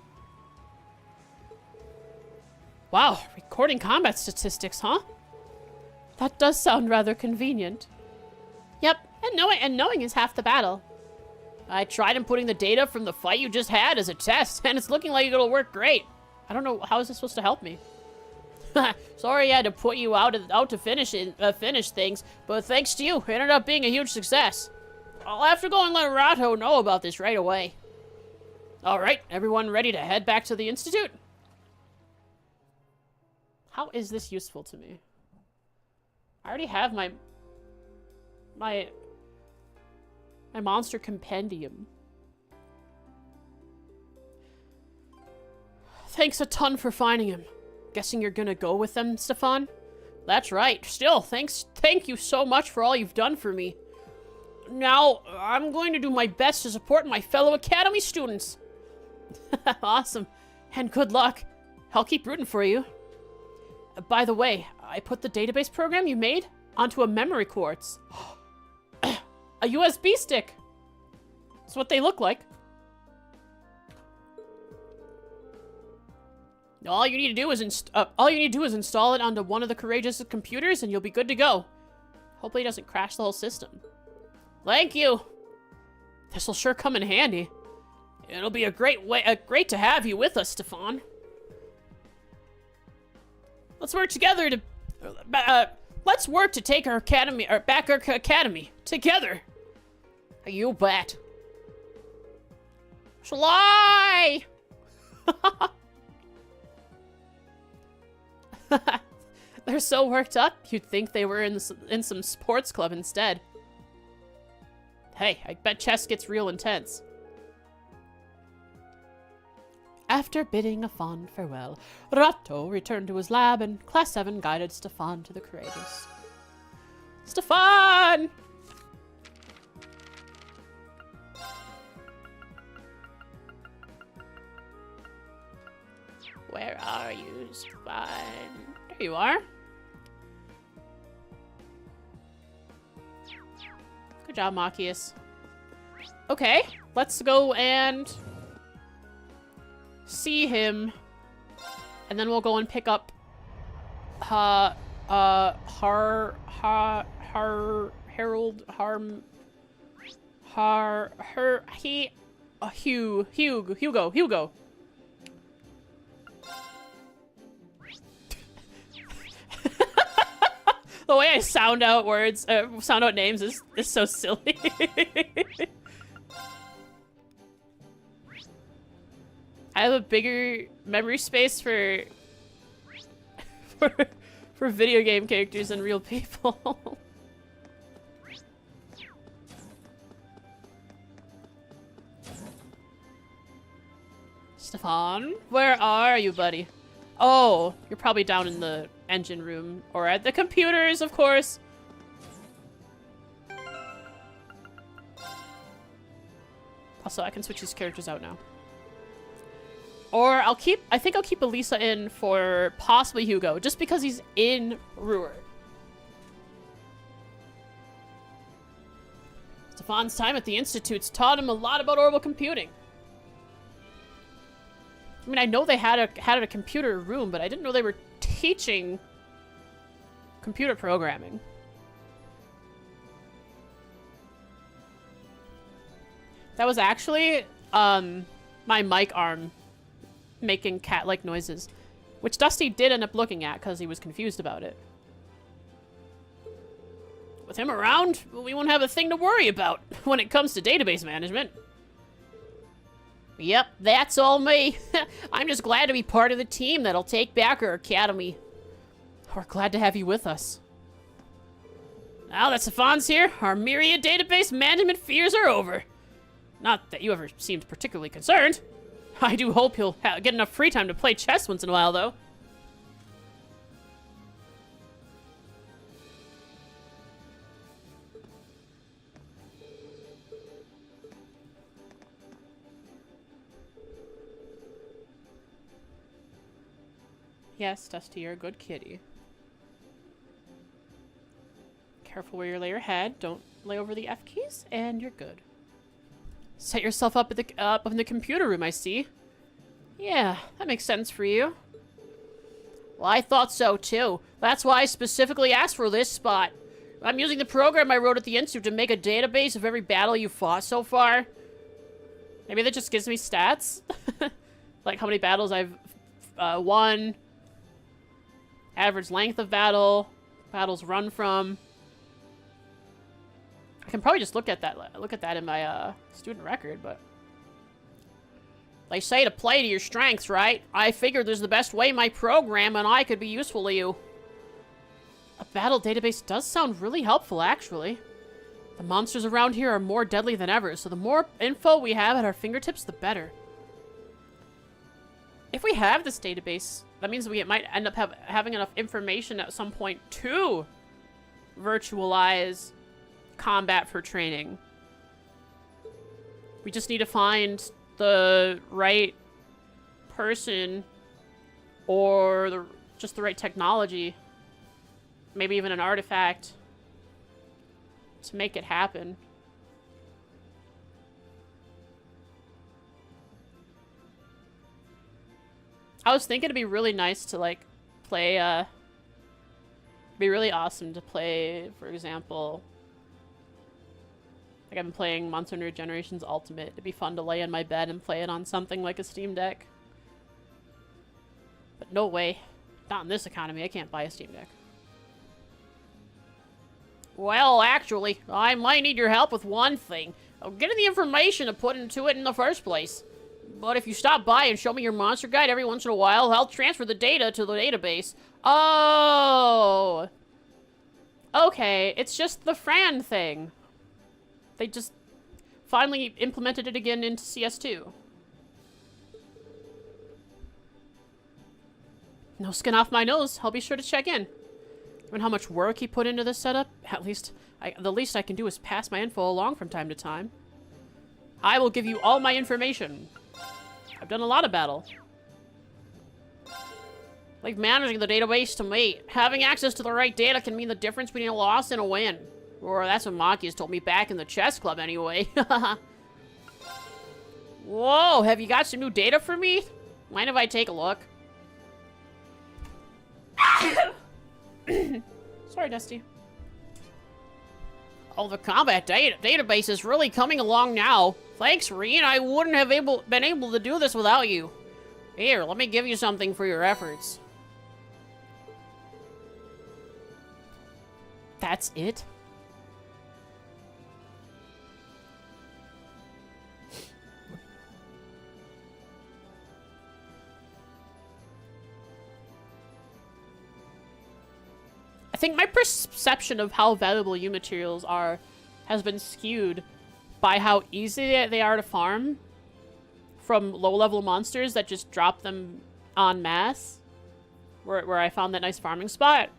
Wow, recording combat statistics, huh? That does sound rather convenient. Yep, and knowing is half the battle. I tried inputting the data from the fight you just had as a test, and it's looking like it'll work great. I don't know, how is this supposed to help me? Sorry I had to put you out to finish things, but thanks to you, it ended up being a huge success. I'll have to go and let Rato know about this right away. Alright, everyone ready to head back to the Institute? How is this useful to me? I already have my My monster compendium. Thanks a ton for finding him. Guessing you're gonna go with them, Stefan? That's right. Still, thank you so much for all you've done for me. Now, I'm going to do my best to support my fellow Academy students. Awesome. And good luck. I'll keep rooting for you. By the way, I put the database program you made onto a memory quartz. A USB stick. That's what they look like. All you need to do is install it onto one of the Courageous computers, and you'll be good to go. Hopefully, it doesn't crash the whole system. Thank you. This'll sure come in handy. It'll be great to have you with us, Stefan. Let's work together to take our academy together. You bet. Shall I? They're so worked up, you'd think they were in some sports club instead. Hey, I bet chess gets real intense. After bidding a fond farewell, Ratto returned to his lab, and Class 7 guided Stefan to the Courageous. Stefan! Where are you, Stefan? There you are. Good job, Machias. Okay, let's go and see him, and then we'll go and pick up Harold Hugo. The way I sound out words, sound out names is so silly. I have a bigger memory space for video game characters than real people. Stefan, where are you, buddy? Oh, you're probably down in the engine room or at the computers, of course. Also, I can switch these characters out now. Or I think I'll keep Elisa in for possibly Hugo, just because he's in Ruhr. Stefan's time at the Institute's taught him a lot about orbital computing. I mean, I know they had a computer room, but I didn't know they were teaching computer programming. That was actually my mic arm making cat-like noises, which Dusty did end up looking at because he was confused about it. With him around, we won't have a thing to worry about when it comes to database management. Yep, that's all me. I'm just glad to be part of the team that'll take back our academy. We're glad to have you with us. Now that Stefan's here, our myriad database management fears are over. Not that you ever seemed particularly concerned. I do hope he'll get enough free time to play chess once in a while, though. Yes, Dusty, you're a good kitty. Careful where you lay your head. Don't lay over the F keys, and you're good. Set yourself up in the computer room, I see. Yeah, that makes sense for you. Well, I thought so, too. That's why I specifically asked for this spot. I'm using the program I wrote at the Institute to make a database of every battle you fought so far. Maybe that just gives me stats? Like how many battles I've won, average length of battle, battles run from. I can probably just look at that in my student record, but they say to play to your strengths, right? I figured there's the best way my program and I could be useful to you. A battle database does sound really helpful, actually. The monsters around here are more deadly than ever, so the more info we have at our fingertips, the better. If we have this database, that means we might end up having enough information at some point to virtualize combat for training. We just need to find the right person or just the right technology. Maybe even an artifact to make it happen. I was thinking it'd be really nice to, like, play, it'd be really awesome to play, for example, like I've been playing Monster Hunter Generations Ultimate. It'd be fun to lay in my bed and play it on something like a Steam Deck. But no way. Not in this economy. I can't buy a Steam Deck. Well, actually, I might need your help with one thing. I'm getting the information to put into it in the first place. But if you stop by and show me your monster guide every once in a while, I'll transfer the data to the database. Oh! Okay, it's just the Fran thing. They just finally implemented it again into CS2. No skin off my nose. I'll be sure to check in. Given how much work he put into this setup, the least I can do is pass my info along from time to time. I will give you all my information. I've done a lot of battle. Leave managing the database to me. Having access to the right data can mean the difference between a loss and a win. Or that's what Maki has told me back in the chess club anyway. Whoa, have you got some new data for me? Mind if I take a look? Sorry, Dusty. Oh, the combat database is really coming along now. Thanks, Reen. I wouldn't have been able to do this without you. Here, let me give you something for your efforts. That's it? I think my perception of how valuable U materials are has been skewed by how easy they are to farm from low-level monsters that just drop them en masse, where I found that nice farming spot.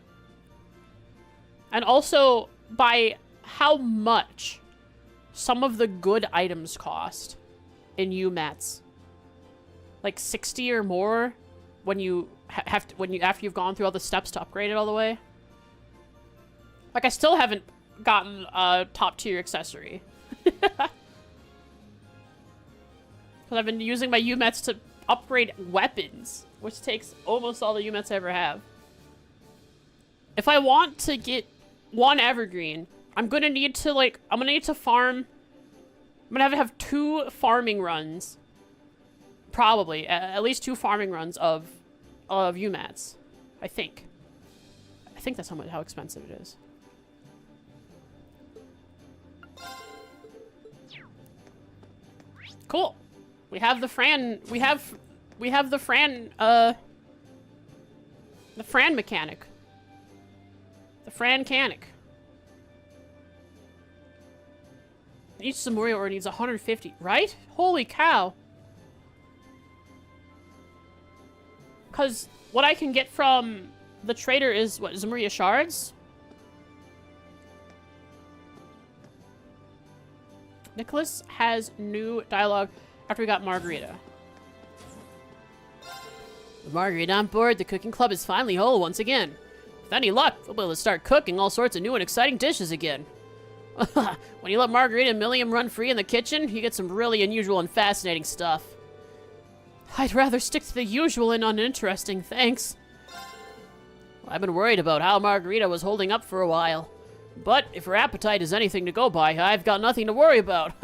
And also by how much some of the good items cost in UMATs. Like 60 or more when you after you've gone through all the steps to upgrade it all the way. Like, I still haven't gotten a top-tier accessory. Because I've been using my UMETs to upgrade weapons, which takes almost all the UMETs I ever have. If I want to get one evergreen, I'm gonna need to, like, farm... I'm gonna have 2 farming runs. Probably. At least 2 farming runs of UMATs. I think. I think that's how expensive it is. Cool. We have the Fran. We have the Fran. The Fran mechanic. The Fran canic. Each Zamuria ore needs 150, right? Holy cow. Because what I can get from the trader is, what, Zamuria shards? Nicholas has new dialogue after we got Margarita. With Margarita on board, the cooking club is finally whole once again. With any luck, we'll be able to start cooking all sorts of new and exciting dishes again. When you let Margarita and Milliam run free in the kitchen, you get some really unusual and fascinating stuff. I'd rather stick to the usual and uninteresting, thanks. Well, I've been worried about how Margarita was holding up for a while. But if her appetite is anything to go by, I've got nothing to worry about.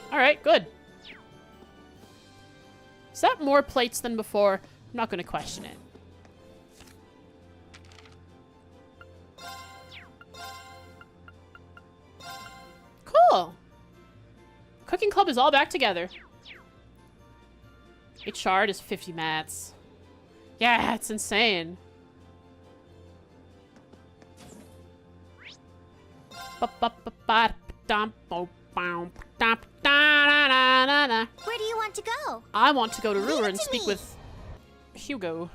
Alright, good. Is that more plates than before? I'm not going to question it. Cool. Cooking club is all back together. Each shard is 50 mats. Yeah, it's insane.
Where do you want to go?
I want to go to Ruler
Leave it
and
to
speak
me.
with Hugo,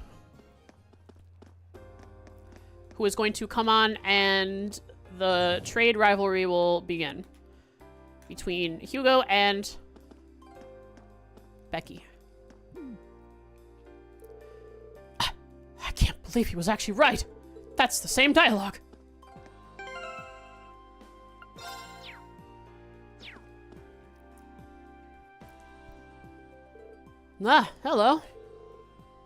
who is going to come on, and the trade rivalry will begin between Hugo and Becky. I can't believe he was actually right. That's the same dialogue. Ah, hello.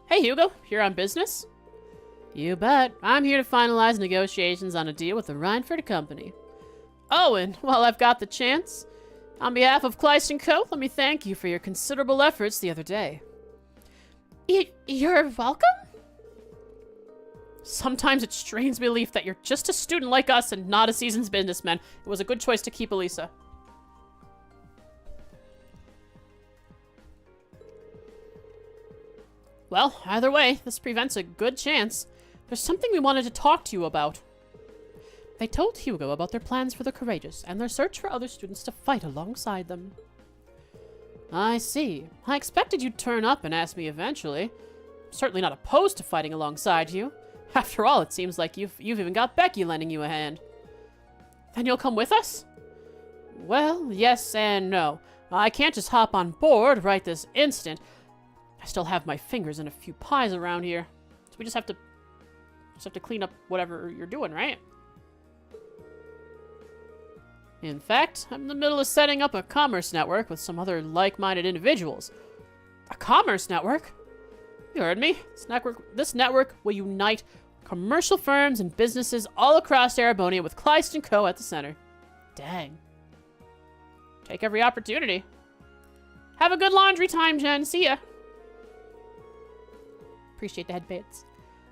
Hey, Hugo. Here on business? You bet. I'm here to finalize negotiations on a deal with the Rhineford Company. Oh, and while I've got the chance, on behalf of Kleist & Co., let me thank you for your considerable efforts the other day. You're welcome? Sometimes it strains belief that you're just a student like us and not a seasoned businessman. It was a good choice to keep Elisa. Well, either way, this prevents a good chance. There's something we wanted to talk to you about. They told Hugo about their plans for the Courageous and their search for other students to fight alongside them. I see. I expected you'd turn up and ask me eventually. Certainly not opposed to fighting alongside you. After all, it seems like you've even got Becky lending you a hand. Then you'll come with us? Well, yes and no. I can't just hop on board right this instant. I still have my fingers in a few pies around here. So we just have to clean up whatever you're doing, right? In fact, I'm in the middle of setting up a commerce network with some other like-minded individuals. A commerce network? You heard me. This network will unite commercial firms and businesses all across Erebonia with Kleist & Co. at the center. Dang. Take every opportunity. Have a good laundry time, Jen. See ya. Appreciate the head bits.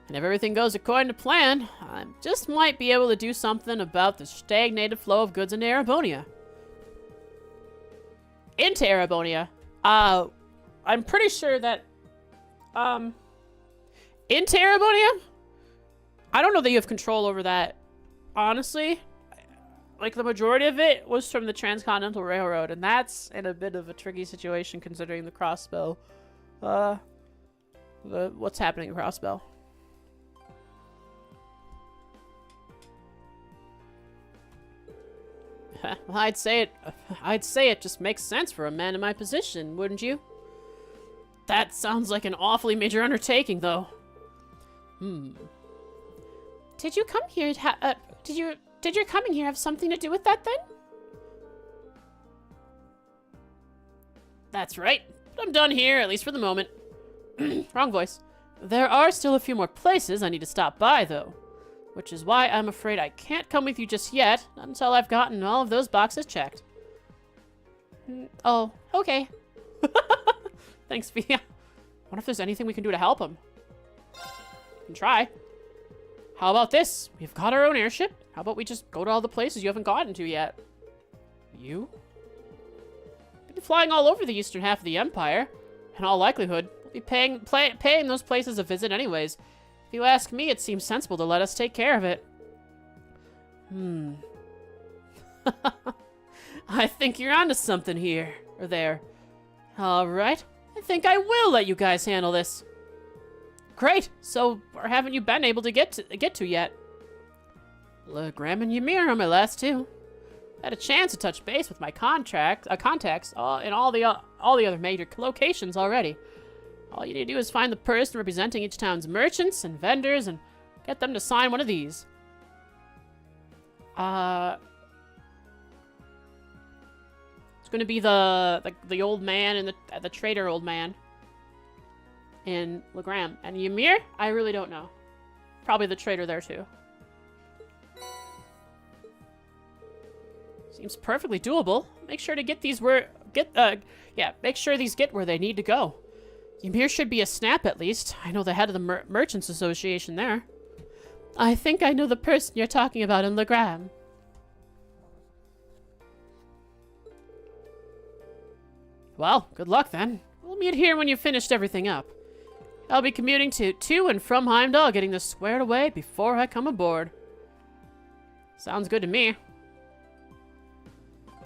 And if everything goes according to plan, I just might be able to do something about the stagnated flow of goods into Erebonia. Into Erebonia? I'm pretty sure that, into Erebonia? I don't know that you have control over that, honestly. Like, the majority of it was from the Transcontinental Railroad, and that's in a bit of a tricky situation considering the crossbow. What's happening at Crossbow? Well, I'd say it just makes sense for a man in my position, wouldn't you? That sounds like an awfully major undertaking, though. Did you come here? Did your coming here have something to do with that, then? That's right. I'm done here, at least for the moment. Wrong voice. There are still a few more places I need to stop by, though. Which is why I'm afraid I can't come with you just yet, until I've gotten all of those boxes checked. Oh, okay. Thanks, Via. Wonder if there's anything we can do to help him. We can try. How about this? We've got our own airship. How about we just go to all the places you haven't gotten to yet? You? Been flying all over the eastern half of the Empire. In all likelihood, we'll be paying those places a visit anyways. If you ask me, it seems sensible to let us take care of it. I think you're onto something here, or there. Alright, I think I will let you guys handle this. Great, so where haven't you been able to get to yet? Graham and Ymir are my last two. Had a chance to touch base with my contacts in all the other major locations already. All you need to do is find the person representing each town's merchants and vendors and get them to sign one of these. It's going to be the old man and the trader old man in Legram. And Ymir, I really don't know. Probably the trader there too. Seems perfectly doable. Make sure to get these make sure these get where they need to go. Ymir should be a snap at least. I know the head of the Merchants Association there. I think I know the person you're talking about in Legram. Well, good luck then. We'll meet here when you've finished everything up. I'll be commuting to and from Heimdall, getting this squared away before I come aboard. Sounds good to me.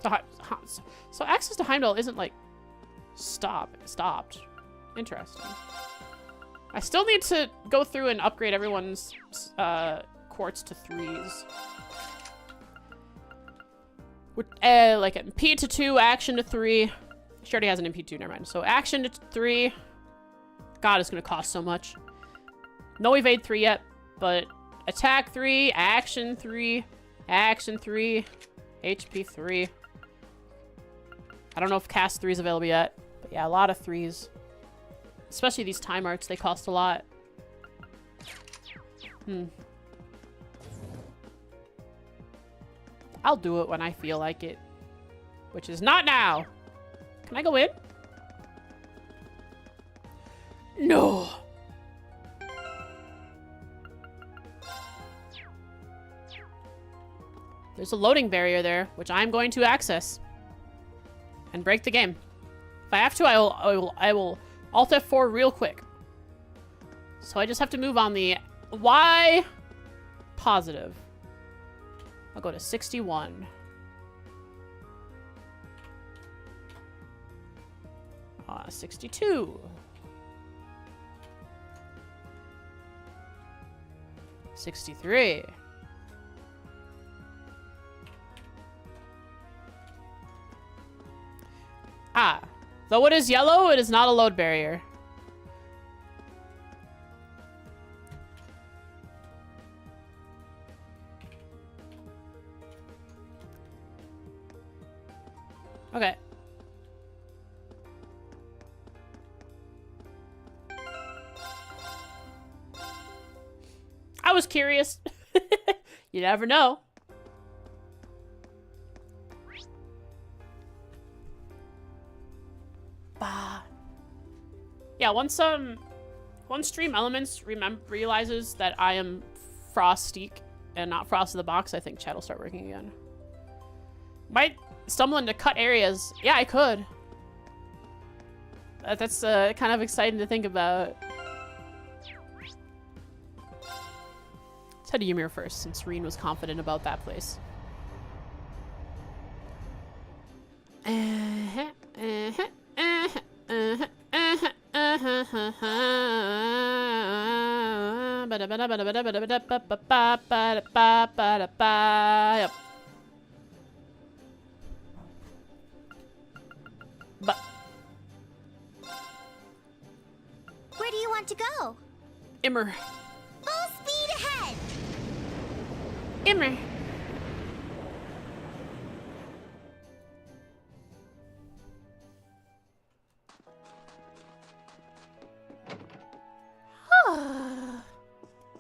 So access to Heimdall isn't like stopped. Interesting. I still need to go through and upgrade everyone's quartz to 3s. Like MP to 2, action to 3. She already has an MP 2, never mind. So action to 3. God, it's gonna cost so much. No evade 3 yet, but attack 3, action 3, action 3, HP 3. I don't know if cast 3 is available yet, but yeah, a lot of 3s. Especially these time arts, they cost a lot. I'll do it when I feel like it. Which is not now! Can I go in? No! There's a loading barrier there, which I'm going to access. And break the game. If I have to, I will Alt F4 real quick. So I just have to move on the Y positive. I'll go to 61. 62. 63. Ah. Though it is yellow, it is not a load barrier. Okay. I was curious. You never know. Bah. Yeah, once Stream Elements realizes that I am Frostique and not Frost of the Box, I think chat will start working again. Might stumble into cut areas. Yeah, I could. That's kind of exciting to think about. Let's head to Ymir first, since Reen was confident about that place. Yep. But
Where do you want to go?
Immer.
Full speed ahead!
Immer.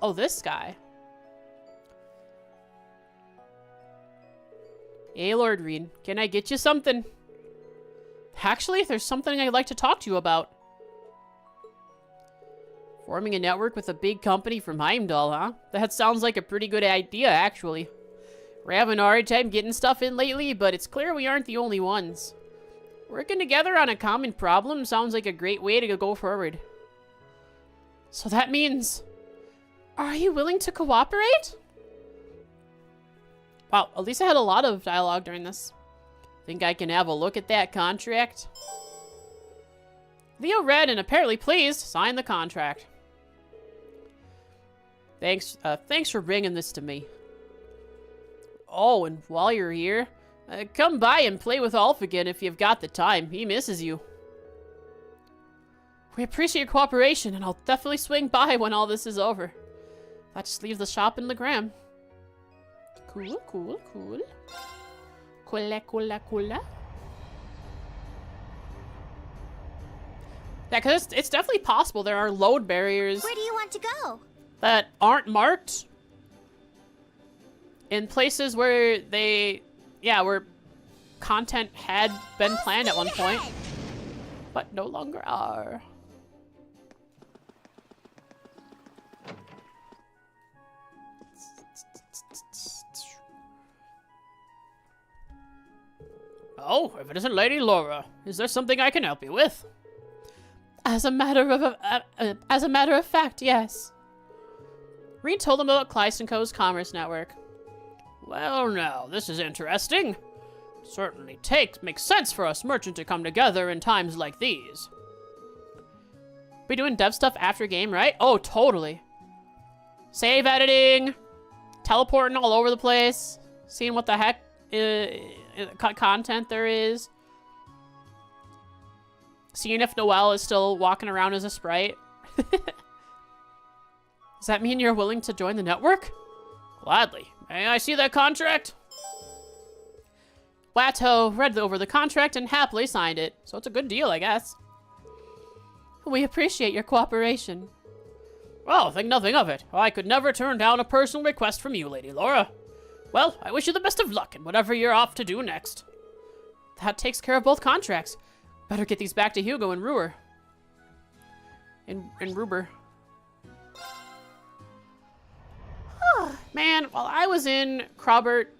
Oh, this guy. Hey, Lord Reen, can I get you something? Actually, there's something I'd like to talk to you about. Forming a network with a big company from Heimdall, huh? That sounds like a pretty good idea, actually. We're having a hard time getting stuff in lately, but it's clear we aren't the only ones. Working together on a common problem sounds like a great way to go forward. So that means... Are you willing to cooperate? Wow, at least I had a lot of dialogue during this. Think I can have a look at that contract? Leo read and apparently pleased signed the contract. Thanks for bringing this to me. Oh, and while you're here, come by and play with Ulf again if you've got the time. He misses you. We appreciate your cooperation, and I'll definitely swing by when all this is over. That just leaves the shop in the gram. Cool, cool, cool. Cool, cool, cool. Yeah, because it's definitely possible there are load barriers.
Where do you want to go?
That aren't marked in places where they, yeah, where content had been planned at one point, but no longer are. Oh, if it isn't Lady Laura, is there something I can help you with? As a matter of fact, yes. Reed told them about Clyde & Co.'s commerce network. Well, now, this is interesting. Certainly makes sense for us merchant to come together in times like these. We doing dev stuff after game, right? Oh, totally. Save editing, teleporting all over the place, seeing what the heck content there is. Seeing if Noelle is still walking around as a sprite. Does that mean you're willing to join the network? Gladly. May I see that contract? Watto read over the contract and happily signed it, so it's a good deal, I guess. We appreciate your cooperation. Well, think nothing of it. I could never turn down a personal request from you, Lady Laura. Well, I wish you the best of luck in whatever you're off to do next. That takes care of both contracts. Better get these back to Hugo and Ruber. And Ruber. Man, while I was in Crobert...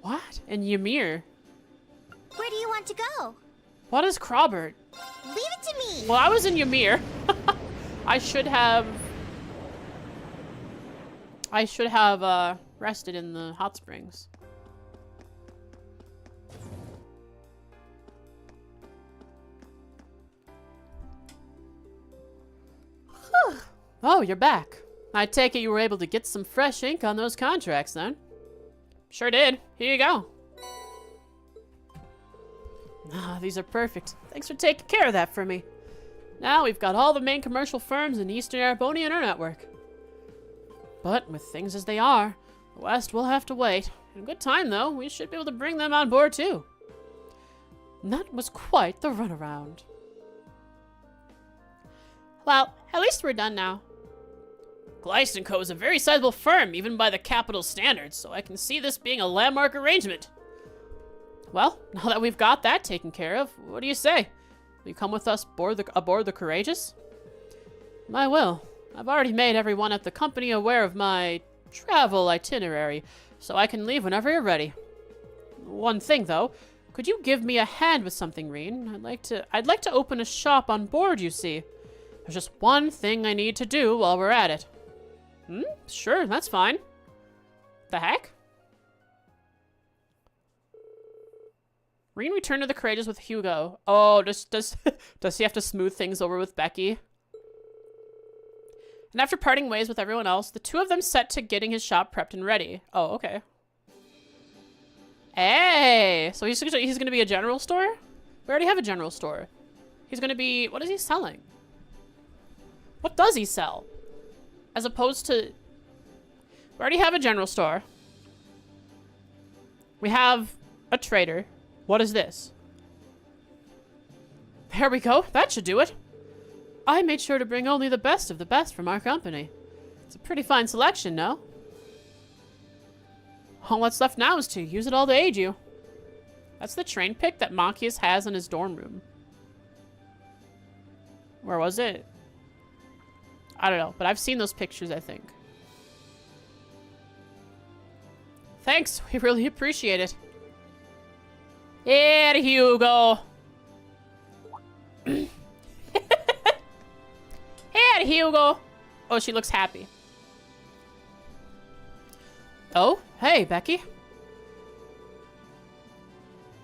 What? And Ymir.
Where do you want to go?
What is Crobert?
Leave it to me.
Well, I was in Ymir. I should have rested in the hot springs. Oh, you're back. I take it you were able to get some fresh ink on those contracts then. Sure did. Here you go. Ah, these are perfect. Thanks for taking care of that for me. Now we've got all the main commercial firms in Eastern Erebonia in our network. But with things as they are, the West will have to wait. In good time, though, we should be able to bring them on board, too. And that was quite the runaround. Well, at least we're done now. Gleist & Co. is a very sizable firm, even by the capital standards, so I can see this being a landmark arrangement. Well, now that we've got that taken care of, what do you say? Will you come with us aboard the Courageous? I will. I've already made everyone at the company aware of my travel itinerary, so I can leave whenever you're ready. One thing, though. Could you give me a hand with something, Reen? I'd like to open a shop on board, you see. There's just one thing I need to do while we're at it. Sure, that's fine. The heck? Reen returned to the Courageous with Hugo. Oh, does he have to smooth things over with Becky? And after parting ways with everyone else, the two of them set to getting his shop prepped and ready. Oh, okay. Hey! So he's gonna be a general store? We already have a general store. He's gonna be... What is he selling? What does he sell? As opposed to... We already have a general store. We have a trader. What is this? There we go. That should do it. I made sure to bring only the best of the best from our company. It's a pretty fine selection, no? All that's left now is to use it all to aid you. That's the train pick that Machias has in his dorm room. Where was it? I don't know, but I've seen those pictures, I think. Thanks, we really appreciate it. Here, Hugo. Here, Hugo. Oh, she looks happy. Oh, hey, Becky.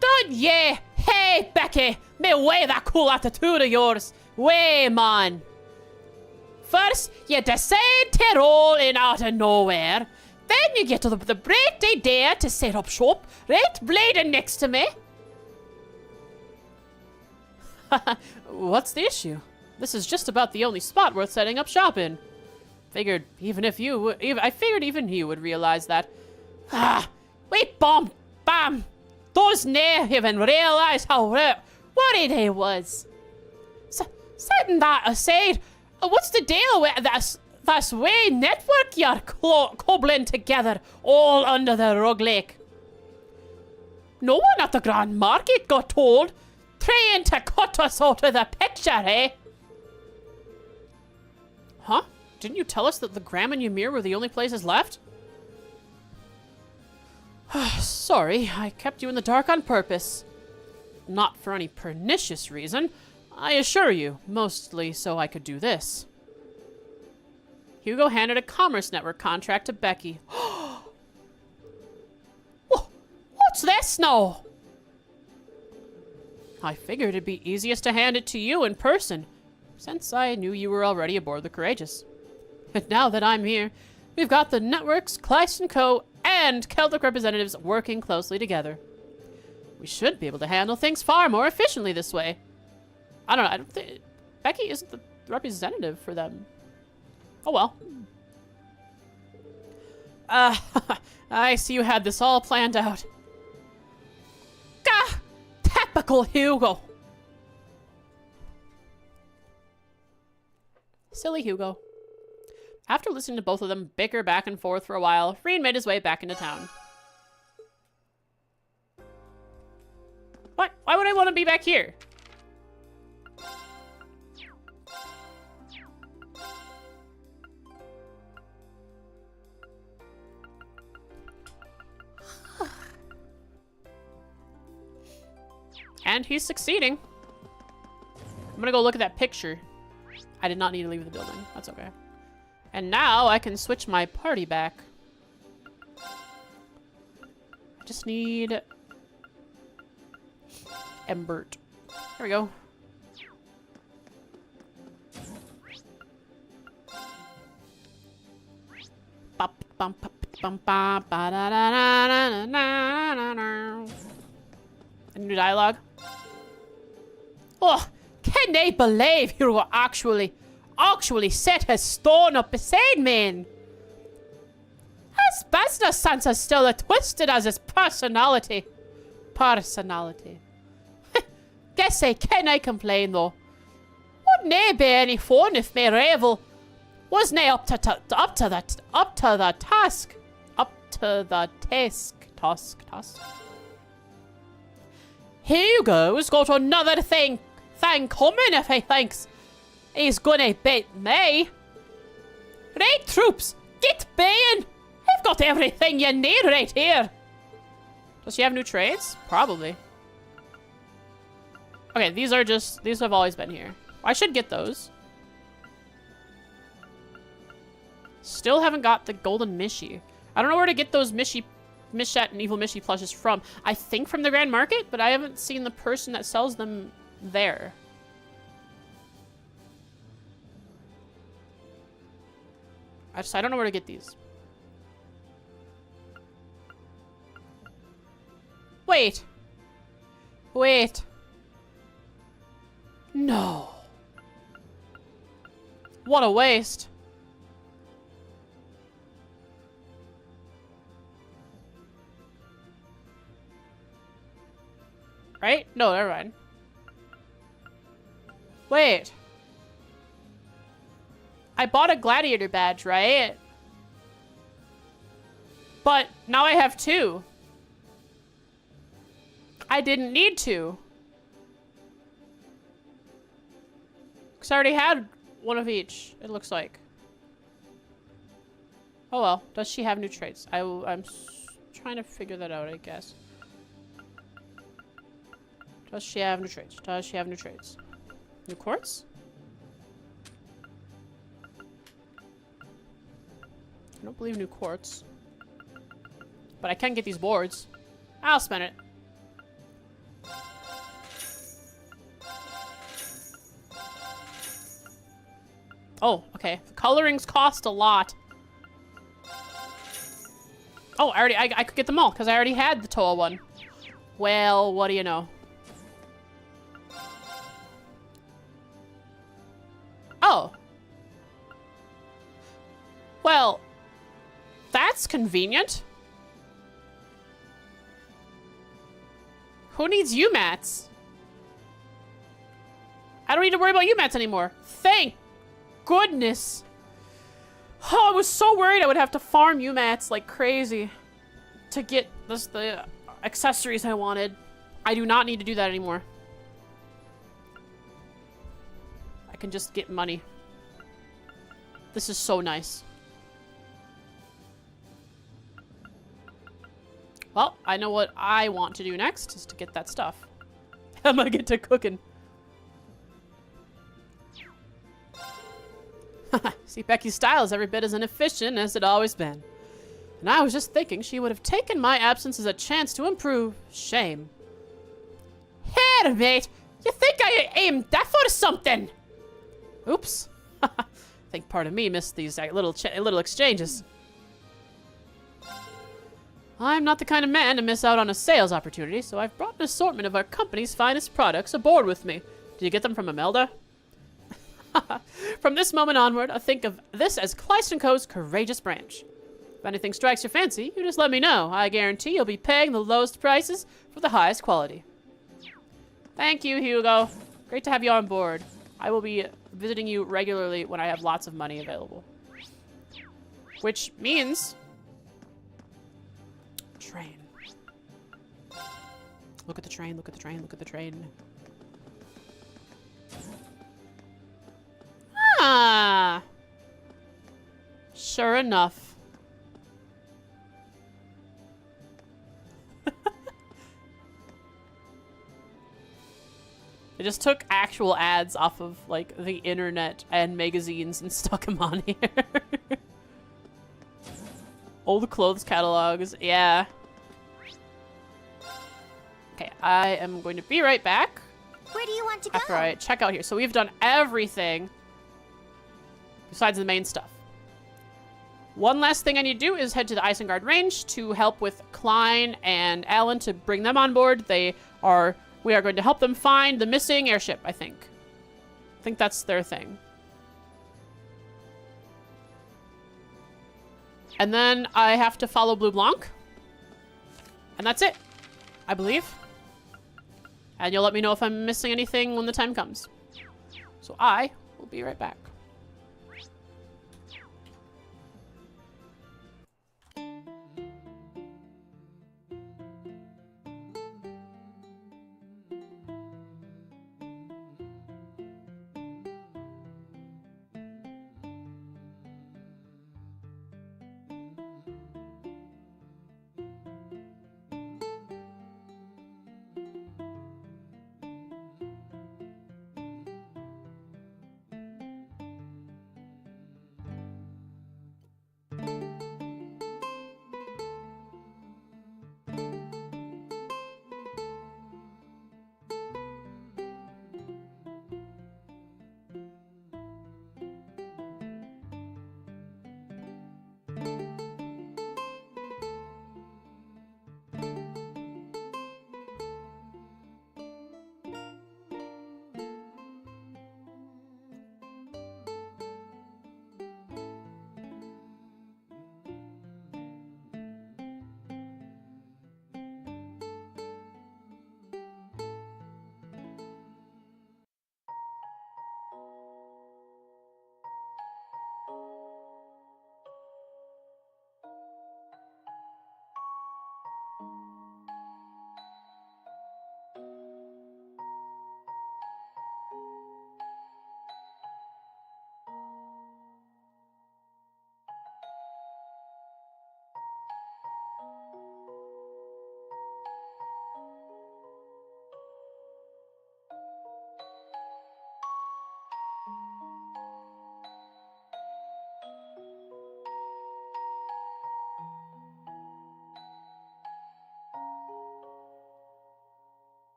Done, yeah. Hey, Becky. Me way that cool attitude of yours. Way, man. First, you decide to roll in out of nowhere. Then you get to the great idea to set up shop right bleeding next to me. What's the issue? This is just about the only spot worth setting up shop in. I figured even you would realize that. Wait, bam. Those never even realize how worried I was. Setting that aside, what's the deal with this way network you're cobbling together all under the rug lake? No one at the Grand Market got told, trying to cut us out of the picture, eh? Huh? Didn't you tell us that the Gram and Ymir were the only places left? Sorry, I kept you in the dark on purpose. Not for any pernicious reason, I assure you, mostly so I could do this. Hugo handed a Commerce Network contract to Becky. Whoa,
What's this now? I figured it'd be easiest to hand it to you in person, since I knew you were already aboard the Courageous. And now that I'm here, we've got the networks, Kleist & Co., and Celtic representatives working closely together. We should be able to handle things far more efficiently this way. I don't think... Becky isn't the representative for them. Oh well. I see you had this all planned out. Gah! Typical Hugo. Silly Hugo. After listening to both of them bicker back and forth for a while, Reed made his way back into town. What? Why would I want to be back here? And he's succeeding. I'm gonna go look at that picture. I did not need to leave the building. That's okay. And now I can switch my party back. I just need... Embert. There we go. A new dialogue. Oh, can they believe you were actually set his stone up beside me? His business sense is still as twisted as his personality. Guess I cannot complain though. Wouldn't it be any fun if my rival wasn't up to the task? Hugo's got another thing coming if he thinks he's gonna beat me. Right, troops, get baying. I've got everything you need right here. Does she have new trades? Probably. Okay, these have always been here. I should get those. Still haven't got the golden Mishy. I don't know where to get those Mishat and Evil Mishy plushes from. I think from the Grand Market, but I haven't seen the person that sells them there. I don't know where to get these. Wait. No. What a waste. Right? No, never mind. Wait. I bought a gladiator badge, right? But now I have 2. I didn't need to. Because I already had one of each, it looks like. Oh well. Does she have new traits? I'm trying to figure that out, I guess. Does she have new traits? New quartz? I don't believe new quartz. But I can get these boards. I'll spend it. Oh, okay. The colorings cost a lot. Oh, I could get them all because I already had the Toa one. Well, what do you know? Oh. Well, that's convenient. Who needs UMATs? I don't need to worry about UMATs anymore. Thank goodness. Oh, I was so worried I would have to farm UMATs like crazy to get the accessories I wanted. I do not need to do that anymore. I can just get money. This is so nice. Well, I know what I want to do next is to get that stuff. I'm gonna get to cooking. See, Becky's style is every bit as inefficient as it always been. And I was just thinking she would have taken my absence as a chance to improve. Shame. Here, mate! You think I aim deaf or something? Oops. I think part of me missed these little exchanges. I'm not the kind of man to miss out on a sales opportunity, so I've brought an assortment of our company's finest products aboard with me. Did you get them from Imelda? From this moment onward, I think of this as Clyde & Co.'s courageous branch. If anything strikes your fancy, you just let me know. I guarantee you'll be paying the lowest prices for the highest quality. Thank you, Hugo. Great to have you on board. I will be visiting you regularly when I have lots of money available. Which means... train. Look at the train, look at the train, look at the train. Ah! Sure enough. I just took actual ads off of, like, the internet and magazines and stuck them on here. Old clothes catalogs, yeah. Okay, I am going to be right back.
Where do you want to go?
After I check out here. So we've done everything besides the main stuff. One last thing I need to do is head to the Isengard Range to help with Klein and Alan to bring them on board. We are going to help them find the missing airship, I think. I think that's their thing. And then I have to follow Blue Blanc. And that's it, I believe. And you'll let me know if I'm missing anything when the time comes. So I will be right back.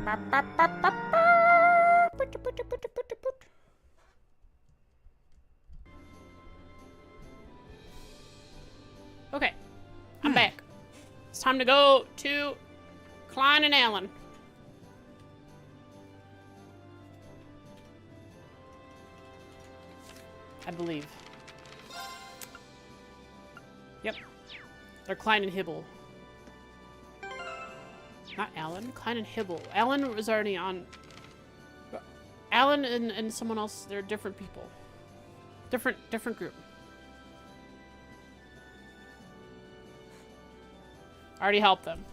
Okay, I'm back. It's time to go to Klein and Allen. I believe. Yep. They're Klein and Hibble. Not Alan. Klein and Hibble. Alan was already on... Alan and someone else, they're different people. Different group. Already helped them.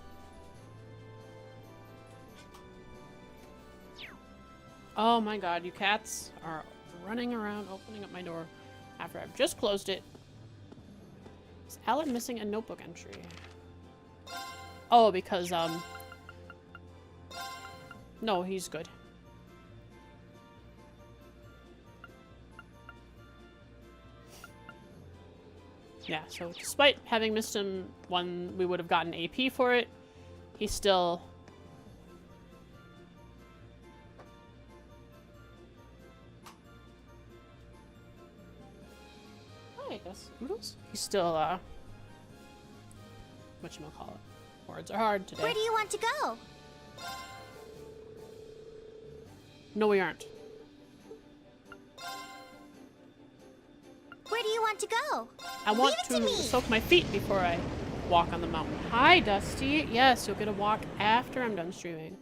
Oh my god, you cats are running around opening up my door after I've just closed it. Is Alan missing a notebook entry? Oh, because, no, he's good. Yeah, so despite having missed him when we would have gotten AP for it, he's still... I guess Oodles? He's still, whatchamacallit. Words are hard today.
Where do you want to go?
No, we aren't.
Where do you want to go?
I want
Leave it
to
to me.
soak my feet before I walk on the mountain. Hi, Dusty. Yes, you'll get a walk after I'm done streaming.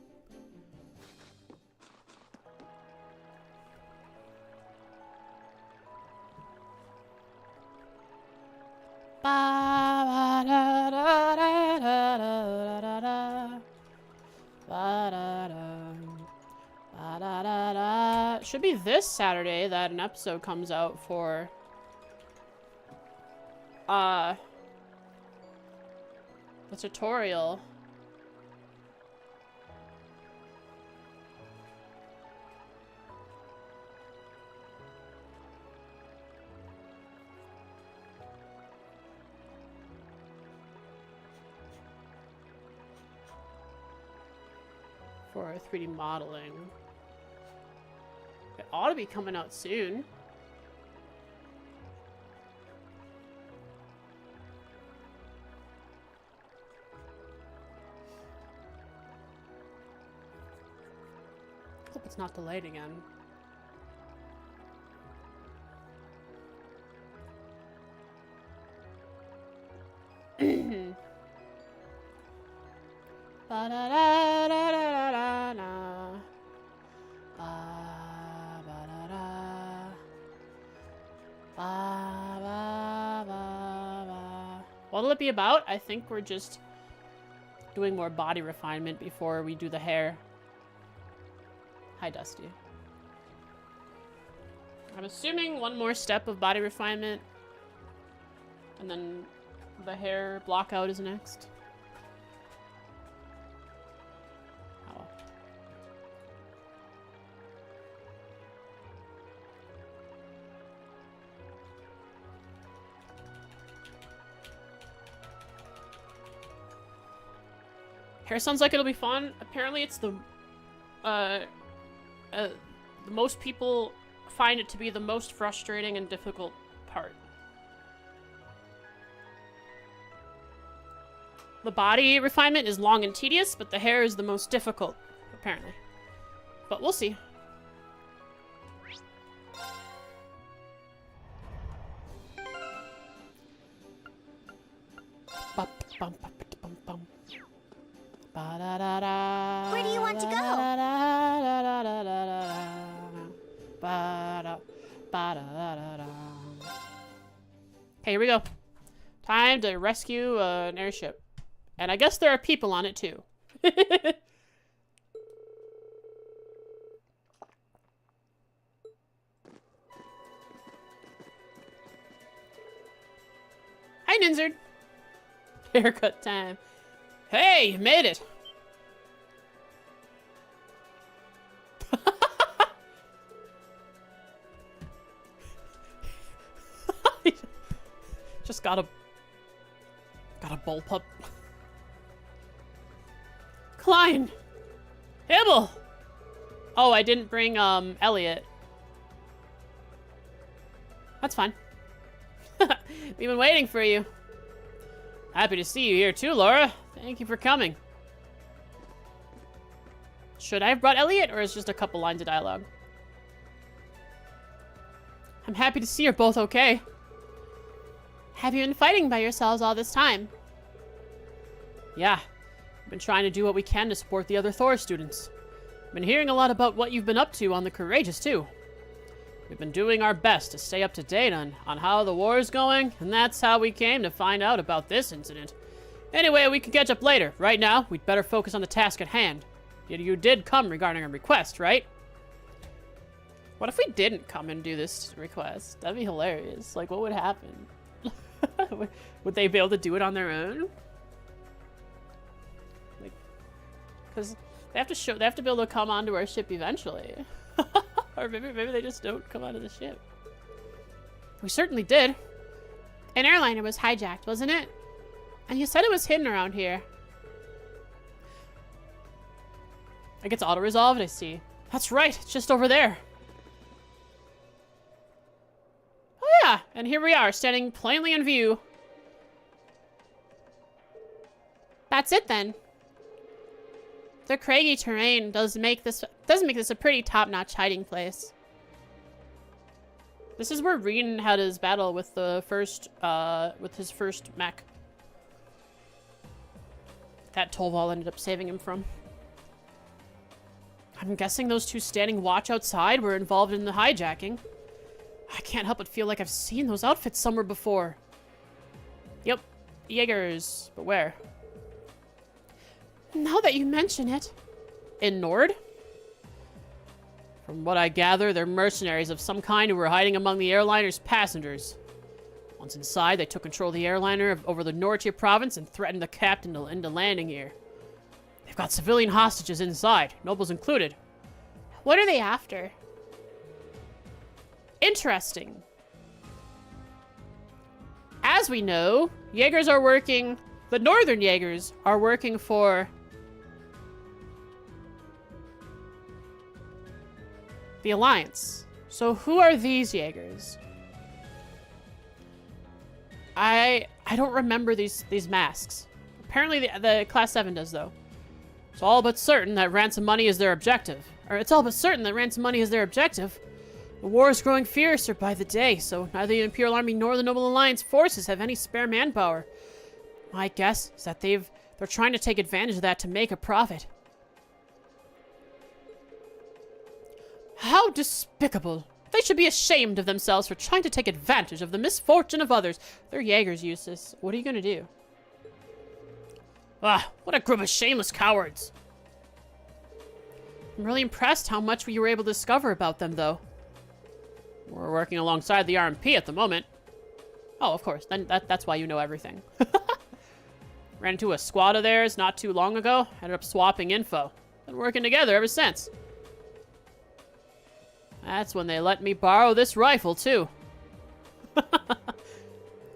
Should be this Saturday that an episode comes out for the tutorial. For 3D modeling. It ought to be coming out soon. Hope it's not delayed again. Ba-da-da-da-da-da-da. Ba-ba-da-da. Ba-ba-ba-ba. What'll it be about? I think we're just doing more body refinement before we do the hair. Hi, Dusty. I'm assuming one more step of body refinement, and then the hair block out is next. Oh. Hair sounds like it'll be fun. Apparently it's the most people find it to be the most frustrating and difficult part. The body refinement is long and tedious, but the hair is the most difficult, apparently. But we'll see.
Where do you want to go?
Okay, here we go. Time to rescue an airship. And I guess there are people on it too. Hi, Ninzard. Haircut time. Hey, you made it. Just got a bullpup. Klein! Hibble! Oh, I didn't bring, Elliot. That's fine. We've been waiting for you. Happy to see you here too, Laura. Thank you for coming. Should I have brought Elliot, or is just a couple lines of dialogue? I'm happy to see you're both okay. Have you been fighting by yourselves all this time? Yeah. We've been trying to do what we can to support the other Thor students. Been hearing a lot about what you've been up to on the Courageous, too. We've been doing our best to stay up to date on how the war is going, and that's how we came to find out about this incident. Anyway, we can catch up later. Right now, we'd better focus on the task at hand. You did come regarding a request, right? What if we didn't come and do this request? That'd be hilarious. Like, what would happen? Would they be able to do it on their own? Like, because they have to be able to come onto our ship eventually. Or maybe they just don't come onto the ship. We certainly did.
An airliner was hijacked, wasn't it? And you said it was hidden around here.
It gets auto-resolved, I see. That's right, it's just over there. Oh yeah, and here we are, standing plainly in view.
That's it then. The craggy terrain does make this a pretty top-notch hiding place.
This is where Reen had his battle with the first, with his first mech. That Tolval ended up saving him from. I'm guessing those two standing watch outside were involved in the hijacking. I can't help but feel like I've seen those outfits somewhere before. Yep, Jaegers, but where?
Now that you mention it.
In Nord? From what I gather, they're mercenaries of some kind who were hiding among the airliner's passengers. Once inside, they took control of the airliner over the Nortia province and threatened the captain into landing here. They've got civilian hostages inside, nobles included.
What are they after?
Interesting. As we know, Jaegers are working... The Northern Jaegers are working for... the Alliance. So who are these Jaegers? I don't remember these masks. Apparently the Class 7 does, though. It's all but certain that ransom money is their objective. Or it's all but certain that ransom money is their objective. The war is growing fiercer by the day, so neither the Imperial Army nor the Noble Alliance forces have any spare manpower. My guess is that they're trying to take advantage of that to make a profit. How despicable. They should be ashamed of themselves for trying to take advantage of the misfortune of others. They're Jaegers, Eustace. What are you gonna do? Ah, what a group of shameless cowards. I'm really impressed how much you were able to discover about them, though. We're working alongside the RMP at the moment. Oh, of course. Then that's why you know everything. Ran into a squad of theirs not too long ago. Ended up swapping info. Been working together ever since. That's when they let me borrow this rifle, too.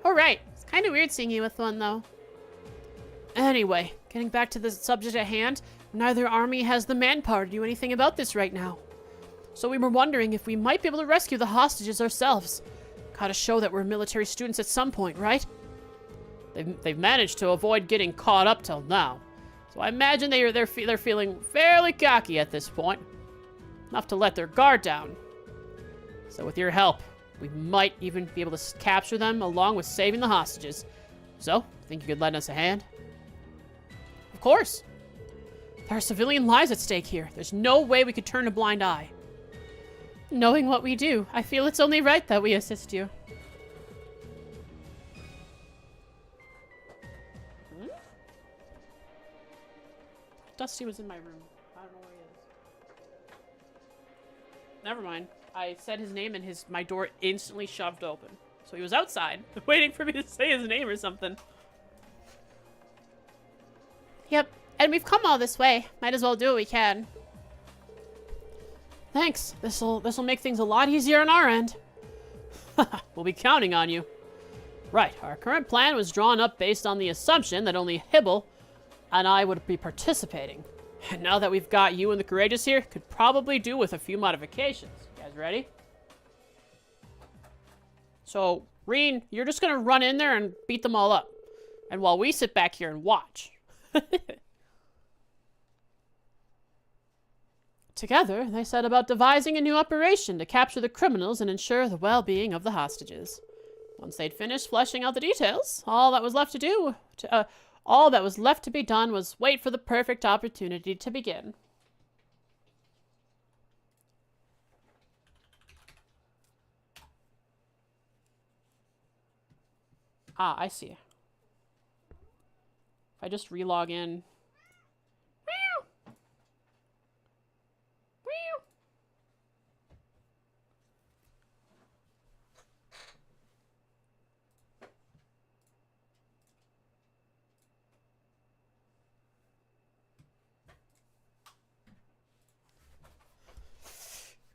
Oh, right. It's kind of weird seeing you with one, though.
Anyway, getting back to the subject at hand, neither army has the manpower to do anything about this right now. So we were wondering if we might be able to rescue the hostages ourselves. Gotta show that we're military students at some point, right? They've managed to avoid getting caught up till now. So I imagine they're feeling fairly cocky at this point. Enough to let their guard down. So with your help, we might even be able to capture them along with saving the hostages. So, think you could lend us a hand? Of course. There are civilian lives at stake here. There's no way we could turn a blind eye.
Knowing what we do, I feel it's only right that we assist you.
Dusty was in my room. I don't know where he is. Never mind. I said his name and my door instantly shoved open. So he was outside, waiting for me to say his name or something.
Yep, and we've come all this way. Might as well do what we can.
Thanks. This'll make things a lot easier on our end. We'll be counting on you. Right, our current plan was drawn up based on the assumption that only Hibble and I would be participating. And now that we've got you and the Courageous here, could probably do with a few modifications. You guys ready? So, Reen, you're just gonna run in there and beat them all up. And while we sit back here and watch. Together, they set about devising a new operation to capture the criminals and ensure the well-being of the hostages. Once they'd finished fleshing out the details, all that was left to be done was wait for the perfect opportunity to begin. Ah, I see. If I just relog in.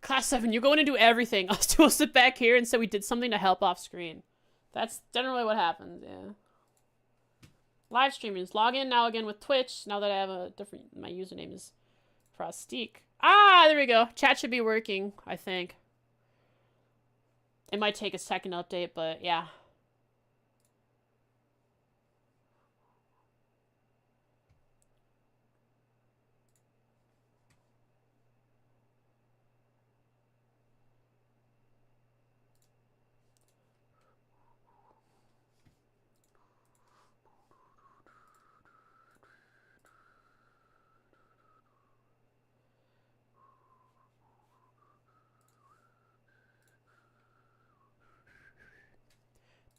Class 7, you're going to do everything. We'll sit back here and say we did something to help off screen. That's generally what happens, yeah. Live streaming. Log in now again with Twitch. Now that I have a different... My username is Frostique. Ah, there we go. Chat should be working, I think. It might take a second update, but yeah.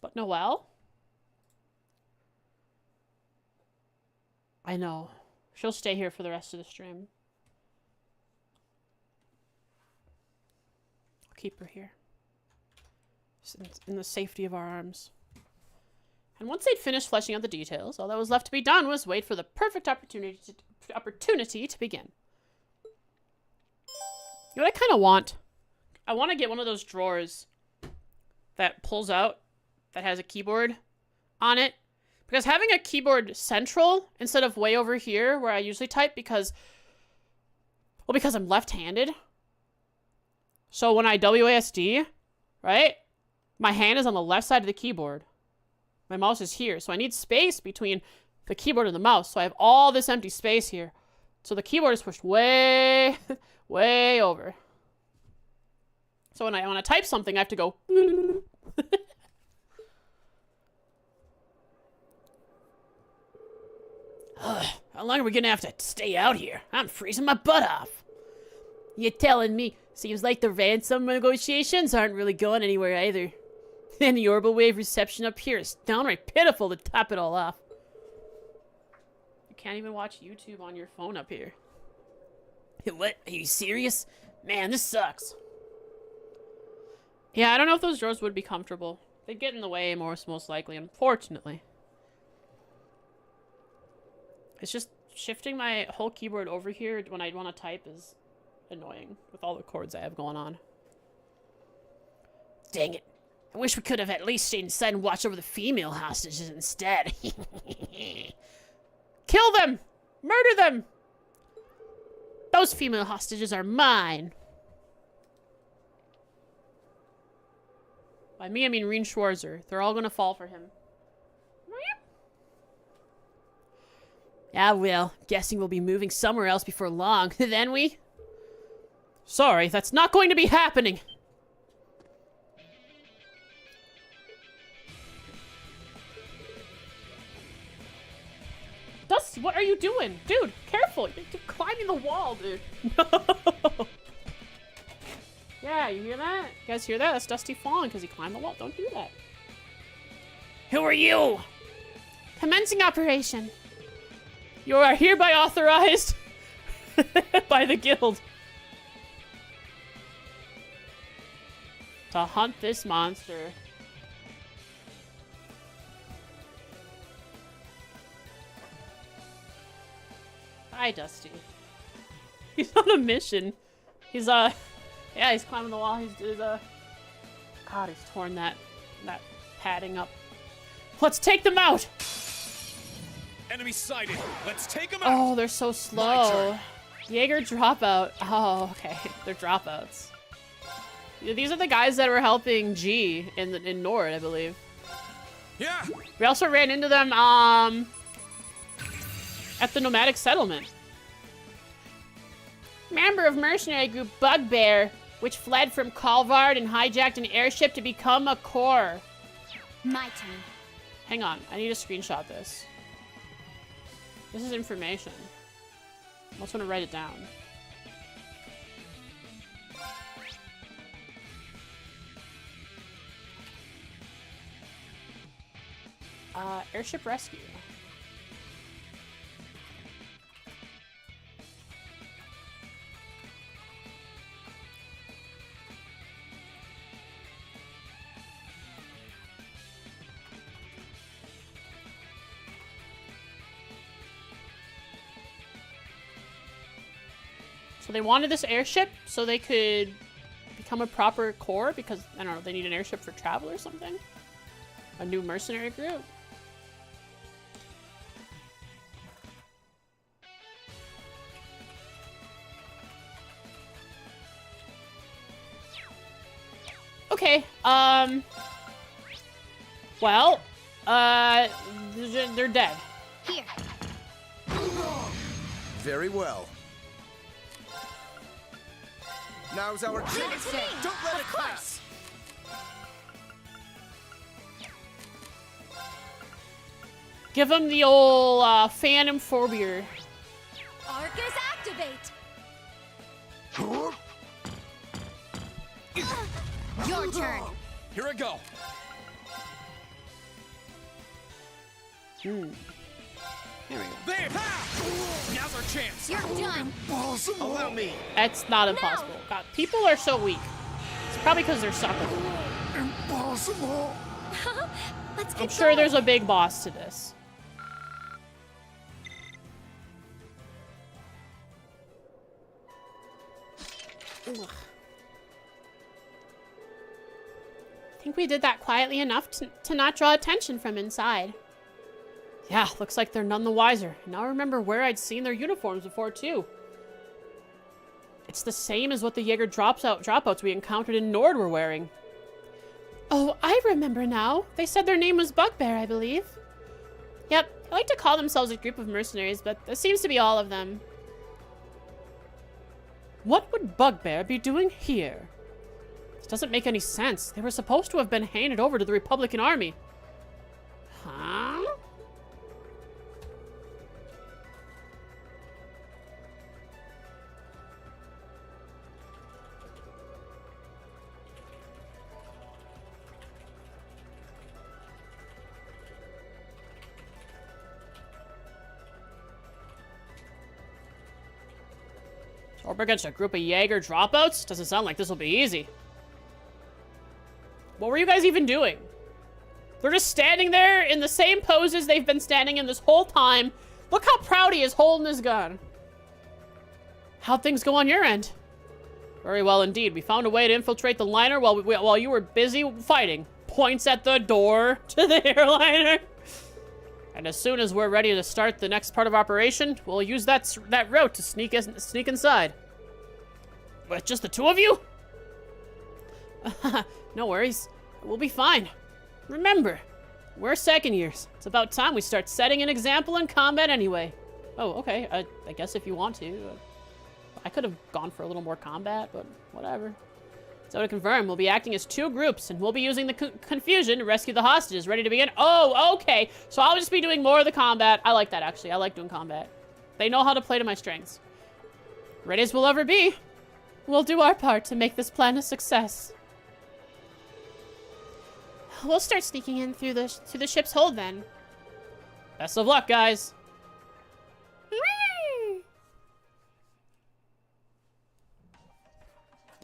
But Noelle? I know. She'll stay here for the rest of the stream. I'll keep her here. In the safety of our arms. And once they'd finished fleshing out the details, all that was left to be done was wait for the perfect opportunity to begin. You know what I kind of want? I want to get one of those drawers that pulls out that has a keyboard on it. Because having a keyboard central instead of way over here where I usually type because I'm left-handed. So when I WASD, right, my hand is on the left side of the keyboard. My mouse is here. So I need space between the keyboard and the mouse. So I have all this empty space here. So the keyboard is pushed way, way over. So when I want to type something, I have to go... How long are we gonna have to stay out here? I'm freezing my butt off. You're telling me? Seems like the ransom negotiations aren't really going anywhere either. And the orbital wave reception up here is downright pitiful to top it all off. You can't even watch YouTube on your phone up here. What? Are you serious? Man, this sucks. Yeah, I don't know if those drawers would be comfortable. They'd get in the way most likely, unfortunately. It's just shifting my whole keyboard over here when I want to type is annoying with all the chords I have going on. Dang it. I wish we could have at least stayed inside and watched over the female hostages instead. Kill them! Murder them! Those female hostages are mine. By me, I mean Reen Schwarzer. They're all gonna fall for him. Ah, well, guessing we'll be moving somewhere else before long, then we? Sorry, that's not going to be happening. Dusty, what are you doing? Dude, careful. You're climbing the wall, dude. No. Yeah, you hear that? You guys hear that? That's Dusty falling because he climbed the wall. Don't do that. Who are you? Commencing operation. You are hereby authorized by the guild to hunt this monster. Hi, Dusty. He's on a mission. He's yeah, he's climbing the wall. He's God, he's torn that padding up. Let's take them out.
Enemy sighted. Let's take them out.
Oh, they're so slow. Jaeger dropout. Oh, okay. They're dropouts. Yeah, these are the guys that were helping G in Nord, I believe.
Yeah.
We also ran into them at the nomadic settlement. Member of mercenary group Bugbear, which fled from Calvard and hijacked an airship to become a core.
My turn.
Hang on, I need to screenshot this. This is information. I also want to write it down. Airship rescue. So they wanted this airship so they could become a proper corps because, I don't know, they need an airship for travel or something? A new mercenary group? Okay, well, they're dead.
Here.
Very well. Now's our chance.
to me.
Don't let
Of
it
course.
pass.
Give them the old, Phantom Phobia.
Arcus activate. Your turn.
Here I go.
Here we go.
There. Ha! Now's our chance.
You're done.
Allow me.
It's not impossible. God, people are so weak. It's probably because they're suckers.
Let's
I'm
get
sure
going.
there's a big boss to this. Ugh. I think we did that quietly enough to not draw attention from inside. Yeah, looks like they're none the wiser. Now I remember where I'd seen their uniforms before, too. It's the same as what the Jaeger dropouts we encountered in Nord were wearing. Oh, I remember now. They said their name was Bugbear, I believe. Yep, they like to call themselves a group of mercenaries, but that seems to be all of them. What would Bugbear be doing here? This doesn't make any sense. They were supposed to have been handed over to the Republican Army. Huh? So we're against a group of Jaeger dropouts? Doesn't sound like this will be easy. What were you guys even doing? They're just standing there in the same poses they've been standing in this whole time. Look how proud he is holding his gun. How'd things go on your end? Very well indeed. We found a way to infiltrate the liner while you were busy fighting. Points at the door to the airliner. And as soon as we're ready to start the next part of operation, we'll use that route to sneak inside. But just the two of you? No worries. We'll be fine. Remember, we're second years. It's about time we start setting an example in combat anyway. Oh, okay. I guess if you want to. I could have gone for a little more combat, but whatever. So to confirm, we'll be acting as two groups, and we'll be using the confusion to rescue the hostages. Ready to begin? Oh, okay. So I'll just be doing more of the combat. I like that, actually. I like doing combat. They know how to play to my strengths. Ready as we'll ever be. We'll do our part to make this plan a success. We'll start sneaking in through the ship's hold, then. Best of luck, guys.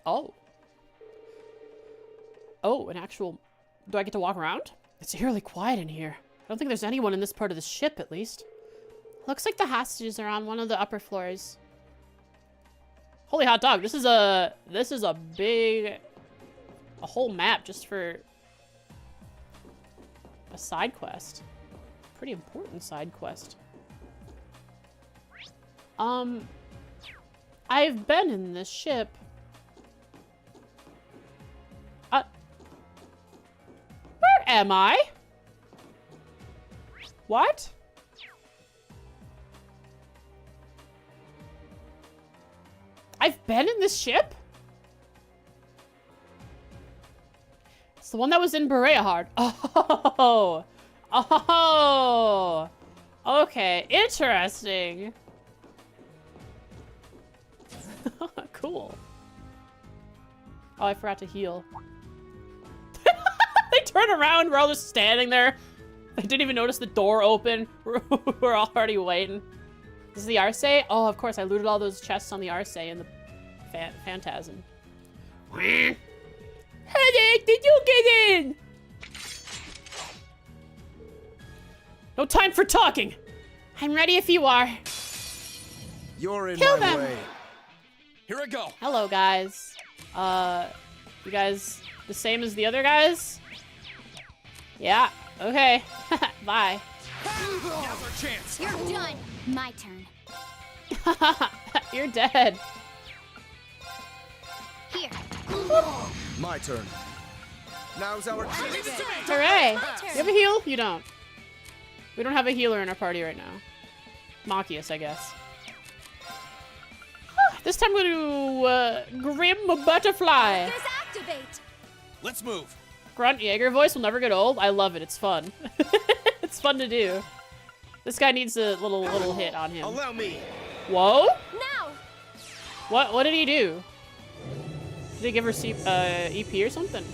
Oh. Oh, an actual... Do I get to walk around? It's eerily quiet in here. I don't think there's anyone in this part of the ship, at least. Looks like the hostages are on one of the upper floors. Holy hot dog, this is a big... a whole map just for... a side quest. Pretty important side quest. I've been in this ship. Where am I? What? I've been in this ship? It's the one that was in Bereahard. Oh. Oh. Okay, interesting. Cool. Oh, I forgot to heal. They turn around, we're all just standing there. I didn't even notice the door open. We're already waiting. This is the Arce? Oh, of course, I looted all those chests on the Arce and the Phantasm. Headache, did you get in? No time for talking. I'm ready if you are.
You're in
Kill
my
them.
way.
Here I go.
Hello, guys. You guys the same as the other guys? Yeah, okay. Bye.
Now's our chance.
You're done. My turn.
You're dead.
Here.
My turn. Now's our chance.
Hooray.
My turn.
You have a heal? You don't. We don't have a healer in our party right now. Machias, I guess. This time we're gonna Grim Butterfly.
There's activate.
Let's move.
Grunt Jaeger voice will never get old. I love it. It's fun. It's fun to do. This guy needs a little hit on him.
Allow me.
Whoa?
Now.
What did he do? Did he give her EP or something?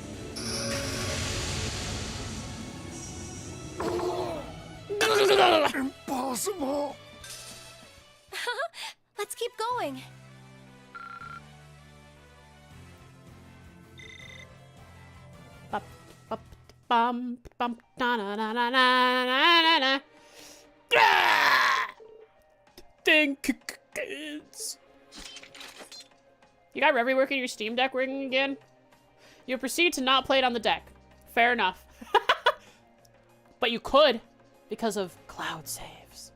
Impossible.
Let's keep going.
Bum bum da na na na na na na. Think kids. You got reworking your Steam Deck working again? You proceed to not play it on the deck. Fair enough. But you could, because of cloud saves.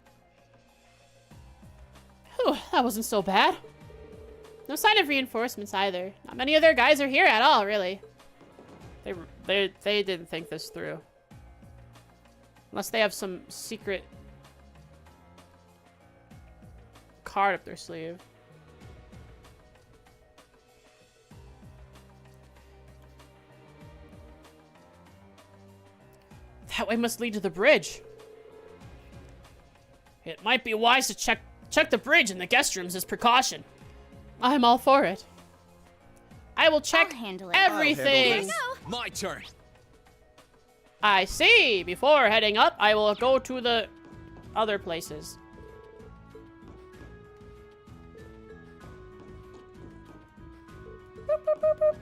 Whew, that wasn't so bad. No sign of reinforcements either. Not many of their guys are here at all, really. They didn't think this through. Unless they have some secret card up their sleeve. That way must lead to the bridge. It might be wise to check the bridge in the guest rooms as precaution. I'm all for it. I will check
I'll handle it.
everything.
Here I go.
My turn.
I see. Before heading up, I will go to the other places. Boop, boop, boop, boop.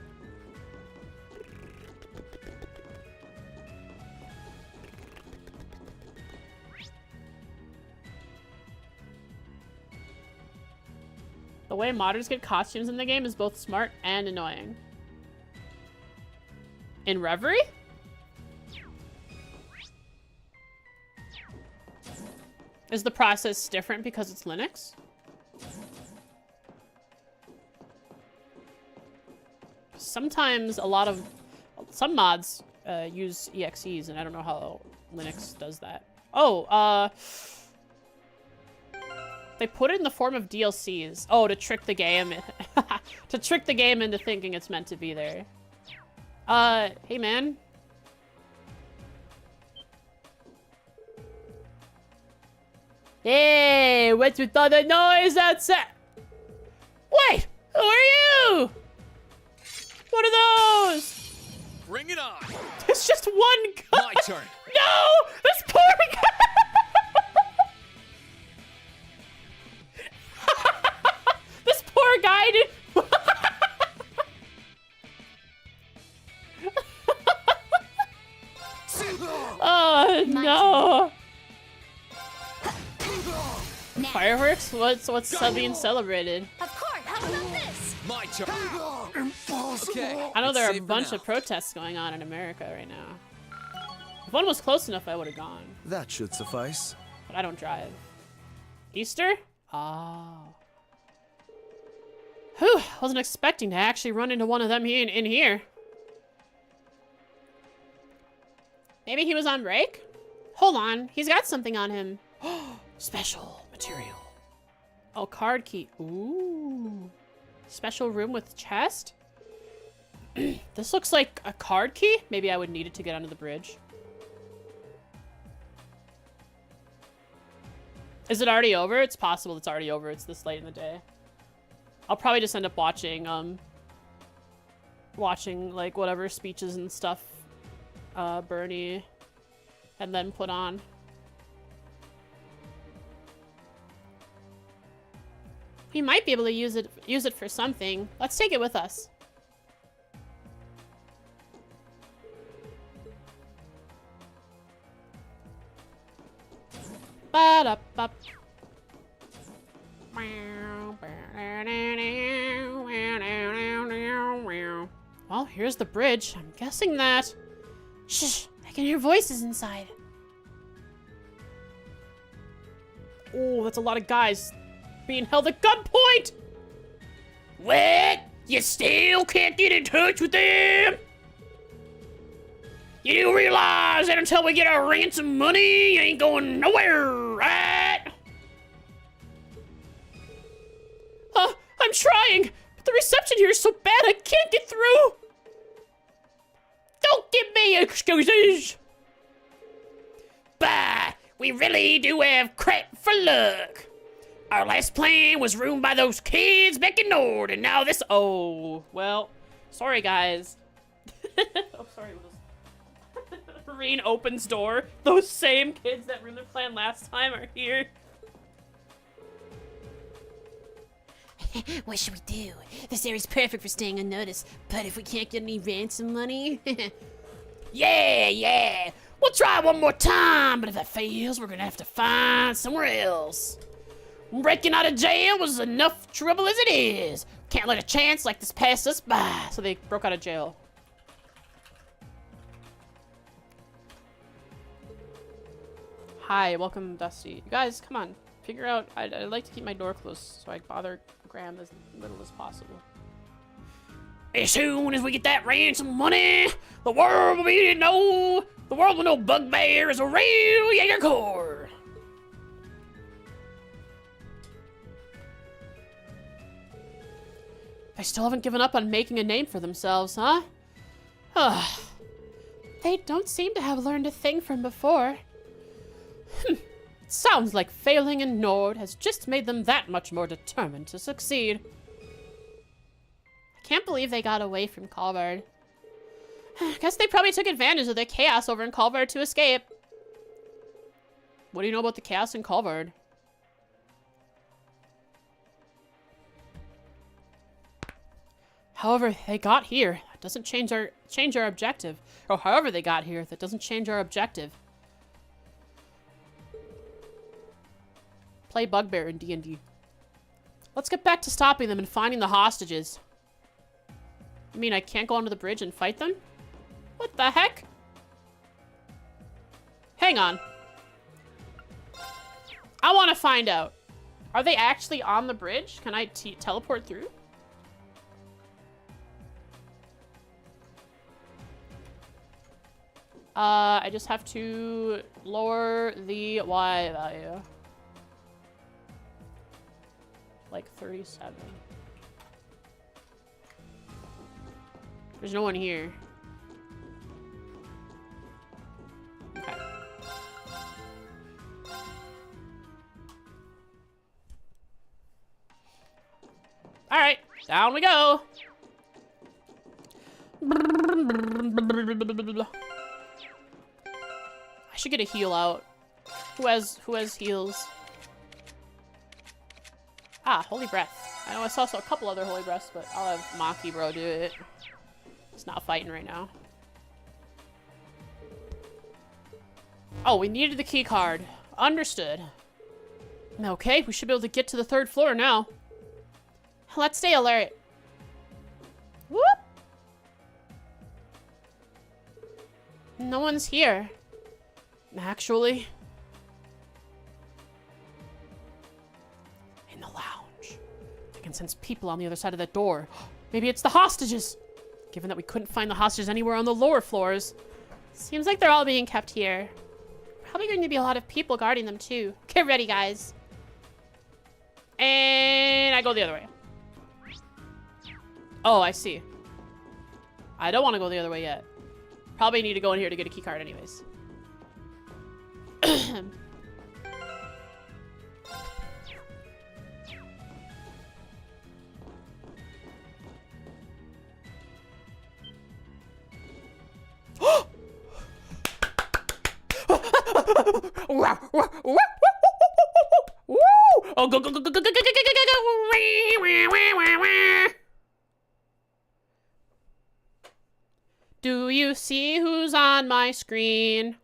The way modders get costumes in the game is both smart and annoying. In Reverie? Is the process different because it's Linux? Sometimes some mods use EXEs, and I don't know how Linux does that. Oh, they put it in the form of DLCs. Oh, to trick the game. To trick the game into thinking it's meant to be there. Hey man. Hey, what's with all the noise outside? Wait, who are you? What are those?
Bring it on.
It's just one guy.
My turn.
No, this poor guy. This poor guy did. Oh no!
Now.
Fireworks? What's being celebrated?
Of course. How about this?
My turn. Okay.
I know there are a
let's save for
bunch
now.
of protests going on in America right now. If one was close enough, I would have gone.
That should suffice.
But I don't drive. Easter? Ah. Whew, wasn't expecting to actually run into one of them in here. Maybe he was on break? Hold on, he's got something on him. Special material. Oh, card key. Ooh. Special room with chest? This looks like a card key? Maybe I would need it to get onto the bridge. Is it already over? It's possible it's already over. It's this late in the day. I'll probably just end up watching, like, whatever speeches and stuff, Bernie, and then put on. We might be able to use it for something. Let's take it with us. Ba-da-ba. Well, here's the bridge. I'm guessing that... Shh! I can hear voices inside. Oh, that's a lot of guys being held at gunpoint! What? You still can't get in touch with them? You do realize that until we get our ransom money, you ain't going nowhere, right? I'm trying, but the reception here is so bad I can't get through. Don't give me excuses. Bah, we really do have crap for luck. Our last plan was ruined by those kids back in Nord, and now this... Oh, well, sorry, guys. Oh, sorry, Marine opens door. Those same kids that ruined their plan last time are here.
What should we do? This area's perfect for staying unnoticed, but if we can't get any ransom money...
Yeah. We'll try one more time, but if that fails, we're gonna have to find somewhere else. Breaking out of jail was enough trouble as it is. Can't let a chance like this pass us by. So they broke out of jail. Hi, welcome, Dusty. You guys, come on. Figure out... I'd like to keep my door closed so I bother Graham as little as possible. As soon as we get that ransom money, the world will know Bugbear is a real Jaeger Corps. They still haven't given up on making a name for themselves, huh?
They don't seem to have learned a thing from before.
It sounds like failing in Nord has just made them that much more determined to succeed.
I can't believe they got away from Colvard. Guess they probably took advantage of the chaos over in Colvard to escape.
What do you know about the chaos in Colvard? However they got here, that doesn't change our objective. Or however they got here, that doesn't change our objective. Play Bugbear in D&D. Let's get back to stopping them and finding the hostages. I mean, I can't go onto the bridge and fight them? What the heck? Hang on. I want to find out. Are they actually on the bridge? Can I teleport through? I just have to lower the Y value. Like 37. There's no one here. Okay. Alright, down we go. I should get a heal out. Who has heals? Ah, Holy Breath. I know I saw a couple other Holy Breaths, but I'll have Maki Bro do it. He's not fighting right now. Oh, we needed the key card. Understood. Okay, we should be able to get to the 3rd floor now. Let's stay alert. Whoop! No one's here. Actually. sense people on the other side of that door. Maybe it's the hostages. Given that we couldn't find the hostages anywhere on the lower floors, seems like they're all being kept here. Probably going to be a lot of people guarding them too. Get ready, guys. And I go the other way. Oh, I see. I don't want to go the other way yet. Probably need to go in here to get a key card anyways. Oh, go, go, go, go, go, go, go, go, go, go. Do you see who's on my screen?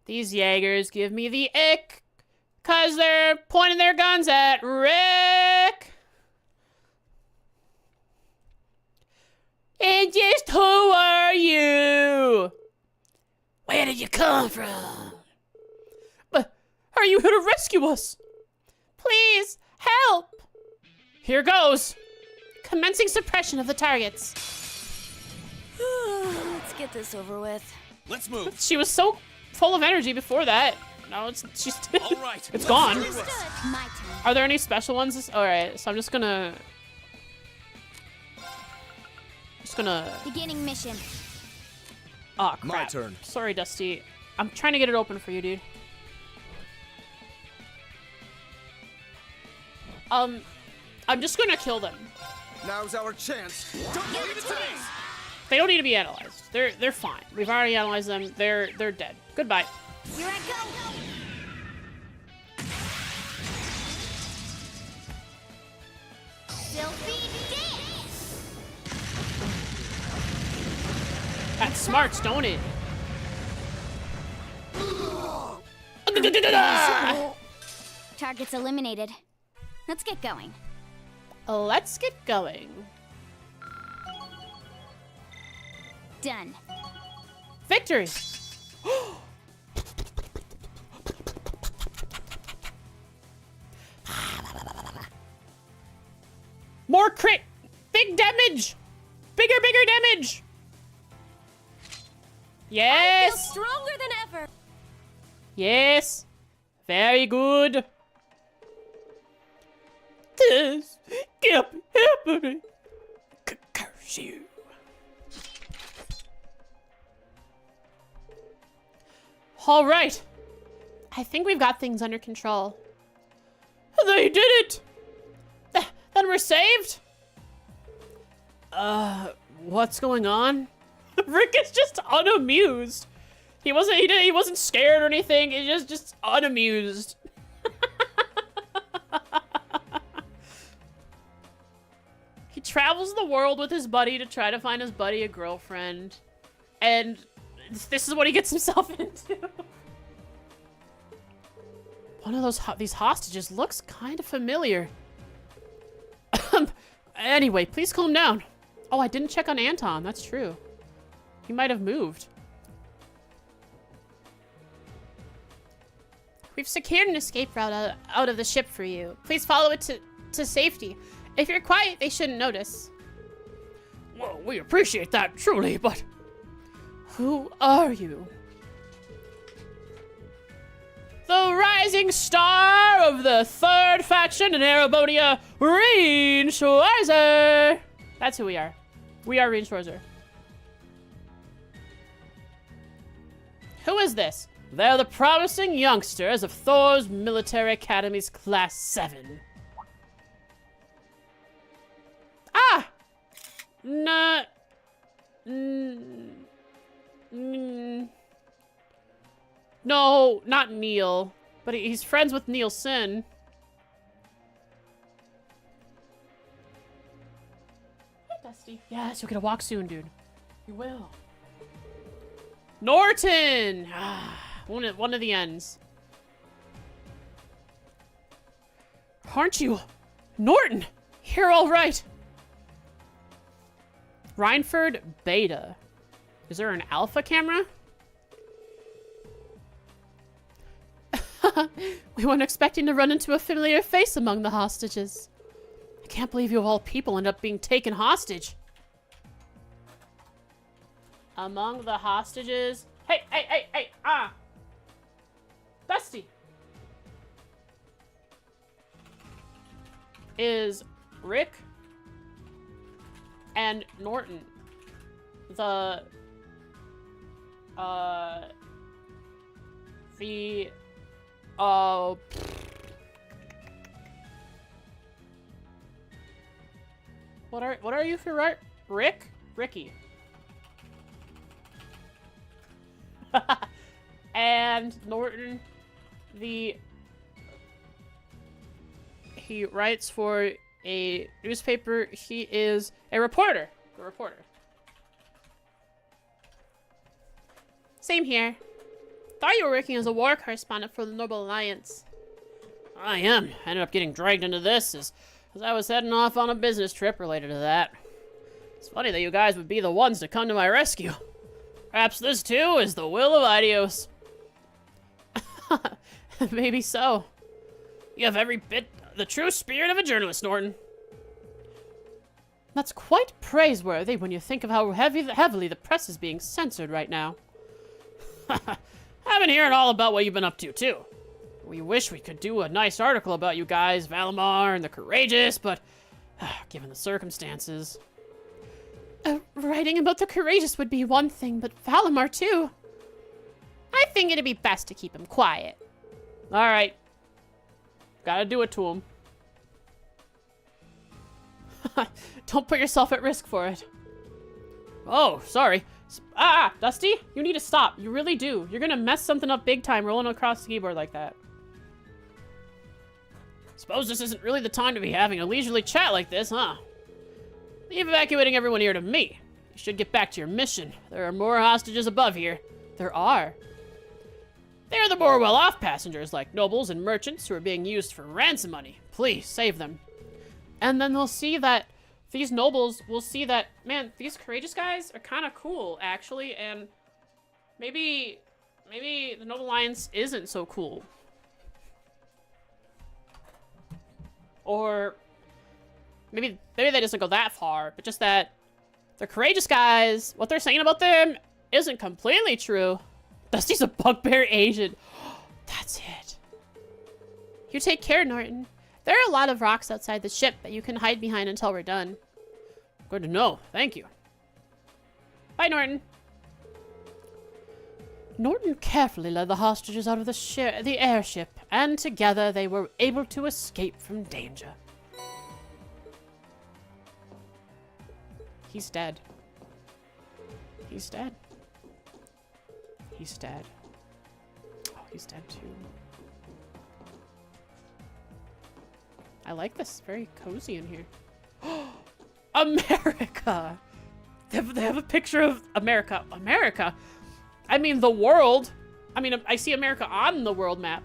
These Jaegers give me the ick, 'cause they're pointing their guns at Rick. And just who are you? Where did you come from? But are you here to rescue us? Please, help! Here goes. Commencing suppression of the targets.
Let's get this over with.
Let's move.
She was so full of energy before that. No, she's
All right.
it's gone.
Understood. My turn.
Are there any special ones? All right, so I'm just gonna
Beginning mission.
Oh, crap.
My turn.
Sorry, Dusty. I'm trying to get it open for you, dude. I'm just gonna kill them.
Now's our chance.
Don't leave it to me.
They don't need to be analyzed. They're fine. We've already analyzed them. They're dead. Goodbye.
Here I go. Filthy dick.
That smarts, don't it?
Targets eliminated. Let's get going.
Let's get going.
Done.
Victory! More crit! Big damage! Bigger damage! Yes!
I feel stronger than ever.
Yes! Very good! This kept happening. Curse you. All right. I think we've got things under control. They did it! Then we're saved? What's going on? Rick is just unamused. He wasn't scared or anything. He's just unamused. He travels the world with his buddy to try to find his buddy a girlfriend. And this is what he gets himself into. One of these hostages looks kind of familiar. Anyway, please calm down. Oh, I didn't check on Anton. That's true. He might have moved. We've secured an escape route out of the ship for you. Please follow it to safety. If you're quiet, they shouldn't notice. Well, we appreciate that, truly, but who are you? The rising star of the third faction in Erebonia, Schwarzer. That's who we are. We are Schwarzer. Who is this? They're the promising youngsters of Thor's Military Academy's Class 7. Ah! No, not Neil. But he's friends with Nielsen. Hey, Dusty. Yes, you'll get a walk soon, dude. You will. Norton! Ah, one of the ends. Aren't you? Norton! You're all right. Rhineford Beta. Is there an alpha camera?
We weren't expecting to run into a familiar face among the hostages. I can't believe you of all people end up being taken hostage. Among the hostages? Hey, Dusty! Is Rick and Norton the what are you for Rick? Ricky. And Norton, he writes for a newspaper. He is a reporter. A reporter. Same here. Thought you were working as a war correspondent for the Noble Alliance. I am. I ended up getting dragged into this as I was heading off on a business trip related to that. It's funny that you guys would be the ones to come to my rescue. Perhaps this too is the will of Idios. Maybe so. You have every bit the true spirit of a journalist, Norton. That's quite praiseworthy when you think of how heavily the press is being censored right now. I've been hearing all about what you've been up to, too. We wish we could do a nice article about you guys, Valimar and the Courageous, but given the circumstances... writing about the Courageous would be one thing, but Valimar, too. I think it'd be best to keep him quiet. Alright. Gotta do it to him. Don't put yourself at risk for it. Oh, sorry. Dusty, you need to stop. You really do. You're gonna mess something up big time rolling across the keyboard like that. Suppose this isn't really the time to be having a leisurely chat like this, huh? Leave evacuating everyone here to me. You should get back to your mission. There are more hostages above here. There are. They're the more well-off passengers, like nobles and merchants who are being used for ransom money. Please, save them. And then they'll see that these nobles will see that, man, these courageous guys are kind of cool, actually, and maybe the Noble Alliance isn't so cool. Or maybe they doesn't go that far, but just that the courageous guys, what they're saying about them isn't completely true. Dusty's a bugbear agent. That's it. You take care, Norton. There are a lot of rocks outside the ship that you can hide behind until we're done. Good to know. Thank you. Bye, Norton. Norton carefully led the hostages out of the airship, and together they were able to escape from danger. He's dead. He's dead. He's dead. Oh, he's dead too. I like this. Very cozy in here. America! They have a picture of America. America? I mean, the world. I mean, I see America on the world map.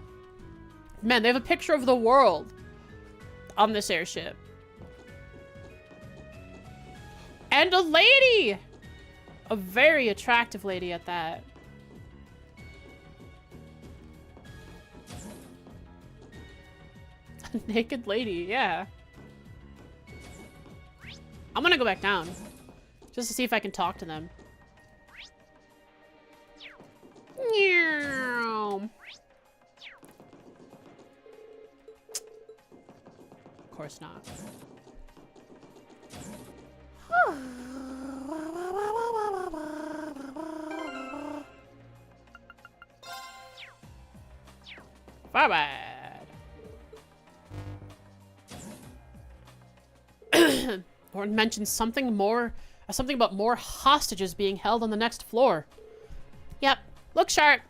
Man, they have a picture of the world on this airship. And a lady! A very attractive lady at that. A naked lady, yeah. I'm gonna go back down. Just to see if I can talk to them. Of course not. Bye-bye. Lauren mentioned something about more hostages being held on the next floor. Yep, look sharp.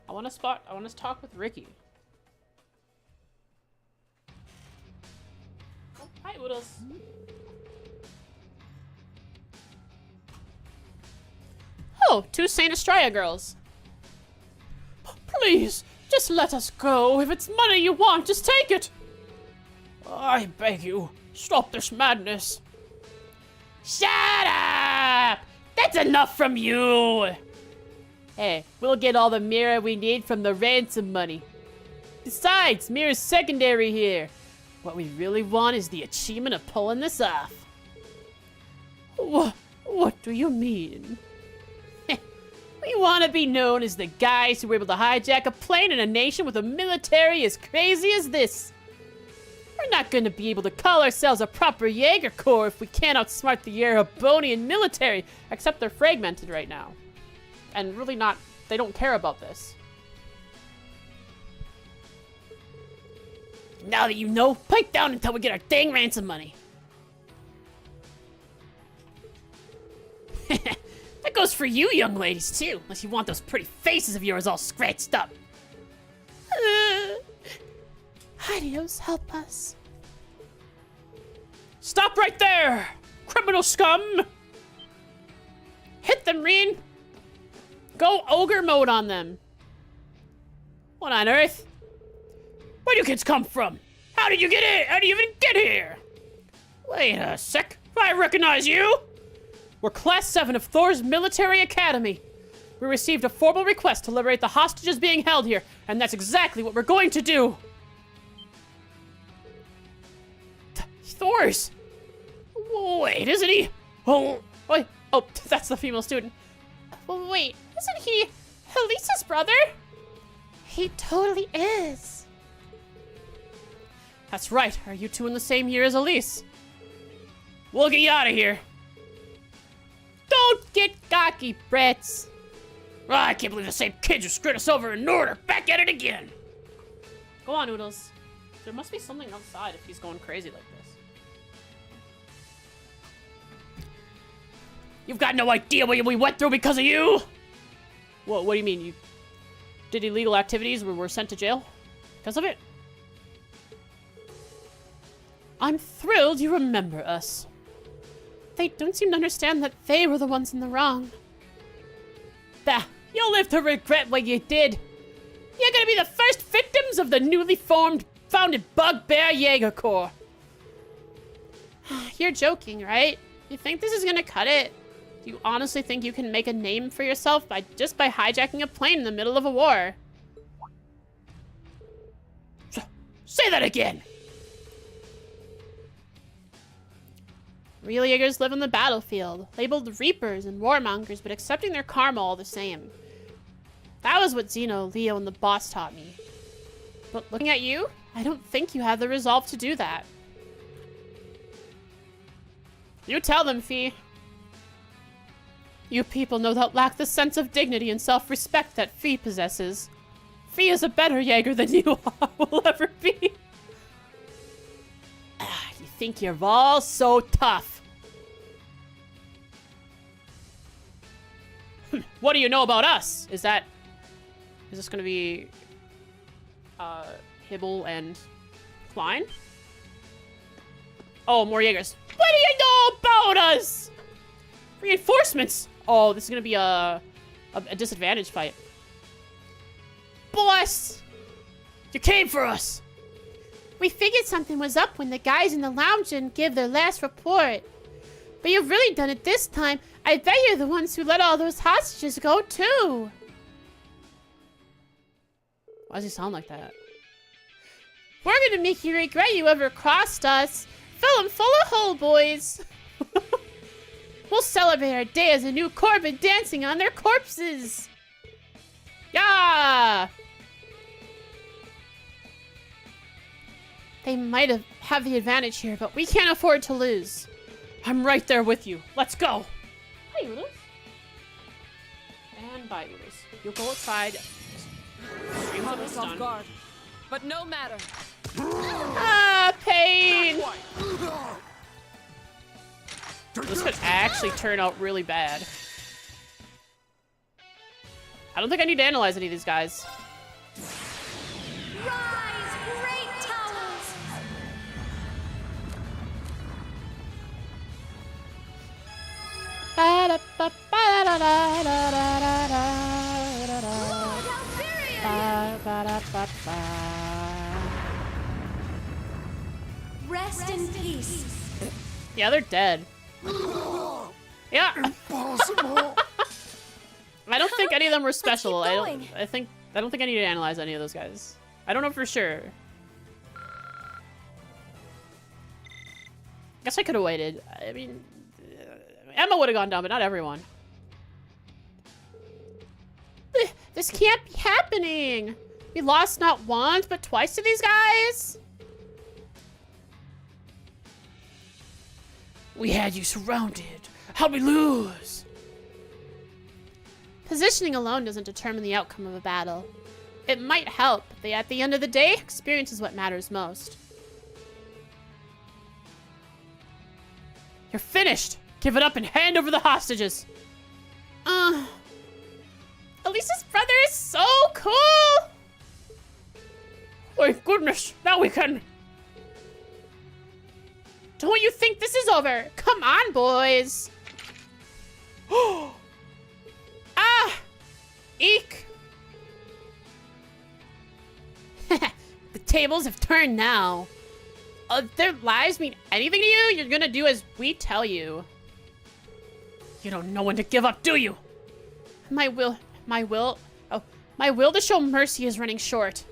I want to talk with Ricky. Oh, hi, Oodles. Oh, two Saint Estrella girls. Please, just let us go. If it's money you want, just take it. I beg you, stop this madness. Shut up! That's enough from you!
Hey, we'll get all the mirror we need from the ransom money. Besides, mirror's secondary here. What we really want is the achievement of pulling this off.
What do you mean?
We want to be known as the guys who were able to hijack a plane in a nation with a military as crazy as this. We're not going to be able to call ourselves a proper Jaeger Corps if we can't outsmart the Erebonian military, except they're fragmented right now. And really not, they don't care about this. Now that you know, pipe down until we get our dang ransom money. That goes for you, young ladies, too, unless you want those pretty faces of yours all scratched up.
Adios, help us.
Stop right there, criminal scum! Hit them, Reen! Go ogre mode on them. What on earth? Where do you kids come from? How did you get in? How do you even get here? Wait a sec. I recognize you. We're Class 7 of Thor's Military Academy. We received a formal request to liberate the hostages being held here, and that's exactly what we're going to do. Thor's? Wait, isn't he? Oh, wait. Oh, that's the female student.
Wait, isn't he Elisa's brother? He totally is.
That's right. Are you two in the same year as Elise? We'll get you out of here. Don't get cocky, brats. Oh, I can't believe the same kids who screwed us over in Nord are back at it again. Go on, Noodles. There must be something outside if he's going crazy like this. You've got no idea what we went through because of you! What do you mean? You did illegal activities and were sent to jail because of it?
I'm thrilled you remember us. They don't seem to understand that they were the ones in the wrong.
Bah, you'll live to regret what you did. You're gonna be the first victims of the newly founded Bugbear Jaeger Corps.
You're joking, right? You think this is gonna cut it? Do you honestly think you can make a name for yourself just by hijacking a plane in the middle of a war?
Say that again!
Real Jaegers live on the battlefield, labeled Reapers and Warmongers, but accepting their karma all the same. That was what Zeno, Leo, and the boss taught me. But looking at you, I don't think you have the resolve to do that.
You tell them, Fee.
You people no doubt lack the sense of dignity and self-respect that Fee possesses. Fee is a better Jaeger than you will ever be.
You think you're all so tough. What do you know about us? Is this gonna be Hibble and Klein? Oh, more Jaegers. What do you know about us? Reinforcements. Oh, this is gonna be a disadvantage fight. Boss, you came for us.
We figured something was up when the guys in the lounge didn't give their last report. But you've really done it this time. I bet you're the ones who let all those hostages go, too.
Why does he sound like that?
We're gonna make you regret you ever crossed us. Fill 'em full of hole, boys. We'll celebrate our day as a new Corbin dancing on their corpses.
Yeah!
They might have the advantage here, but we can't afford to lose.
I'm right there with you. Let's go. Hi, Oodles. And bye, Oodles. You'll go outside. Stream
Caught
till
us
it's
off
done.
guard. But no matter.
Ah, pain! This could actually turn out really bad. I don't think I need to analyze any of these guys.
Rise, great towers! Rest in peace.
Yeah, they're dead. Yeah.
Impossible.
I don't think any of them were special.
keep
I
going.
don't think I need to analyze any of those guys. I don't know for sure. Guess I could have waited. I mean, Emma would have gone down, but not everyone. This can't be happening. We lost not once, but twice to these guys.
We had you surrounded. How'd we lose?
Positioning alone doesn't determine the outcome of a battle. It might help, but at the end of the day, experience is what matters most.
You're finished. Give it up and hand over the hostages.
Elisa's brother is so cool.
Thank goodness. Now we can.
Don't you think this is over? Come on, boys. Ah! Eek! The tables have turned now. If their lives mean anything to you, you're gonna do as we tell you.
You don't know when to give up, do you?
My will to show mercy is running short.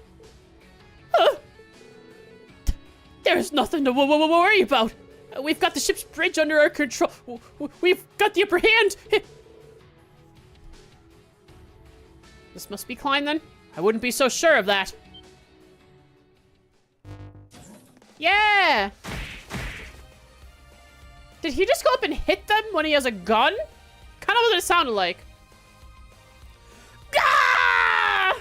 There's nothing to worry about.
We've got the ship's bridge under our control.
We've got the upper hand.
This must be Klein then? I wouldn't be so sure of that. Yeah! Did he just go up and hit them when he has a gun? Kind of what it sounded like. Ah!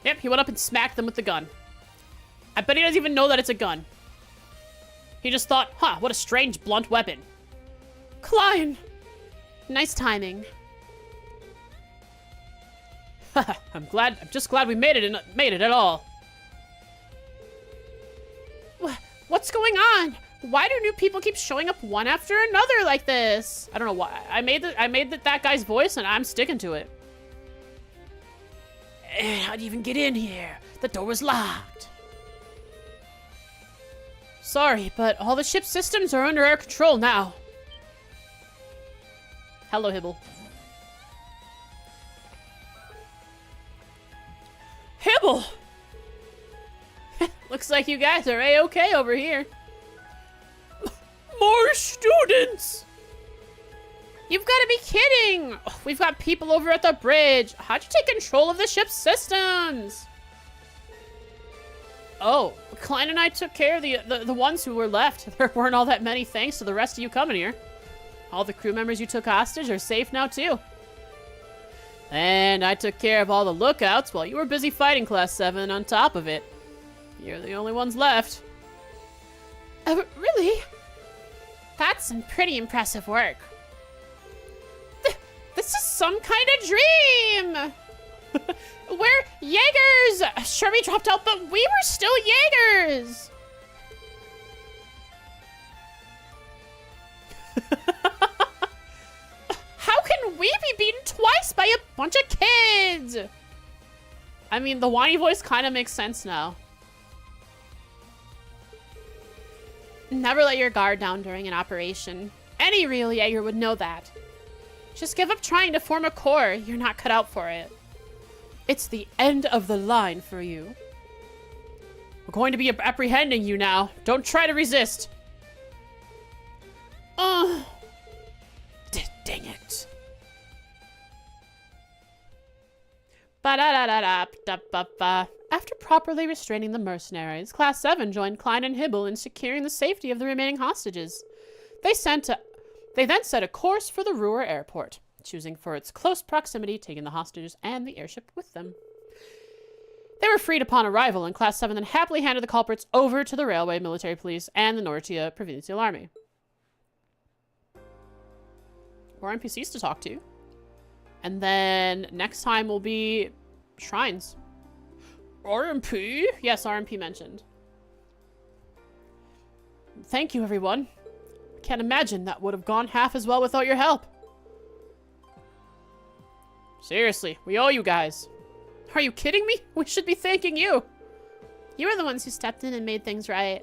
Yep, he went up and smacked them with the gun. I bet he doesn't even know that it's a gun. He just thought, huh, what a strange blunt weapon. Klein! Nice timing. I'm just glad we made it at all. What's going on? Why do new people keep showing up one after another like this? I don't know why. I made that guy's voice and I'm sticking to it.
How'd you even get in here? The door was locked.
Sorry, but all the ship's systems are under our control now. Hello, Hibble. Hibble! Looks like you guys are A-okay over here.
More students!
You've got to be kidding! We've got people over at the bridge. How'd you take control of the ship's systems? Oh, Klein and I took care of the ones who were left. There weren't all that many thanks to the rest of you coming here. All the crew members you took hostage are safe now, too. And I took care of all the lookouts while you were busy fighting Class 7 on top of it. You're the only ones left. Really? That's some pretty impressive work. This is some kind of dream! We're Jaegers! Sure, we dropped out, but we were still Jaegers! How can we be beaten twice by a bunch of kids? I mean, the whiny voice kind of makes sense now. Never let your guard down during an operation. Any real Jaeger would know that. Just give up trying to form a core. You're not cut out for it. It's the end of the line for you. We're going to be apprehending you now. Don't try to resist. Oh. Dang it. Ba-da-da-da-da-da-ba-ba. After properly restraining the mercenaries, Class 7 joined Klein and Hibble in securing the safety of the remaining hostages. They then set a course for the Ruhr airport, choosing for its close proximity, taking the hostages and the airship with them. They were freed upon arrival, and Class 7 then happily handed the culprits over to the railway, military police, and the Nortia Provincial Army. More NPCs to talk to. And then next time will be shrines. RMP? Yes, RMP mentioned. Thank you, everyone. I can't imagine that would have gone half as well without your help. Seriously, we owe you guys. Are you kidding me? We should be thanking you. You were the ones who stepped in and made things right.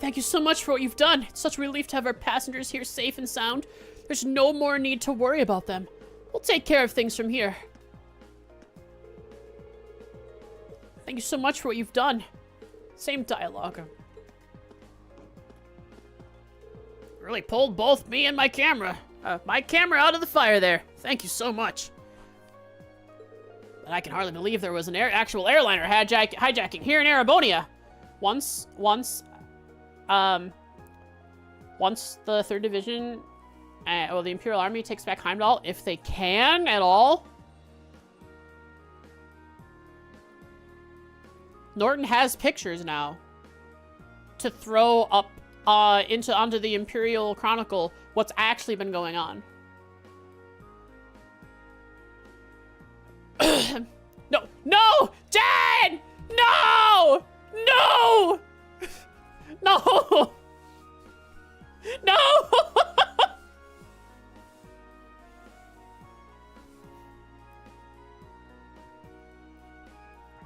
Thank you so much for what you've done. It's such a relief to have our passengers here safe and sound. There's no more need to worry about them. We'll take care of things from here. Thank you so much for what you've done. Same dialogue. Really pulled both me and my camera out of the fire there. Thank you so much. But I can hardly believe there was an actual airliner hijacking here in Erebonia. Once the 3rd Division, the Imperial Army takes back Heimdall, if they can at all. Norton has pictures now to throw up onto the Imperial Chronicle what's actually been going on. No! No! Jen! No! No! No! No!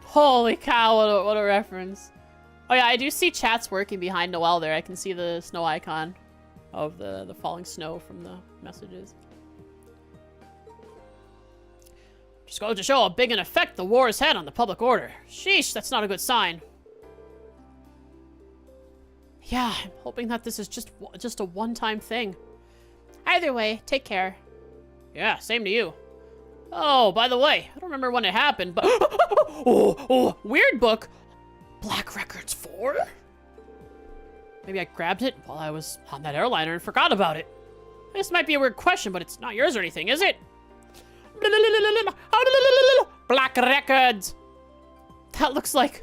Holy cow, what a reference. Oh yeah, I do see chats working behind Noelle there. I can see the snow icon of the falling snow from the messages. Just goes to show how big an effect the war has had on the public order. Sheesh, that's not a good sign. Yeah, I'm hoping that this is just a one-time thing. Either way, take care. Yeah, same to you. Oh, by the way, I don't remember when it happened, but... oh, weird book. Black Records 4? Maybe I grabbed it while I was on that airliner and forgot about it. This might be a weird question, but it's not yours or anything, is it? Black Records. That looks like...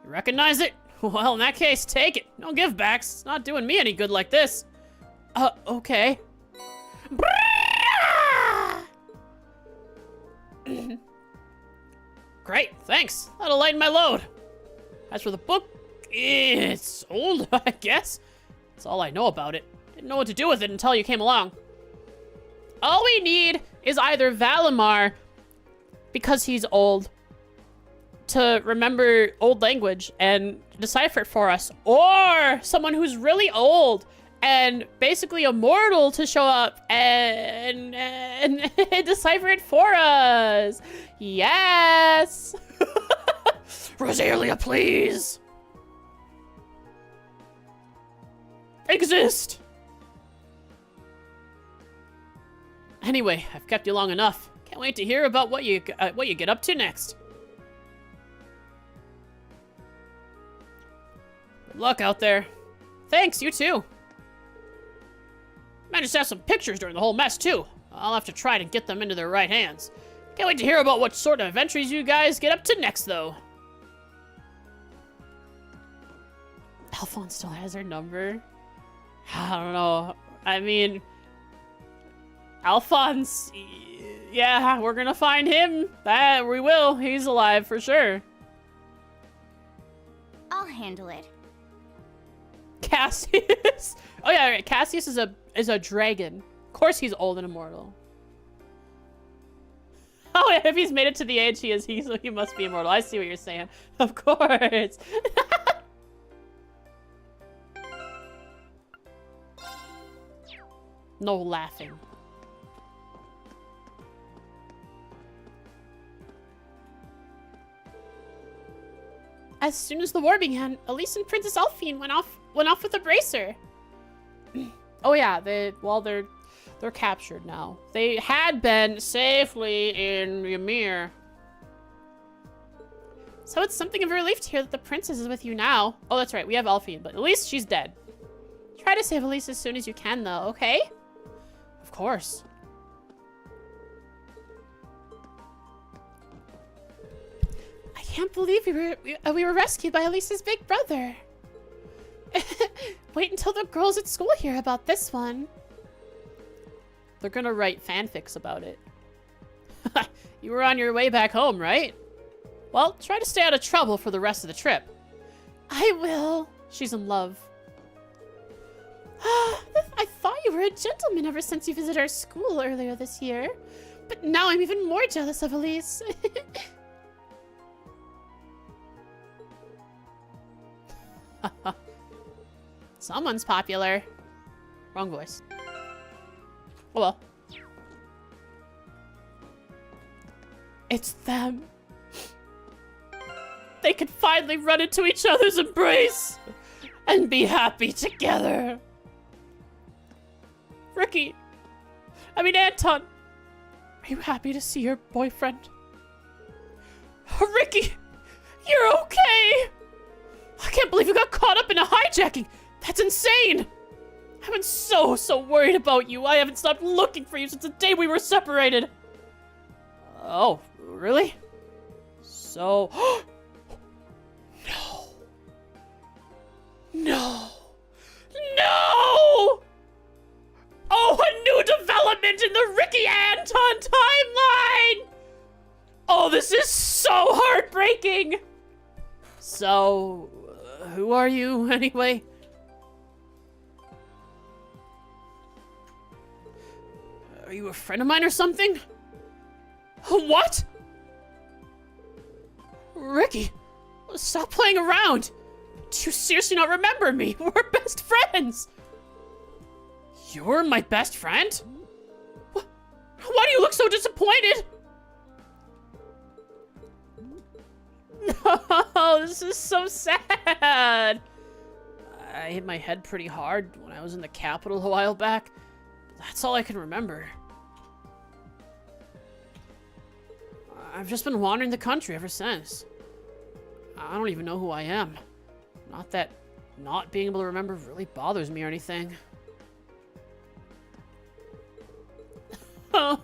You recognize it? Well, in that case, take it. No give backs. It's not doing me any good like this. Okay. Great, thanks. That'll lighten my load. As for the book, it's old, I guess. That's all I know about it. Didn't know what to do with it until you came along. All we need is either Valimar, because he's old, to remember old language and decipher it for us, or someone who's really old and basically immortal to show up and decipher it for us. Yes. Rosalia, please. Exist. Anyway, I've kept you long enough. Can't wait to hear about what you get up to next. Good luck out there. Thanks, you too. Managed to have some pictures during the whole mess too. I'll have to try to get them into their right hands. Can't wait to hear about what sort of adventures you guys get up to next, though. Alphonse still has her number? I don't know. I mean... Alphonse... Yeah, we're gonna find him. That we will. He's alive for sure.
I'll handle it.
Cassius. Oh yeah, right. Cassius is a dragon. Of course he's old and immortal. Oh yeah, if he's made it to the age he is, he must be immortal. I see what you're saying. Of course. No laughing. As soon as the war began, Elise and Princess Elphine went off with a bracer. Oh yeah, they're captured now. They had been safely in Ymir. So it's something of a relief to hear that the princess is with you now. Oh, that's right, we have Elphine, but at least she's dead. Try to save Elise as soon as you can, though, okay? Of course. I can't believe we were rescued by Elise's big brother. Wait until the girls at school hear about this one. They're gonna write fanfics about it. You were on your way back home, right? Well, try to stay out of trouble for the rest of the trip. I will. She's in love. I thought you were a gentleman ever since you visited our school earlier this year. But now I'm even more jealous of Elise. Someone's popular. Wrong voice. Oh well. It's them. They could finally run into each other's embrace and be happy together. Ricky. I mean, Anton. Are you happy to see your boyfriend? Ricky, you're okay. I can't believe you got caught up in a hijacking. That's insane. I've been so worried about you. I haven't stopped looking for you since the day we were separated. Oh, really? So... No. No. No! Oh, a new development in the Ricky Anton timeline! Oh, this is so heartbreaking! So, who are you, anyway? Are you a friend of mine or something? What? Ricky, stop playing around! Do you seriously not remember me? We're best friends! You're my best friend? Why do you look so disappointed? No, this is so sad. I hit my head pretty hard when I was in the Capitol a while back. That's all I can remember. I've just been wandering the country ever since. I don't even know who I am. Not that not being able to remember really bothers me or anything. Oh,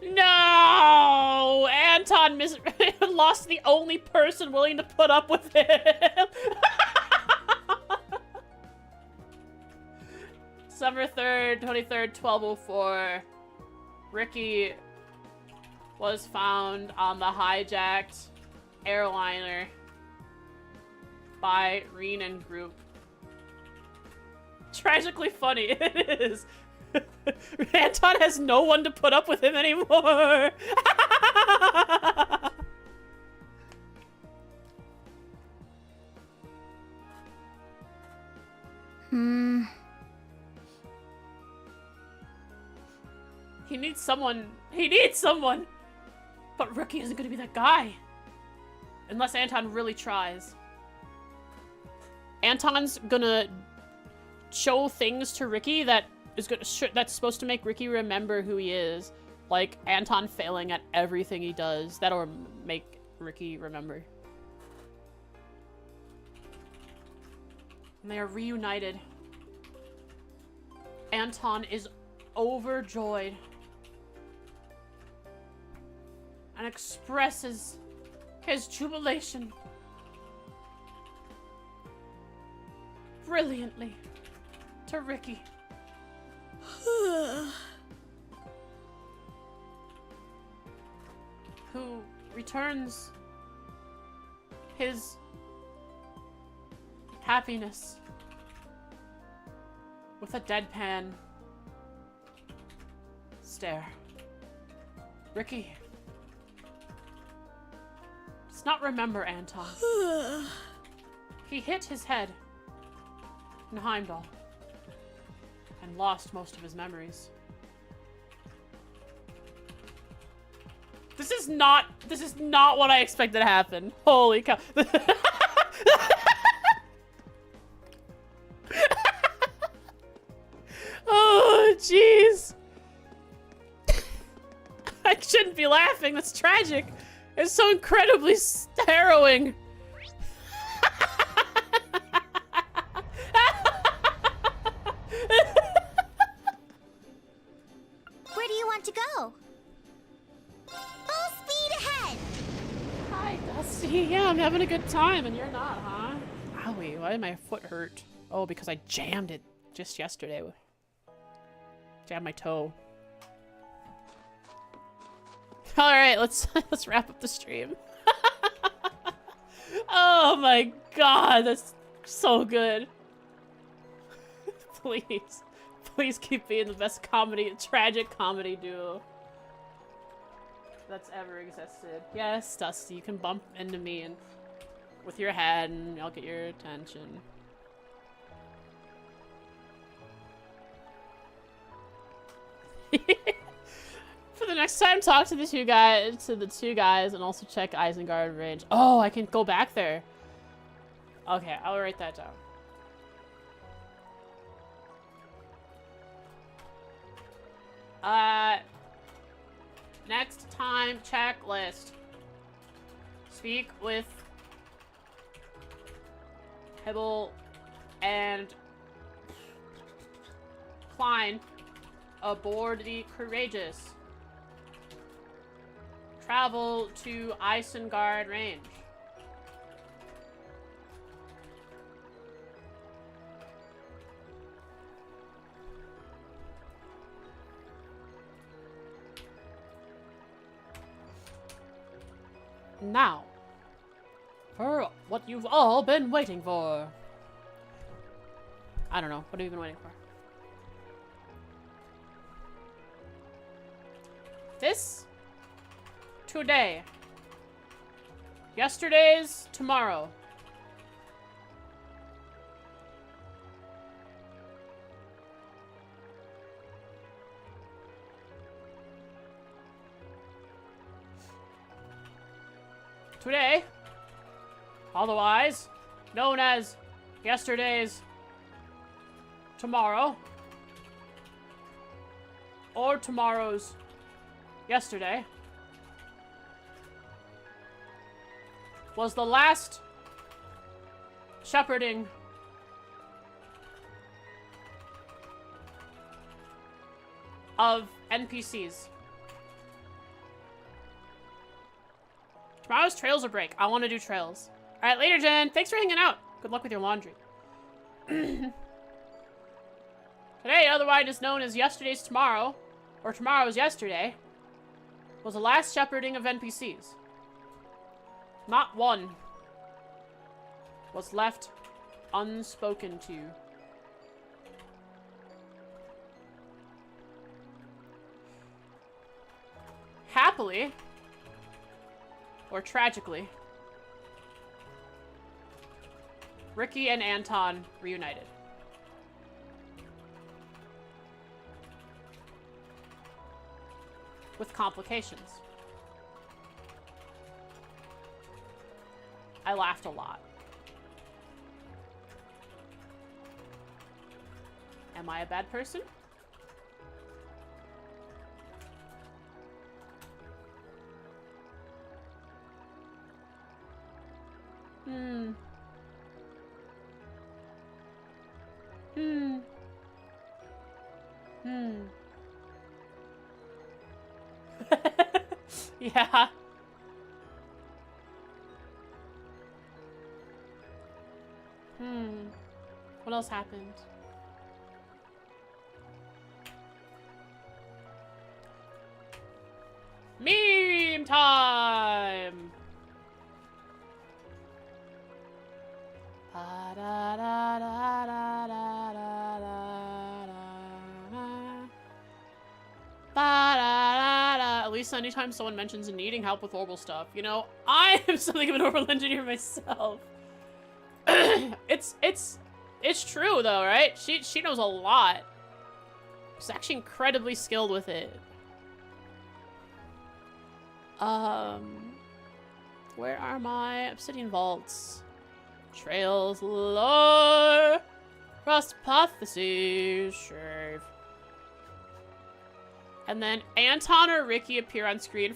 no! Anton lost the only person willing to put up with him. December 3rd, 23rd, 12:04. Ricky was found on the hijacked airliner by Renan Group. Tragically funny, it is. Anton has no one to put up with him anymore. He needs someone. He needs someone. But Ricky isn't going to be that guy. Unless Anton really tries. Anton's gonna show things to Ricky that is that's supposed to make Ricky remember who he is. Like Anton failing at everything he does. That'll make Ricky remember. And they are reunited. Anton is overjoyed. And expresses his jubilation brilliantly to Ricky. Who returns his happiness with a deadpan stare. Ricky does not remember Anton. He hit his head in Heimdall and lost most of his memories. This is not what I expected to happen. Holy cow. Oh, jeez. I shouldn't be laughing. That's tragic. It's so incredibly harrowing.
Where do you want to go? Full speed ahead!
Hi, Dusty. Yeah, I'm having a good time, and you're not, huh? Owie, why did my foot hurt? Oh, because I jammed it just yesterday. Jammed my toe. All right, let's wrap up the stream. Oh my god, that's so good. Please keep being the best tragic comedy duo that's ever existed. Yes, Dusty, you can bump into me and with your head and I'll get your attention. For the next time, talk to the two guys, and also check Isengard range. Oh, I can go back there. Okay, I'll write that down. Next time checklist. Speak with Hibble and Klein aboard the Courageous. Travel to Isengard range. Now, for what you've all been waiting for. I don't know. What have you been waiting for? This today. Yesterday's tomorrow. Today, otherwise known as yesterday's tomorrow, or tomorrow's yesterday, was the last shepherding of NPCs. Tomorrow's trails are break. I want to do trails. All right, later, Jen. Thanks for hanging out. Good luck with your laundry. Today, otherwise known as yesterday's tomorrow, or tomorrow's yesterday, was the last shepherding of NPCs. Not one was left unspoken to. Happily, or tragically, Ricky and Anton reunited. With complications. I laughed a lot. Am I a bad person? Yeah. What else happened? Meme time! At least anytime someone mentions needing help with horrible stuff, you know, I am something of an horrible engineer myself. It's true though, right? She knows a lot. She's actually incredibly skilled with it. Where are my obsidian vaults? Trails, lore, rust, hypotheses, shave. And then Anton or Ricky appear on screen.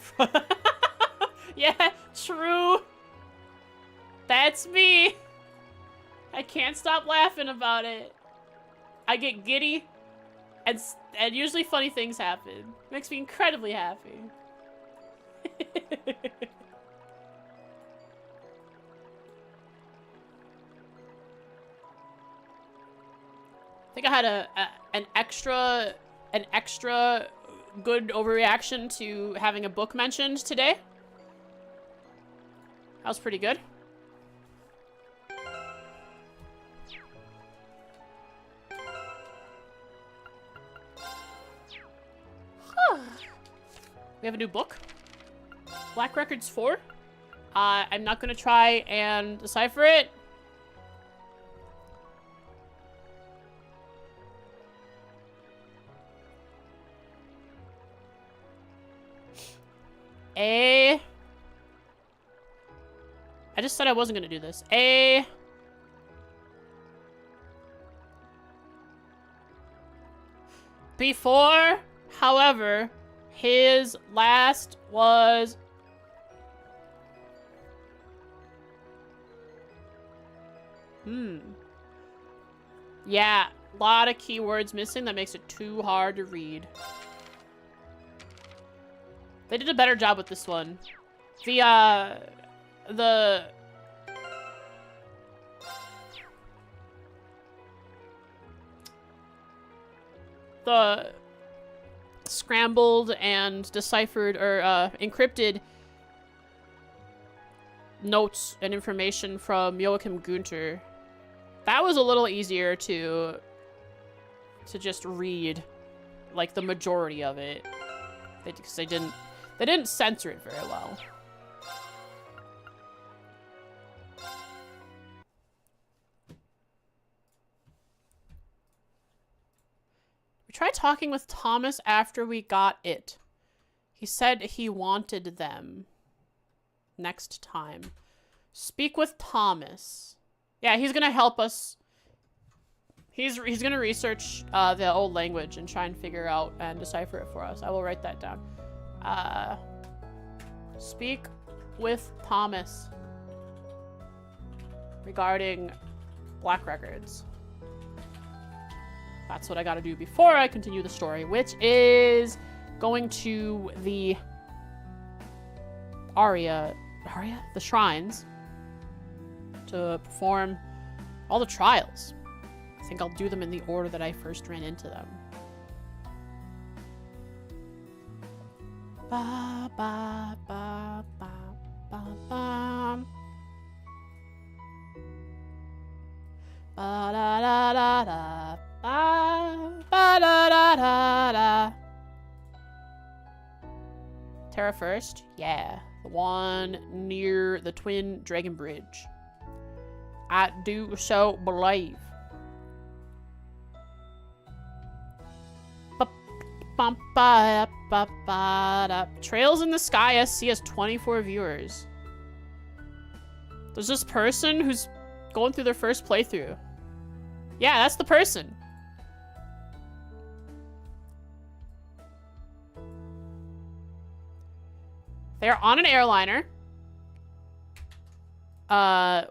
Yeah, true. That's me. I can't stop laughing about it. I get giddy, and usually funny things happen. Makes me incredibly happy. I think I had an extra good overreaction to having a book mentioned today. That was pretty good. We have a new book. Black Records 4. I'm not gonna try and decipher it. I just said I wasn't gonna do this. Before, however, his last was... Yeah, a lot of keywords missing. That makes it too hard to read. They did a better job with this one. The scrambled and deciphered or encrypted notes and information from Joachim Günther. That was a little easier to just read, like the majority of it, because they didn't censor it very well. We tried talking with Thomas after we got it. He said he wanted them next time. Speak with Thomas. Yeah, he's gonna help us. He's gonna research the old language and try and figure out and decipher it for us. I will write that down. Speak with Thomas regarding Black Records. That's what I gotta do before I continue the story, which is going to the the shrines to perform all the trials. I think I'll do them in the order that I first ran into them. Ba ba ba ba ba ba. Ba da da da da. Ba ba da da da da. Terra first? Yeah. The one near the Twin Dragon Bridge. I do so believe. Trails in the Sky SC has 24 viewers. There's this person who's going through their first playthrough. Yeah, that's the person. They're on an airliner.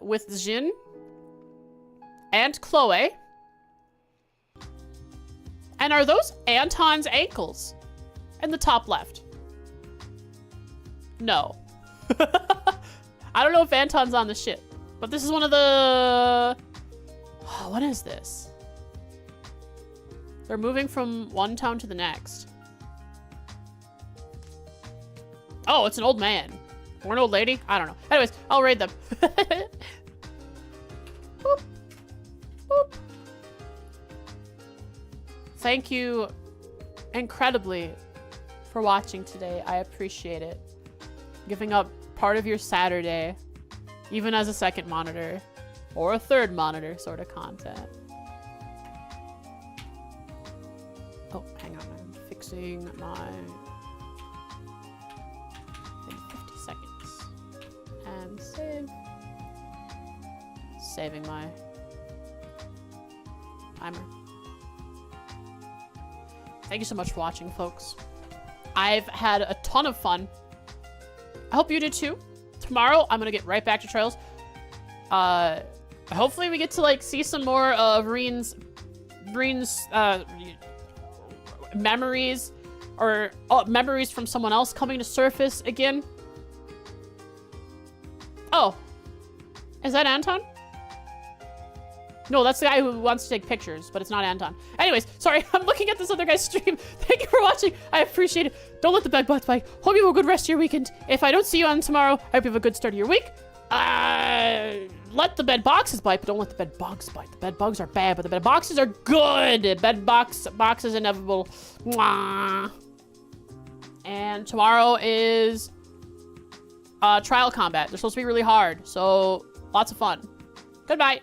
With Jin and Chloe. And are those Anton's ankles? In the top left. No. I don't know if Anton's on the ship. But this is one of the... Oh, what is this? They're moving from one town to the next. Oh, it's an old man. Or an old lady? I don't know. Anyways, I'll raid them. Boop. Boop. Thank you incredibly for watching today. I appreciate it. Giving up part of your Saturday, even as a second monitor, or a third monitor sort of content. Oh, hang on. I'm fixing my... in 50 seconds. And save. Saving my timer. Thank you so much for watching, folks. I've had a ton of fun. I hope you did too. Tomorrow, I'm gonna get right back to Trails. Hopefully we get to, like, see some more of Reen's memories, or memories from someone else coming to surface again. Oh. Is that Anton? No, that's the guy who wants to take pictures, but it's not Anton. Anyways, sorry, I'm looking at this other guy's stream. Thank you for watching. I appreciate it. Don't let the bed bugs bite. Hope you have a good rest of your weekend. If I don't see you on tomorrow, I hope you have a good start of your week. Let the bed boxes bite, but don't let the bed bugs bite. The bed bugs are bad, but the bed boxes are good. Bed boxes inevitable. Mwah. And tomorrow is trial combat. They're supposed to be really hard, so lots of fun. Goodbye.